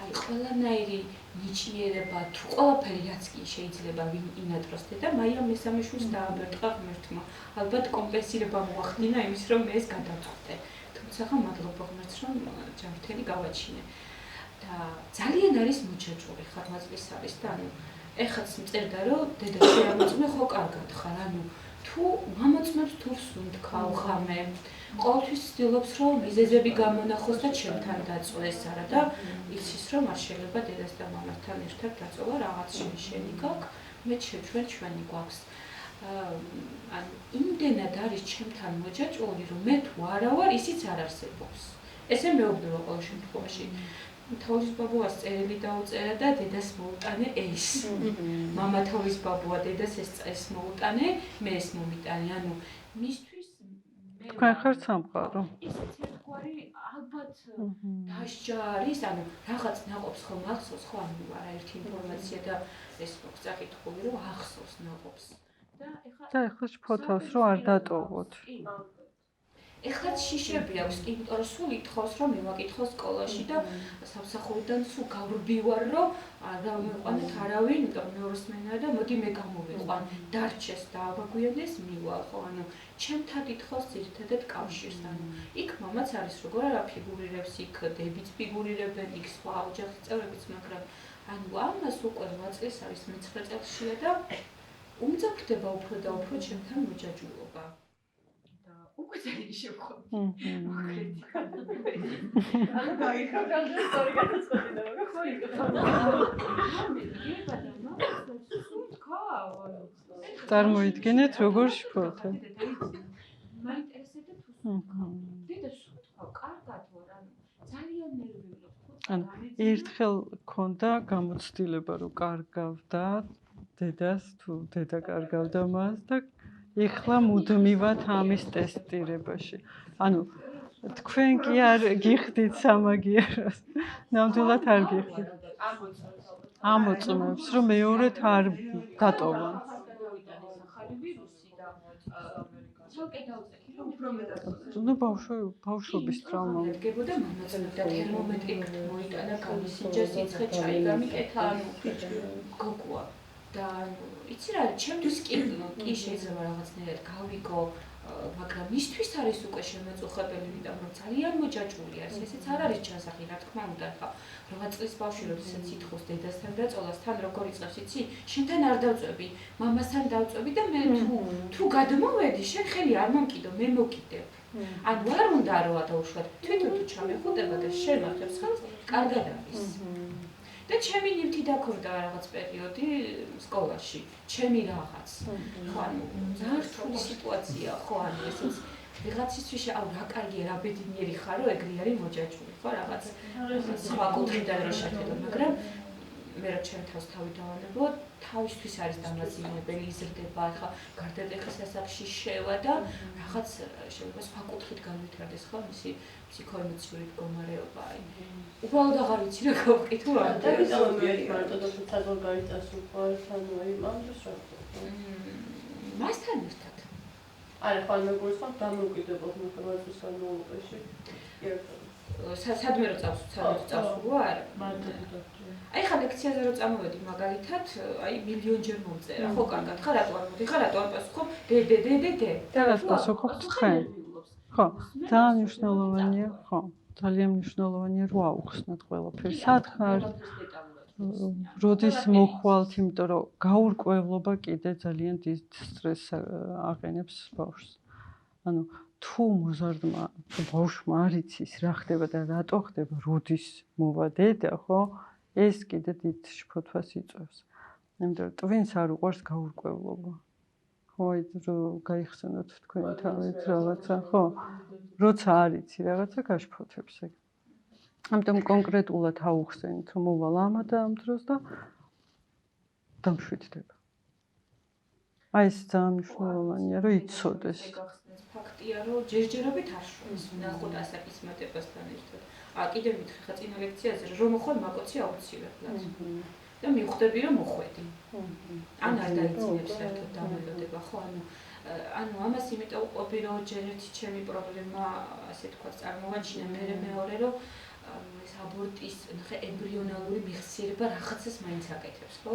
აი ყველანაირი ნიჭიერება თუ ყველაფერი რაც კი შეიძლება ვინ ინატროს და მაია მესამე შვილს დააბერტყა ღმერთმა ალბათ კომპენსირება მოახდინა იმის რომ მე ეს გადავწყვეტე თუმცა მადლობა ღმერთს რომ ჯანმრთელი გავაჩინე და ძალიან არის მოჩაჭული ხარ 8 წლის არის და ანუ ეხაც მწერდა რომ დედა შეამოწმე ხო კარგად ხარ ანუ თუ მამოწმებს თუ სუნთქავ ხამე ყოველთვის ცდილობს რომ მიზეზები გამონახოს და ჩემთან დაწვეს არა და იცის რომ არ შეიძლება დედას და მამასთან ერთად დაწოლა რაღაც შენი გაქვს მე ჩვენი გვაქვს ანუ იმდენად არის ჩემთან მოჯაჭვული რომ მე თუ არა ვარ ისიც არ არსებობს ესე მეუბნება ყოველ შემთხვევაში თავის ბაბუას წერილი დაუწერა და დედას მოუტანე ეს. მამა თავის ბაბუა დედას ეს მოუტანე, მე ეს მომიტანე. ანუ მისთვის მე თქვენ ხართ სამყარო. ისიც ერთგვარი ალბათ დასჯა არის, ანუ რაღაც ნაყოფს ხომ ახსოვს, ხო ანუ არაერთი ინფორმაცია და ეს მოგწაკითხული რომ ახსოვს ნაყოფს. და ეხლა ფოთოს რომ არ დატოვოთ. ეხლა შიშები აქვს, იმიტომ რომ სულ ითხოვს რომ მივაკითხო სკოლაში და სამსახურიდან სულ გავრბივარ რომ არა მეყვანეთ არავინ, იმიტომ მეორე სმენა და მოდი მე გამოვიყვან. დარჩეს და აგვაგვიანდეს მივალ ხო, ანუ ჩემთან ითხოვს ერთადად კავშირს, ანუ იქ მამაც არის როგორ არა ფიგურირებს, იქ დებიც ფიგურირებენ, იქ სხვა ოჯახის წევრებიც, მაგრამ ანუ ამას უკვე 8 წლის არის 9 წელშია და უმძაფრდება უფრო და უფრო ჩემთან მოჯაჭვულობა. უკვე ძალიან შევხვდი. ანუ გაიქრო განდას სწორი გადაწყვეტინა, მაგრამ ხო იყო. წარმოიდგინეთ როგორ შფოთო. მაინტერესებდა თუ სუნთქავ. დედა სუნთქავ, კარგად ვარ, ანუ ძალიან ნერვიულობ. ანუ ერთხელ ქონდა გამოცდილება რომ კარგავდა დედას თუ დედა კარგავდა მას და ეხლა მუდმივად ამის ტესტირებაში. ანუ თქვენ კი არ გიხდით სამაგიეროს. ნამდვილად არ გიხდით. ამოწმებს რომ მეორედ არ დატოვონ. ნუ ბავშვობის ტრაუმა. დგებოდა მამაცნობდა თერმომეტრი მოიტანა გამისინჯა სიცხე ჩაი გამიკეთა ანუ გოგოა. და იცი რა, ჩემთვის კი შეიძლება რაღაცნაირად გავიგო, მაგრამ მისთვის არის უკვე შემაწუხებელი, იმიტომ რომ ძალიან მოჯაჭვული არის, ესეც არ არის ჩასახი, რა თქმა უნდა, ხა 8 წლის ბავშვი როდესაც ითხოვს დედასთან დაწოლას, თან როგორ იწყებს, იცი, შენთან არ დავწვევი, მამასთან დავწვევი და მე თუ გადმოვედი, შენ ხელი არ მომკიდო, მე მოკიდებ. ანუ არ უნდა რომ ადაუშვათ, თვითონ თუ ჩამეხუტება და შენ მახებს ხელს, კარგად არის. და ჩემი ნივთი დაქორდა რაღაც პერიოდი სკოლაში, ჩემი რაღაც. ხო, ანუ ძალიან რთული სიტუაცია, ხო, ანუ ესეც ვიღაცისთვის აუ რა კარგია, რა ბედნიერი ხარო, ეგრე არის მოჯაჭვული, ხო, რაღაც სხვა კუთხიდან რო შეთედო, მაგრამ მე რა ჩემ თავს თავი დავანებო, თავისთვის არის დამაზიანებელი, იზრდება, ახლა გარდატეხის ასაკში შევა და რაღაც შეიძლება სხვა კუთხით განვითარდეს, ხო, მისი ფსიქოემოციური მდგომარეობა. უბრალოდ აღარ ვიცი რა გავაკეთო რა. და ვიტალობიეთ მარტო და საზღვარი წასულყვართ, ანუ აი მამის რა. მასთან ერთად. არა, ხო, მეგობრებთან დამოუკიდებლად მოხდარს განმოუყეში. სადმე რო წავსულო არა. მარტო. აი ხა ლექციაზე რო წამოვედი მაგალითად, აი მილიონჯერ მომწერა, ხო კარგად, ხა რატო არ მოდი, ხა რატო არ პასუხობ? დე. და რა პასუხობთ თქვენ? ხო, ძალიან მნიშვნელოვანია, ხო. ძალიან მნიშვნელოვანია რომ აუხსნათ ყველაფერი. სათხარ როდის მოხვალთ, იმიტომ რომ გაურკვევლობა კიდე ძალიან დიდ სტრესს აყენებს ბავშვს. ანუ თუ მოზარდმა ბავშვმა არ იცის რა ხდება და რატო ხდება, როდის მოვა დედა, ხო? ეს კიდე დიდ შფოთვას იწვევს. იმიტომ რომ ტვინს არ უყვარს გაურკვევლობა. ხო, რომ გაიხსენოთ თქვენი თავით რაღაცა, ხო? როცა არ იცი რაღაცა გაშფოთებს ეგ. ამიტომ კონკრეტულად აუხსენით რომ მოვალ ამა და ამ დროს და დამშვიდდება. აი ეს ძალიან მნიშვნელოვანია რომ იცოდეს. ფაქტია რომ ჯერჯერობით არ შვენს ნახოთ ასაკისმეტებასთან ერთად. კიდევ მითხრა ხა წინა ლექციაზე რომ მოხვალ მაკოცი აუცილებლად. და მივხვდები რომ მოხვედი. ან არ დაიცინებს საერთოდ დამელოდება, ხო? ანუ ამას იმიტომ ვყვები რომ ჯერ ერთი ჩემი პრობლემა, ასე თქვა, წარმოვაჩინა მეორე რომ ეს აბორტის ემბრიონალური მიხსიერება რაღაცას მაინც აკეთებს, ხო?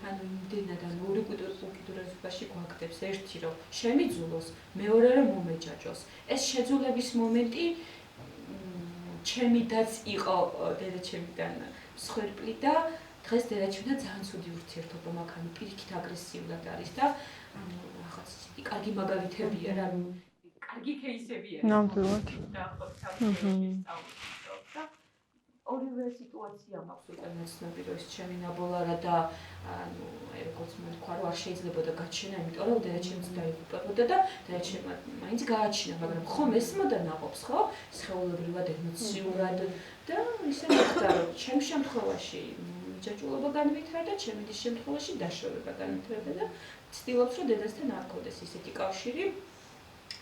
ანუ იმდენად ან ორი უკიდურესობაში გვაგდებს, ერთი რომ შემიძულოს, მეორე რომ მომეჯაჯოს. ეს შეძულების მომენტი ჩემიდაც იყო დედაჩემიდან მსხვერპლი და დღეს დედაჩემთან ძალიან ცუდი ურთიერთობა მაქვს, ანუ პირიქით აგრესიულად არის და ანუ რაღაც ისეთი კარგი მაგალითებია რა, კარგი кейსებია. ნამდვილად. ორივე სიტუაცია მაქვს უკვე ნაცნობი, რომ ეს ჩემი ნაბოლარა და ანუ როგორც მე ვთქვა, რომ არ შეიძლებოდა გაჩენა, იმიტომ რომ დედაჩემს დაიღუპებოდა და დედაჩემმა მაინც გააჩინა, მაგრამ ხომ ესმოდა ნაყოფს, ხო? სხეულებრივად, ემოციურად და ისე მოხდა, რომ ჩემ შემთხვევაში ჯაჭულობა განვითარდა, ჩემი დის შემთხვევაში დაშორება განვითარდა და ცდილობს, რომ დედასთან არ გქონდეს ისეთი კავშირი,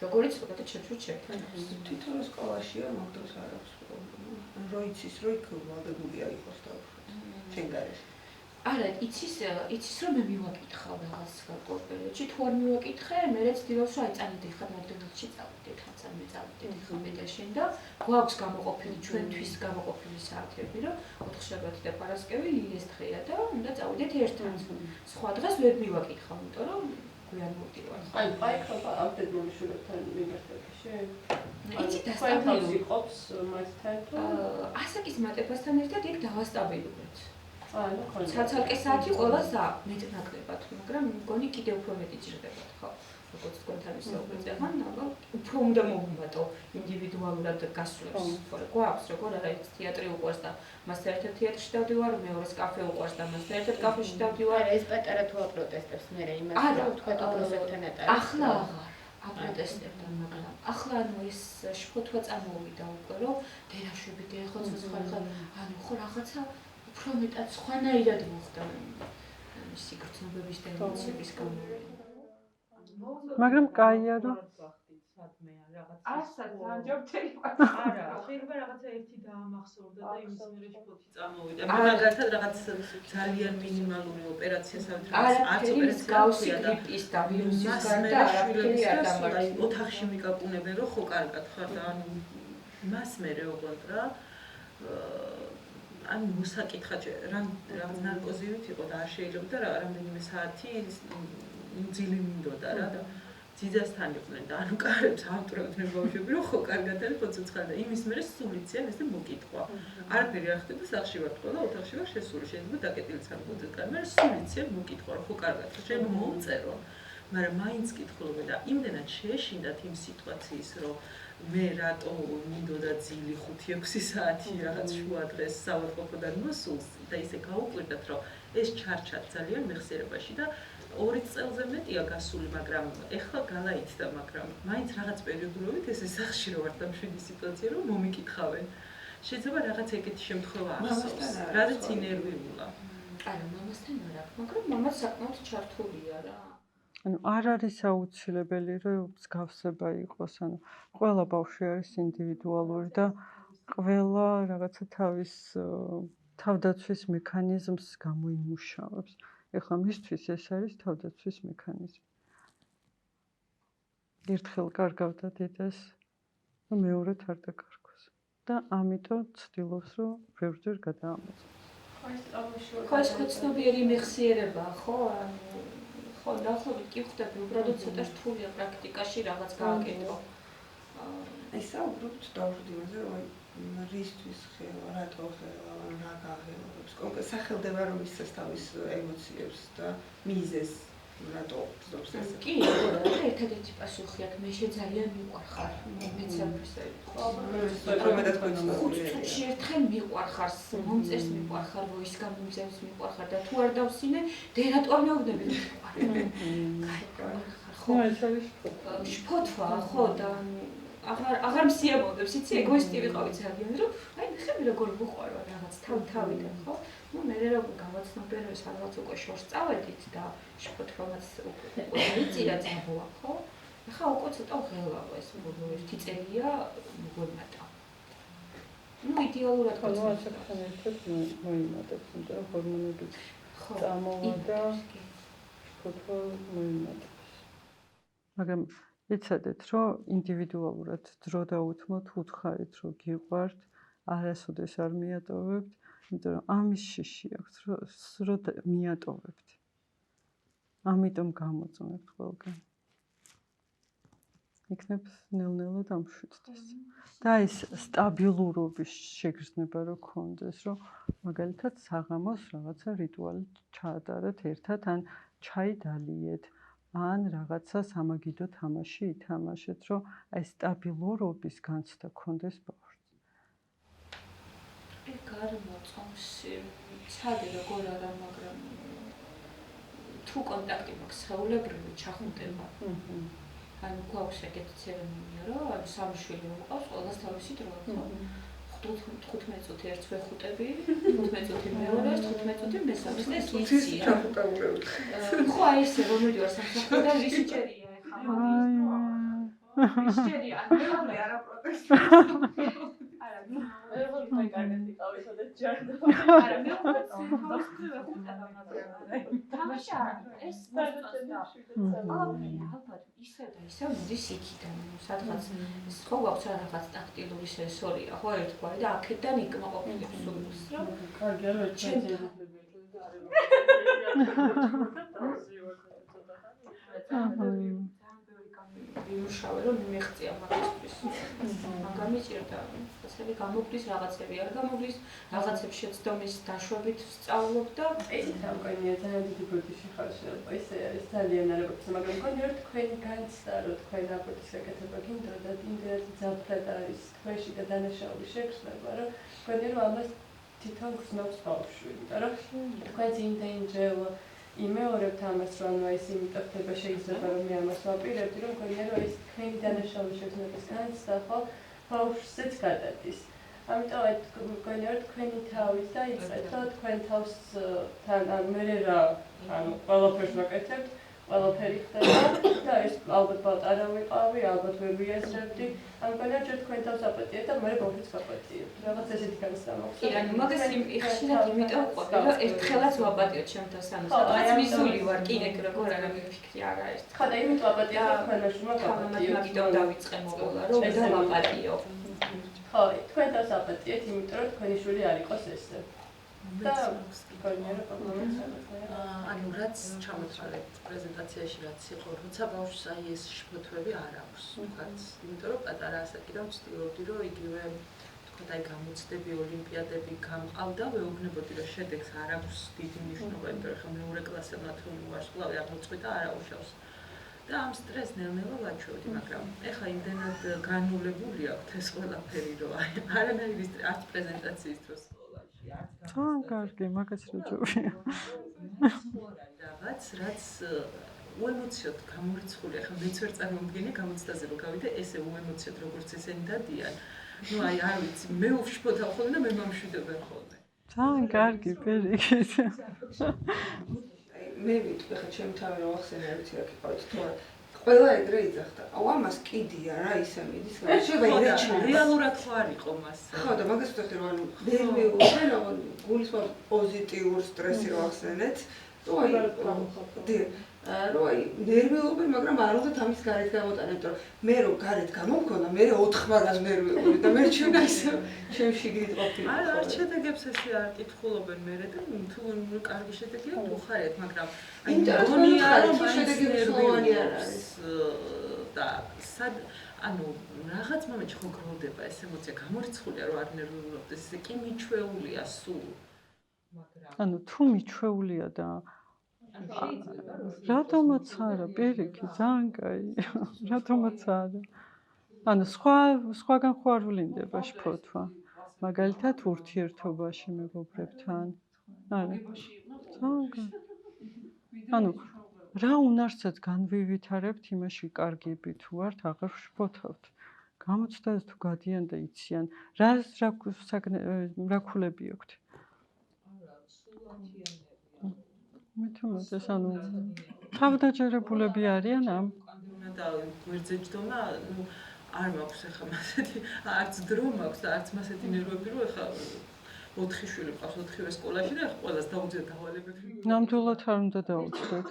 როგორც უბრალოდ ჩემთან აქვს. თვითონ სკოლაშია მაგდროს არ აქვს პრობლემა. რო იცის, რომ იქ ვალდებულია იყოს დაუშვათ. შენ გარეშე. არა, იცის რომ მე მივაკითხავ რაღაც კორპორატში, თუ არ მივაკითხე, მე ცდილობს, რომ აი წამიდე ხარ მაგდროსში წავიდე, ხაც არ მეწავიდე ხა მე და შენ და გვაქვს გამოყოფილი ჩვენთვის გამოყოფილი საათები, რომ ოთხშაბათი და პარასკევი ლილეს დღეა და უნდა წავიდეთ ერთად. სხვა დღეს ვერ მივაკითხავ, იმიტომ რომ გვიან მოვდივარ. აი, ხობა ამდენ მომიშულებთან მიმართებაში? იცი დასტაბილური ყოფს მასთან თუ ასაკის მატებასთან ერთად იქ დავასტაბილურეთ. ანუ ხო. ცალკე საათი ყველას მეტნაკლებად, მაგრამ მგონი კიდევ უფრო მეტი ჭირდებათ, ხო? როგორც თქვენთან ვისაუბრეთ, ახლა ნაბა უფრო უნდა მოვუმატო ინდივიდუალურად გასვლებს, თორე გვაქვს როგორ არა ის თეატრი უყვარს და მასთან ერთად თეატრში დავდივარ, მეორეს კაფე უყვარს და მასთან ერთად კაფეში დავდივარ. არა, ეს პატარა თუ აპროტესტებს მე იმას რომ თქვენ პროექტთან ეტარებს. ახლა აღარ აპროტესტებდა, მაგრამ ახლა ანუ ეს შფოთვა წამოვიდა უკვე, რომ დედაშვები და ეხლა ცოცხალი ანუ ხო რაღაცა უფრო მეტად სხვანაირად მოხდა მისი გრძნობების და ემოციების გამოვიდა. მაგრამ კაია რომ ასად ანჯობთელი არა, შეიძლება რაღაცა ერთი დაამახსოვრდა და იმის მერე შფოთი წამოვიდა. მაგალითად რაღაც ძალიან მინიმალური ოპერაციასავით რაღაც არც ოპერაცია გრიპის და ვირუსის გარდა არაფერი არ დამარცხდა. ოთახში მიკაკუნებენ რომ ხო კარგად ხარ და ანუ მას მერე ოღონდ რა ან მოსაკითხა რაღაც ნარკოზივით იყო და არ შეიძლება და რამდენიმე საათი ძილი მინდოდა რა და ძიძასთან იყვნენ და ანუ კარებს ავტრავდნენ ბავშვები რომ ხო კარგად არის ხო ცოცხალი და იმის მერე სულ იციან ესე მოკითხვა. არაფერი არ ხდება, სახლში ვარ თქო და ოთახში ვარ შესული, შეიძლება დაკეტილიც არ მოძეთ კარ, მაგრამ სულ იციან მოკითხვა რომ ხო კარგად ხარ, შეიძლება მომწერო. მაგრამ მაინც კითხულობენ და იმდენად შეეშინდათ იმ სიტუაციის რომ მე რატო მინდოდა ძილი 5-6 საათი რაღაც შუა დღეს საავადმყოფოდან მოსულს და ისე გაუკვირდათ რომ ეს ჩარჩათ ძალიან მეხსიერებაში და 2 წელზე მეტია გასული, მაგრამ ეხლა galაიცდა, მაგრამ მაინც რაღაც პერიოდულობით ესე სახლში რო ვარ და მშვიდი სიტუაცია რომ მომიკითხავენ. შეიძლება რაღაც ეგეთი შემთხვევა ახსოვს, რადგან ინერვიულა. არა, მამასთან არ აქვს, მაგრამ მამაც საკმაოდ ჩართულია რა. ანუ არ არის აუცილებელი რომ მსგავსება იყოს, ანუ ყველა ბავშვი არის ინდივიდუალური და ყველა რაღაცა თავის თავდაცვის მექანიზმს გამოიმუშავებს. ეხლა მისთვის ეს არის თავდაცვის მექანიზმი. ერთხელ კარგავდა დედას, რომ მეორედ არ დაკარგოს და ამიტომ ცდილობს რომ ბევრჯერ გადაამოწმოს. ხო, ეს ცნობიერი მეხსიერება, ხო, ანუ ხო, ნახოთ კი ხვდები, უბრალოდ ცოტა რთულია პრაქტიკაში რაღაც გააკეთო. აი საუბრობთ დავშვით იმაზე, რომ რისთვის ხელა, რატო ხელა, რა გაღელავებს. კონკრეტ სახელდება რომ ისწრებს თავის ემოციებს და მიზეზს, რატო გრძნობს ესე. კი, ერთადერთი პასუხი აქვს, მე ძალიან მიყვარხარ. მეც ამბობ. რომედაც გქონდა. 5 წუთში ერთხელ მიყვარხარ, მომწერს მიყვარხარ, voice გამომძევს მიყვარხარ და თუ არ დავსინე, დერატო არ მეუბნები მიყვარხარ. ხო, შფოთვა, ხო და აღარ მსიამოვნებს, იცი, ეგოისტი ვიყავი ძალიან, რომ აი ნახები როგორ ვუყვარო რაღაც თავიდან, ხო? ну მე რომ გავაცნობენ ეს რაღაც უკვე შორს წავედით და შფოთვამაც უკვე იწირა ძაბოა, ხო? ახლა უკვე ცოტა ღელავა ეს ბოლო 1 წელია მოიმატა. ну იდეალურად კონცეფტთან ერთად მოიმატებს, იმიტომ რომ ჰორმონები წამოვა და შფოთვა მოიმატებს. მაგრამ იცადეთ, რომ ინდივიდუალურად დრო დაუთმოთ, უთხარით, რომ გიყვართ, არასოდეს არ მიატოვებთ, იმიტომ რომ ამის შიში აქვს, რომ მიატოვებთ. ამიტომ გამოწმებთ ყველგან. იქნებ ნელ-ნელა დამშვიდდეს. და ის სტაბილურობის შეგრძნება რო გქონდეს, რომ მაგალითად საღამოს რაღაცა რიტუალი ჩაატარეთ ერთად, ან ჩაი დალიეთ. ან რაღაცა სამაგიდო თამაში ითამაშეთ, რომ აი სტაბილურობის განცდა გქონდეს ბავშვს. გარემოწონს ცადი როგორ არა, მაგრამ თუ კონტაქტი მაქვს სხეულებრივი ჩახუტება. ანუ გვაქვს ეგეთი ცერემონია, რომ ანუ სამი შვილი მოყავს, ყველას თავისი დრო აქვს. 15 წუთი ერთს ვეხუტები, 15 წუთი მეორეს, 15 წუთი მესამეს და ეს იცია. ხო, აი ესე რომელი ვარ სამსახური და ვისი ჭერია ეხლა მაგისტრო. ვისი ჭერია? მე არა პროტესტი. არა, მე როგორ მაგარეთი ყავისოდეთ ჯარდა. არა, მე უკვე ვეხუტება მაგრამ. თამაში არა, ეს ალბათ ისე და ისე მოდის იქიდან, სადღაც ხო გვაქვს რაღაც ტაქტილური სენსორია, ხო ერთგვარი და აქედან იკმაყოფილებს სულს, რომ კარგი არა ჩემი ვიმუშავე რომ მიხწია მაგისთვის. მაგა მიჭირდა, ასეთი გამოგდის რაღაცები არ გამოგდის, რაღაცებს შეცდომის დაშვებით ვსწავლობ და ეს თავკანია ძალიან დიდი ბოდიში ხარშელობა. ისე არის ძალიან არაფერს, მაგრამ მგონი რომ თქვენი განცდა, რომ თქვენ აპოტის გაკეთება გინდოდა და იმდენად ძაფრად არის თქვენში და დანაშაული შეგრძნება, რომ მგონი რომ ამას თვითონ გრძნობს ბავშვი, იმიტომ რომ თქვენს ინდენჯელ იმეორებთ ამას, რომ ანუ ეს იმიტომ ხდება შეიძლება რომ მე ამას ვაპირებდი, რომ მგონია რომ ეს თქვენი დანაშაული შეგრძნების განცდა ხო ბავშვზეც გადადის. ამიტომ აი მგონია რომ თქვენი თავის დაიწყეთ, რომ თქვენ თავსთან ან მე რა ანუ ყველაფერს ვაკეთებთ, ყველაფერი ხდება და ეს ალბათ პატარა ვიყავი, ალბათ ვერ ვიაზრებდი. ან მგონია რომ თქვენ თავს აპატიეთ და მე ბავშვს ვაპატიებთ. რაღაც ესეთი განცდა მოხდა. კი, ანუ მაგას ხშირად იმიტომ ყვები, რომ ერთხელაც ვაპატიოთ ჩემ თავს, ანუ სადღაც მისული ვარ, კი ეგ როგორ არა მიფიქრი არა ეს. ხო და იმით ვაპატიეთ, რომ თქვენ მაშინ ვაპატიოთ. მაგიტომ დავიწყე მოგოლა, რომ და ვაპატიო. ხო, თქვენ თავს აპატიეთ, იმიტომ რომ თქვენი შვილი არ იყოს ესე. და მგონია რომ პრობლემაც არ აქვს. ანუ რაც ჩამოთვალეთ პრეზენტაციაში რაც იყო, როცა ბავშვს აი ეს შფოთვები არ აქვს, ვთქვათ, იმიტომ რომ პატარა ასაკიდან ვცდილობდი, რომ იგივე ვთქვათ, აი გამოცდები, ოლიმპიადები გამყავდა, ვეუბნებოდი, რომ შედეგს არ აქვს დიდი მნიშვნელობა, იმიტომ რომ ხა მეორე კლასელმა თუ ვარსკვლავი აღმოწყვეტა არ აუშავს. და ამ სტრესს ნელ-ნელა ვაჩვევდი, მაგრამ ეხლა იმდენად განულებული აქვს ეს ყველაფერი, რომ აი არანაირი არც პრეზენტაციის დროს სკოლაში, არც კარგი, მაგაც რა ჯობია. რაღაც, რაც უემოციოდ გამორიცხული, ახლა მეც ვერ წარმოვიდგენია გამოცდაზე რომ გავიდე, ესე უემოციოდ როგორც ესენი დადიან. ну აი არ ვიცი, მე ვშფოთავ ხოლმე და მე მომშვიდებენ ხოლმე. ძალიან კარგი, პირიქით. მე ვიტყვი ხა ჩემ თავი რომ ახსენე არ ვიცი რა გიყავით თორე ყველა ეგრე იძახდა. აუ ამას კიდია რა ისე მიდის. შეიძლება ირეჩი. რეალურად ხო არ იყო მას. ხო და მაგას ვთქვი რომ ანუ ნერვიულზე რომ გულისხმობ პოზიტიურ სტრესი რო ახსენეთ. რომ აი რომ აი ნერვიულობენ, მაგრამ არ უნდა ამის გარეთ გამოტანე, იმიტომ რომ მე რო გარეთ გამომქონა, მე 4-8 ნერვიული და მე ჩვენა ისე ჩემში გიტყვი. არ შედეგებს ესე არ კითხულობენ მერე და თუ კარგი შედეგია თუ ხარეთ, მაგრამ აი გონია რომ შედეგები სლოვანი არ არის. და სად ანუ რაღაც მომენტში ხო გროვდება ეს ემოცია, გამორიცხულია რომ არ ნერვიულობდეს, ესე კი მიჩვეულია სულ. მაგრამ ანუ თუ მიჩვეულია და რატომაც არა, პირიქით, ძალიან კაი. რატომაც არა. ანუ სხვაგან ხო არ ვლინდება შფოთვა. მაგალითად ურთიერთობაში მეგობრებთან. არა. ანუ რა უნარსაც განვივითარებთ იმაში კარგები თუ ვართ, აღარ შფოთავთ. გამოცდას თუ გადიან და იციან, რა ქულები აქვთ. მithumetes ანუ თავდაჯერებულები არიან ამ და გვერდზე ჯდომა, ну არ მაქვს ახლა მასეთი, არც დრო მაქვს და არც მასეთი ნერვები, რომ ახლა 4 შვილი ყავს 4-ვე სკოლაში და ახლა ყველას დაუძიათ დავალებები. ნამდვილად არ უნდა დაუჯდეთ.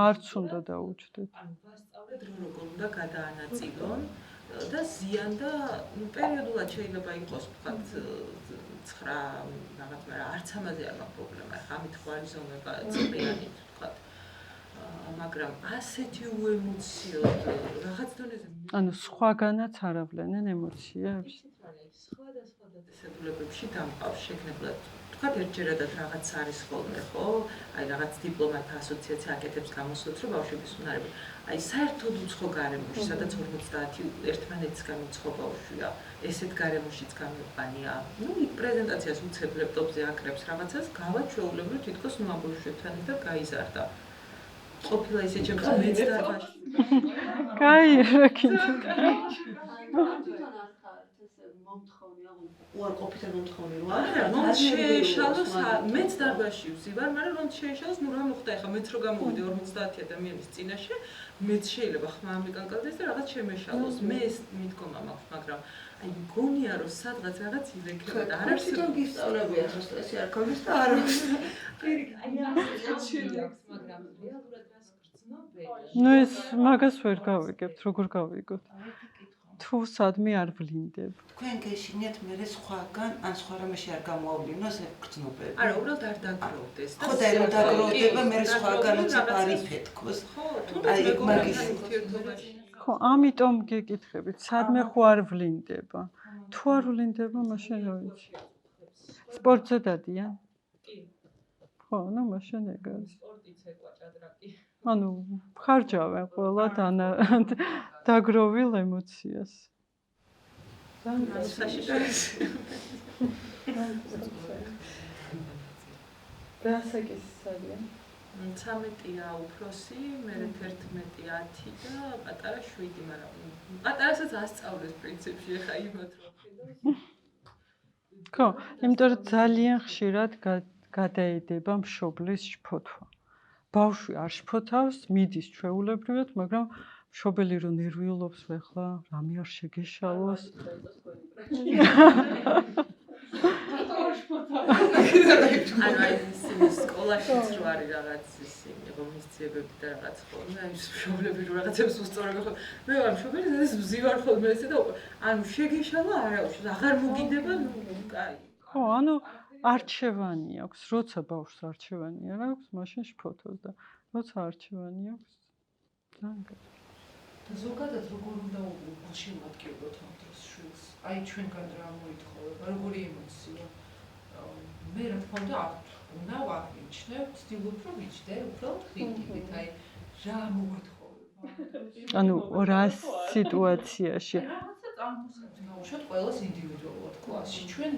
არც უნდა დაუჯდეთ. ანუ ვასწავლე დრო როგორ უნდა გადაანაწილონ და ზიან და პერიოდულად შეიძლება იყოს ვთქვათ 9 რაღაც, მაგრამ არც ამაზე არ მაქვს პრობლემა. ახლა ამით ხო არის ზონება წლიანი ვთქვათ. მაგრამ ასეთი უემოციოდ რაღაც დონეზე ანუ სხვაგანაც არ ავლენენ ემოციებს. სხვადასხვა დაწესებულებებში დამყავს შეგნებულად. ვთქვათ ერთჯერადად რაღაც არის ხოლმე, ხო? აი რაღაც დიპლომატთა ასოციაცია აკეთებს გამოსვლებს, რომ ბავშვების უნარები. აი საერთოდ უცხო გარემოში, სადაც 50 ერთმანეთისგან უცხო ბავშვია, ესეთ გარემოშიც გამოყვანია. ნუ პრეზენტაციას უცებ ლეპტოპზე აკრებს რაღაცას, გავა ჩვეულებრივ თითქოს ნუ ამ ბავშვებთან ერთად გაიზარდა. ყოფილა ისე ჩემს მეც დარბაზში. კაი, რა კიდე. უარყოფითად მომთხოვნი რა. არა, რომ შეეშალოს, მეც დარბაზში ვზივარ, მაგრამ რომ შეეშალოს, ნუ რა მოხდა ახლა მეც რო გამოვიდე 50 ადამიანის წინაშე, მეც შეიძლება ხმა ამიკანკავდეს და რაღაც შემეშალოს. მე ეს მიდგომა მაქვს, მაგრამ აი მგონია რომ სადღაც რაღაც ირექება და არ არის თვითონ გისწავლებია რომ სტრესი არ გქონდეს და არ აქვს. აი ამას აქვს, მაგრამ რეალურად რას გრძნობენ? ნუ ეს მაგას ვერ გავიგებთ, როგორ გავიგოთ. თუ სადმე არ ვლინდებ. თქვენ გეშინიათ მე სხვაგან ან სხვა რამეში არ გამოავლინოს ეს გრძნობები. არა, უბრალოდ არ დაგროვდეს და ხო და რომ დაგროვდება მე სხვაგან უცებ არ იფეთქოს. ხო, თუ აი მაგის ურთიერთობაში ხო, ამიტომ გეკითხებით, სადმე ხო არ ვლინდება. თუ არ ვლინდება, მაშინ რა ვიცი. სპორტზე დადიან? კი. ხო, ну მაშინ ეგაა. სპორტი ცეკვა ჭადრაკი. ანუ ხარჯავენ ყველა დაგროვილ ემოციას. რასაკის არიან? 13-ია უფროსი, მე 11, 10 და პატარა 7, მაგრამ პატარასაც ასწავლეს პრინციპში, ახლა იმათ რომ ხედავს. ხო, იმიტომ რომ ძალიან ხშირად გადაედება მშობლის შფოთვა. ბავშვი არ შფოთავს, მიდის ჩვეულებრივად, მაგრამ მშობელი რომ ნერვიულობს ვეხლა, რამე არ შეგეშალოს. ანუ აი სკოლაშიც რო არის რაღაც ისინი ღონისძიებები და რაღაც ხოლმე, აი მშობლები რო რაღაცებს უსწორებენ ხოლმე. მე ვარ მშობელი, ეს ვზივარ ხოლმე ესე და ანუ შეგეშალა არა უშ, აღარ მოგიდება, ნუ კაი. ხო, ანუ არჩევანი აქვს, როცა ბავშვს არჩევანი არ აქვს, მაშინ შფოთავს და როცა არჩევანი აქვს, ძალიან კარგი. და ზოგადად როგორ უნდა შევადგინოთ ამ დროს შვილს? აი ჩვენგან რა მოითხოვება, როგორი ემოცია? მე რა თქმა უნდა უნდა ვაღიჩნევ, ვცდილობ რომ ვიჩნდე უბრალოდ ხილით, აი რა მოითხოვება? ანუ რა სიტუაციაში? რაღაცა წარმოსაქმე ნაუშად ყველას ინდივიდუალურად კლასში. ჩვენ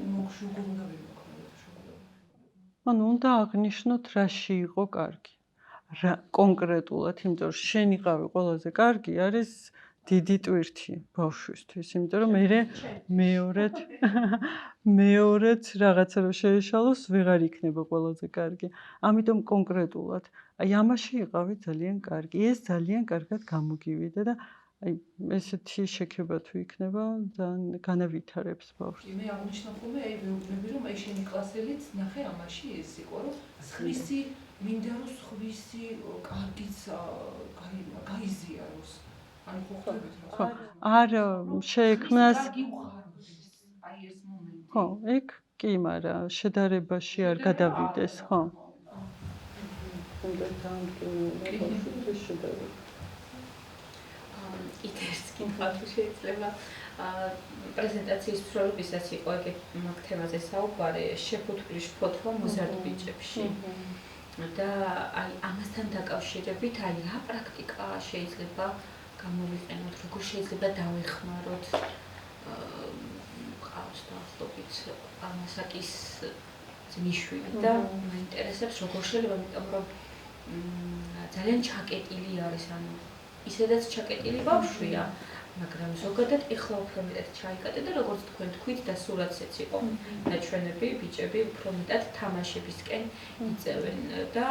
როგორ უნდა ვიმოქმედოთ შეგიძლია? ანუ უნდა აღნიშნოთ რაში იყო კარგი. რა კონკრეტულად, იმიტომ რომ შენიყავი ყველაზე კარგი არის დიდი ტვირთი ბავშვისთვის, იმიტომ რომ მეორედ რაღაცა რომ შეეშალოს, ვეღარ იქნება ყველაზე კარგი. ამიტომ კონკრეტულად, აი ამაში იყავი ძალიან კარგი. ეს ძალიან კარგად გამოგივიდა და აი ესეთი შექება თუ იქნება, ძალიან განავითარებს ბავშვს. მე აღნიშნა ხოლმე აი ვეუბნები რომ აი შენი კლასელიც ნახე ამაში ეს იყო რომ სხვისი მინდა რომ სხვისი კარგიც გაიზიაროს. ანუ ხო ხვდებით რა. არ შეექმნას აი ეს მომენტი. ხო, ეგ კი, მაგრამ შედარებაში არ გადავიდეს, ხო? უნდა დამკინო ბავშვების შედარება. იდეას კითხვა თუ შეიძლება პრეზენტაციის მსვლელობისას იყო ეგ მაგ თემაზე საუბარი შეფუთვილი შფოთვა მოზარდ ბიჭებში და აი ამასთან დაკავშირებით აი რა პრაქტიკა შეიძლება გამოვიყენოთ როგორ შეიძლება დავეხმაროთ ყავს დაახლოებით ამასაკის მიშვილი და მაინტერესებს როგორ შეიძლება იმიტომ რომ ძალიან ჩაკეტილი არის ანუ ისედაც ჩაკეტილი ბავშვია მაგრამ ზოგადად ეხლა უფრო მეტად ჩაიკატე და როგორც თქვენ თქვით და სურათზეც იყო ნაჩვენები ბიჭები უფრო მეტად თამაშებისკენ იწევენ და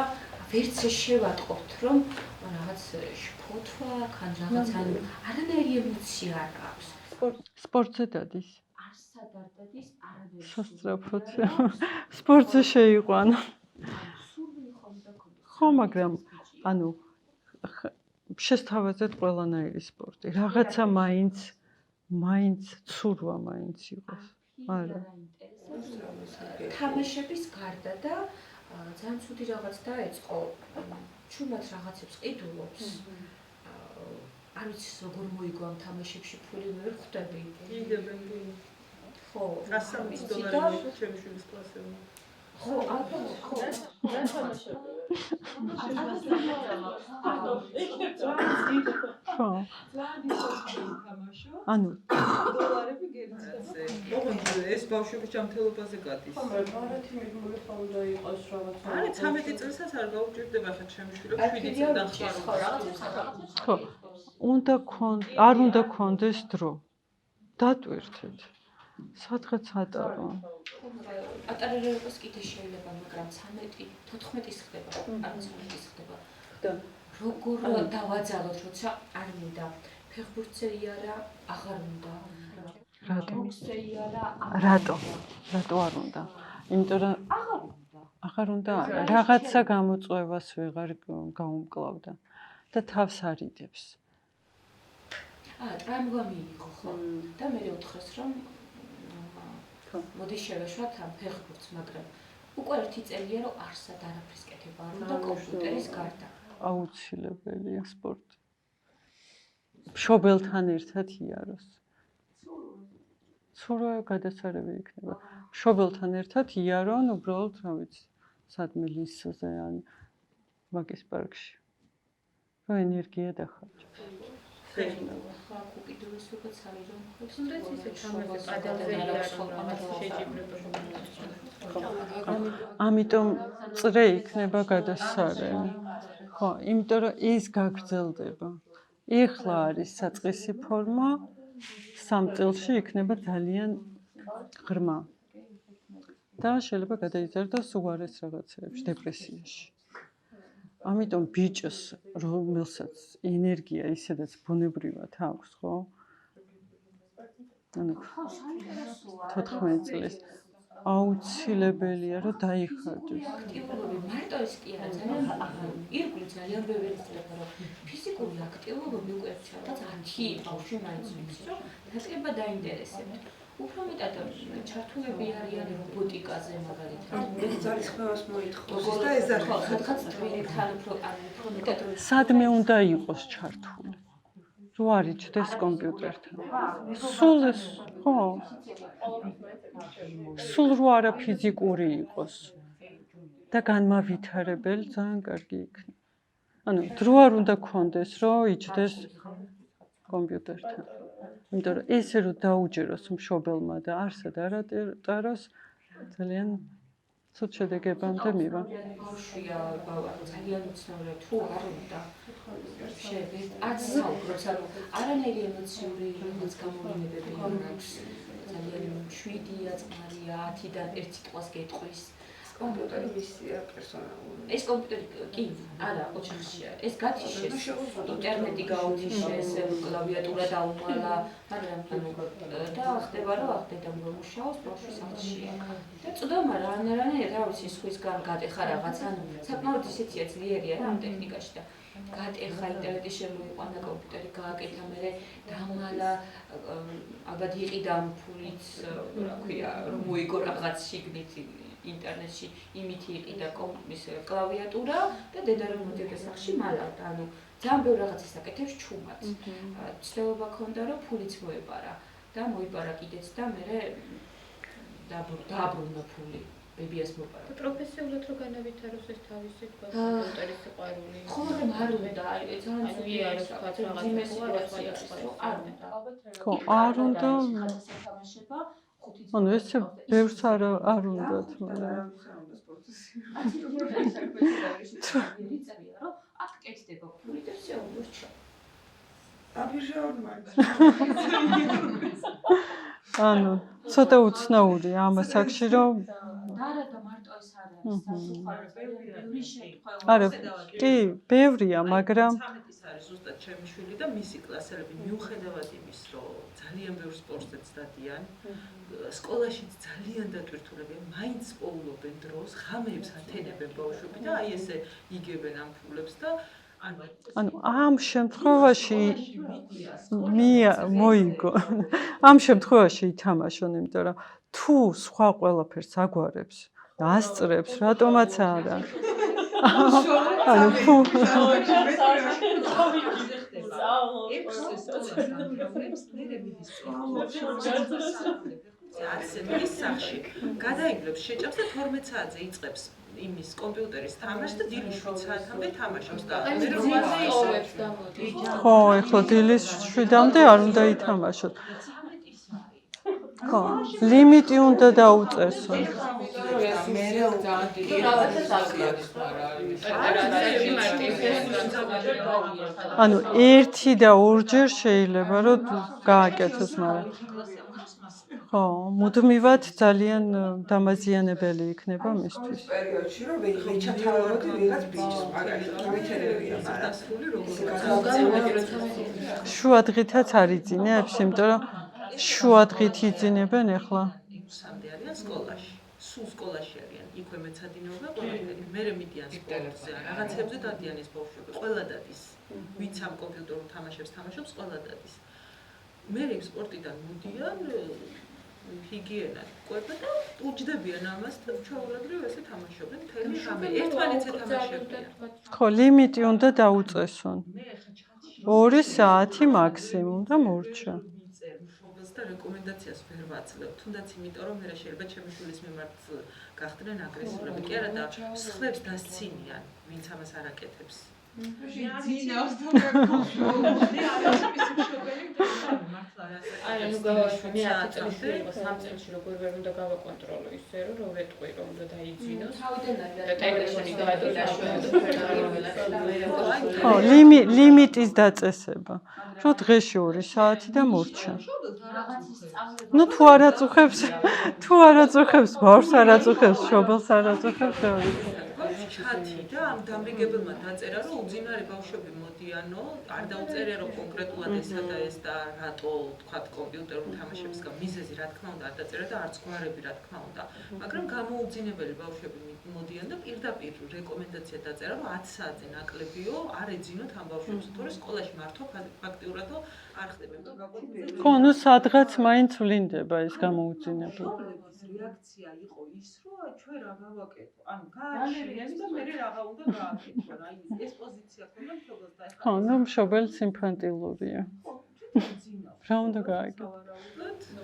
ვერც შევატყობთ რომ რაღაც შფოთვა ხან რაღაც ანუ არანაირი ემოცია არ აქვს სპორტზე დადის არსად არ დადის არანაირი სასწრაფოდ სპორტზე შეიყვანა ხო მაგრამ ანუ შესთავაზეთ ყველანაირი სპორტი. რაღაცა მაინც ცურვა მაინც იყოს. არა. თამაშების გარდა და ძალიან ცუდი რაღაც დაეწყო. ჩუმად რაღაცებს ყიდულობს. არ ვიცი როგორ მოიგო ამ თამაშებში ფული მე ვერ ხვდები. იგებენ. ხო, $100 ჩემი შვილის კლასზე. ხო, ხო. რა თამაშები? ხო. ანუ დოლარები გერცაზე. ოღონდ ეს ბავშვების ჯანმრთელობაზე გადის. ხო, მაგრამ არათი მიღებული ხომ უნდა იყოს რაღაცა. არა, 13 წელსაც არ გაუჭირდება ხა ჩემი შვილო 7 წლიდან ხარ. ხო. არ უნდა კონდეს დრო. დატვირთეთ. სადღაც ატარო. ატარებებას კიდე შეიძლება, მაგრამ 13-14-ის ხდება, არ 13-ის ხდება. როგორ დავაძალოთ, როცა არ მინდა. ფეხბურთზე იარა, აღარ უნდა. რატო არ უნდა? იმიტომ რომ აღარ უნდა რაღაცა გამოწვევას ვეღარ გაუმკლავდა და თავს არიდებს. ტრამვა მიიღო ხო? და მე უთხრეს რომ მოდი შევეშვათ ამ ფეხბურთს, მაგრამ უკვე 1 წელია რომ არსად არაფრის კეთება არ უნდა კომპიუტერის გარდა. აუცილებელია სპორტი. მშობელთან ერთად იაროს. ცურვა გადასარევი იქნება. მშობელთან ერთად იარონ უბრალოდ, რა ვიცი, სადმე ლისზე ან მაგის პარკში. რომ ენერგია დახარჯოს. უკიდურესობაც არის რომ თუნდაც ისე თამაში პადალზეა ამიტომ წრე იქნება გადასარევი. ხო, იმიტომ რომ ის გაგრძელდება. ეხლა არის საწყისი ფორმა, 3 წელში იქნება ძალიან ღრმა. და შეიძლება გადაიზარდოს უარეს რაღაცეებში, დეპრესიაში. ამიტომ ბიჭს, რომელსაც ენერგია ისედაც ბუნებრივად აქვს, ხო? ანუ 14 წლის აუცილებელია რომ დაიხარჯოს. აქტიურობები მარტო ის კი არა, ძალიან ირგვლივ ძალიან ბევრი ხდება, რომ ფიზიკური აქტიურობები უკვე ერთად 10 ბავშვი მაინც ვიცი, რომ დაწყება დაინტერესებთ. უფრო მეტად ჩართულები არიან რობოტიკაზე მაგალითად. ძალისხმევას მოითხოვს და ეზარქვა. სადღაც თვითთან უფრო მეტად სადმე უნდა იყოს ჩართული. რო არ იჭდეს კომპიუტერთან. სულ ეს, ხო. სულ რო არა ფიზიკური იყოს და განმავითარებელი ძალიან კარგი იქნება. ანუ დრო არ უნდა კონდეს, რომ იჭდეს კომპიუტერთან. იმიტომ რომ ესე რომ დაუჯეროს მშობელმა და არსად არ ატაროს ძალიან ცუდ შედეგებამდე მივა. ბავშვია, ძალიან უცნაური თუ არ უნდა შეიძლება არც საუბრობს, ანუ არანაირი ემოციური რაღაც გამოვლენები არ აქვს. ძალიან შვიდია, წყარია, 10-დან 1 სიტყვას გეტყვის. კომპიუტერი მისია პერსონალური. ეს კომპიუტერი კი, არა, ოჩახშია. ეს გათიშეს, ინტერნეტი გაუთიშეს, კლავიატურა დაუმალა, მაგრამ და ხდება რომ ახდედამ რომ მუშაობს ბავშვის სახლშია. და წვდომა რანაირად, რა ვიცი, სხვისგან გატეხა რაღაც, ანუ საკმაოდ ისეთია ძლიერია რა ამ ტექნიკაში და გატეხა ინტერნეტი შემოიყვანა კომპიუტერი გააკეთა მერე დამალა ალბათ იყიდა ამ ფულით, რა ქვია, რომ მოიგო რაღაც შიგნით ინტერნეტში იმითი იყიდა ის კლავიატურა და დედა რომ მოდიოდა სახლში მალავდა, ანუ ძალიან ბევრ რაღაცას აკეთებს ჩუმად. ცდილობა ქონდა რომ ფულიც მოეპარა და მოიპარა კიდეც და მე დაბრუნდა ფული. ბებიას მოპარა. და პროფესიულად რო განავითაროს ეს თავისი კომპიუტერის სიყვარული. ხოლმე არ უნდა, ძალიან ძლიერი არის თქვა რაღაც ხო, არ უნდა. ანუ ეს ბევრს არ უნდათ, მაგრამ აქ კეთდება ფული და всё, ურჩა. ანუ ცოტა უცნაურია ამ ასაკში რომ არა და მარტო ეს არ არის, სასუხარო ბევრი შემთხვევა. არა, კი, ბევრია, მაგრამ 13-ის არის ზუსტად ჩემი შვილი და მისი კლასელები მიუხედავად იმის, რომ ძალიან ბევრ სპორტსაც დადიან, სკოლაშიც ძალიან დატვირთულებიან, მაინც პოულობენ დროს, ღამეებს ათენებენ ბავშვები და აი ესე იგებენ ამ ფულებს და ანუ ამ შემთხვევაში მოიგო. ამ შემთხვევაში ითამაშონ, იმიტომ რომ თუ სხვა ყველაფერს აგვარებს და ასწრებს, რატომაც არა. ანუ არის სახში გადაიგლებს შეჭამს და 12 საათზე იწყებს იმის კომპიუტერის თამაშს და დილის 7 საათამდე თამაშობს და მე რომ ისოვებს გამოდის. ხო, ეხლა დილის 7-მდე არ უნდა ითამაშოთ. ხო, ლიმიტი უნდა დაუწესო. ანუ 1 და 2ჯერ შეიძლება რომ გააკეთოს, მაგრამ ხო, მუდმივად ძალიან დამაზიანებელი იქნება მისთვის. პერიოდში რომ ვეჩათავებოდი ვიღაც ბიჭს, მაგალითად, თვითერებია, მაგრამ შუადღითაც არ იძინებს, იმიტომ რომ შუადღით იძინებენ ეხლა. იუსამდე არიან სკოლაში. სულ სკოლაში არიან. იქვე მეცადინეობა ყველაფერი. მერე მიდიან სპორტზე, რაღაცებზე დადიან ეს ბავშვები. ყველა დადის. ვინც ამ კომპიუტერულ თამაშებს თამაშობს, ყველა დადის. მერე იმ სპორტიდან მოდიან ჰიგიენა ყვება და უჯდებიან ამას და ჩვეულებრივ ესე თამაშობენ. თელი ღამე ერთმანეთს ეთამაშებიან. ხო, ლიმიტი უნდა დაუწესონ. 2 საათი მაქსიმუმ და მორჩა. და რეკომენდაციას ვერ ვაძლევ, თუნდაც იმიტომ რომ მე შეიძლება ჩემი შვილის მიმართ გახდნენ აგრესიულები. კი არა და სხვებს დასცინიან, ვინც ამას არ აკეთებს. არა, ნუ გავაშვი, მე 10 წელს იყო, 3 წელში როგორ ვერ უნდა გავაკონტროლო ისე, რომ რო ვეტყვი, რომ უნდა დაიძინოს. და ტელეფონი გადადაშვა. ხო, ლიმიტის დაწესება. რომ დღეში 2 საათი და მორჩა. ნუ თუ არ აწუხებს, ბავშვს არ აწუხებს, შობელს არ აწუხებს, ჩათი და ამ დამრიგებელმა დაწერა რომ უძინარი ბავშვები მოდიანო, არ დაუწერია რომ კონკრეტულად ესა და ეს და რატო თქვათ კომპიუტერულ თამაშების მიზეზი რა თქმა უნდა არ დაწერა და არც გვარები რა თქმა უნდა, მაგრამ გამოუძინებელი ბავშვები მოდიან და პირდაპირ რეკომენდაცია დაწერა რომ 10 საათზე ნაკლებიო, არ ეძინოთ ამ ბავშვებს, თორე სკოლაში მართო ფაქტიურად არ ხდება. ხო, ნუ სადღაც მაინც ვლინდება ეს გამოუძინებელი. რეაქცია იყო ის, რომ ჩვენ რა გავაკეთო. ანუ გააჩერეს და მე რაღა უნდა გააკეთო. აი ეს პოზიცია ქონდა მშობელს და ეხლა ხო, ნუ მშობელს ინფანტილურია. რა უნდა გააკეთო?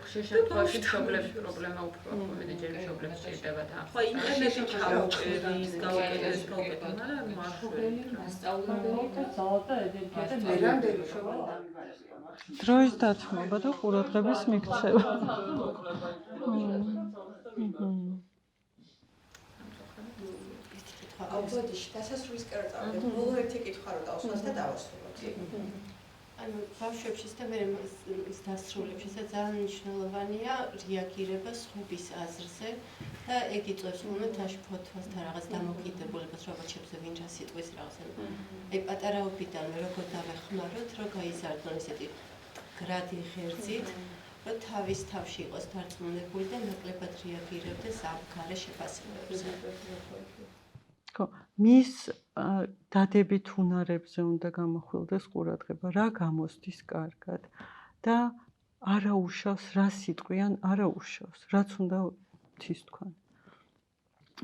ხშირ შემთხვევაში მშობლების პრობლემა უფრო მეტი ჯერ მშობლებს ჭირდება და ხო, ინტერნეტი ჩაუჭერის, გავაკეთეს პრობლემა, მაგრამ მასწავლებელი, მასწავლებელი და ძალა ენერგია და მერამდე მშობელი დამიბარებია. დროის დათმობა და ყურადღების მიქცევა. აუგოდიში დასასრულისკენ წავიდეთ. ბოლო ერთი კითხვა რო დავსვათ და დავასრულოთ. ანუ ბავშვებშიც და მე ის დასრულებშიც ძალიან მნიშვნელოვანია რეაგირება სხვების აზრზე და ეგ იწვევს მომენტ აშფოთვას და რაღაც დამოკიდებულებას რობოტებზე ვინ რა სიტყვის რაღაცა. აი პატარაობიდან როგორ დავეხმაროთ, რომ გაიზარდონ ესეთი გრადი ღერძით, რომ თავის თავში იყოს დარწმუნებული და ნაკლებად რეაგირებდეს ამ გარე შეფასებებზე. ხო, მის დადებით უნარებზე უნდა გამოხვილდეს ყურადღება, რა გამოსდის კარგად და არა უშავს, რა სიტყვიან არა უშავს, რაც უნდა მთის თქვან.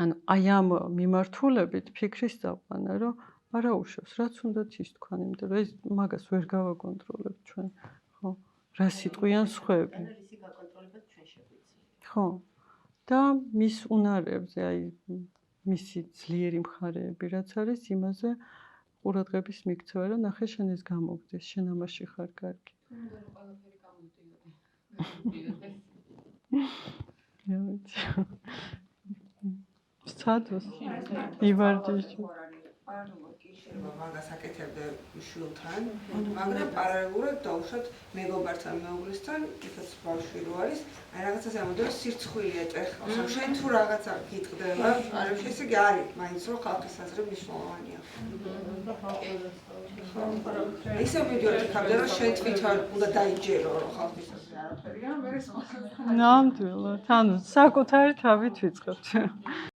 ანუ აი ამ მიმართულებით ფიქრის წაყვანა, რომ არა უშავს, რაც უნდათ ის თქვან, იმიტომ რომ ეს მაგას ვერ გავაკონტროლებთ ჩვენ, ხო? რა სიტყვიან სხვები. რისი გაკონტროლებად ჩვენ შეგვიძლია. ხო. და მის უნარებზე, აი მისი ძლიერი მხარეები, რაც არის, იმაზე ყურადღების მიქცევა, რომ ნახე შენ ეს გამოგდეს, შენ ამაში ხარ კარგი. სტატუს ივარჯიში. მაგას აკეთებდა შვილთან, მაგრამ პარალელურად დავუშვათ მეგობართან, მეუღლესთან, იქაც ბავშვი რო არის, აი რაღაცას ამოდო სირცხვილი ეჭეხავს. შენ თუ რაღაცა გიტყდება, არა ესე იგი არის, მაინც რომ ხალხის აზრი მნიშვნელოვანია. ისე მიდიოდ იქამდე რომ შენ თვითონ უნდა დაიჯერო რომ ხალხის აზრი არაფერია, მე ეს ნამდვილად, ანუ საკუთარი თავით ვიწყებთ.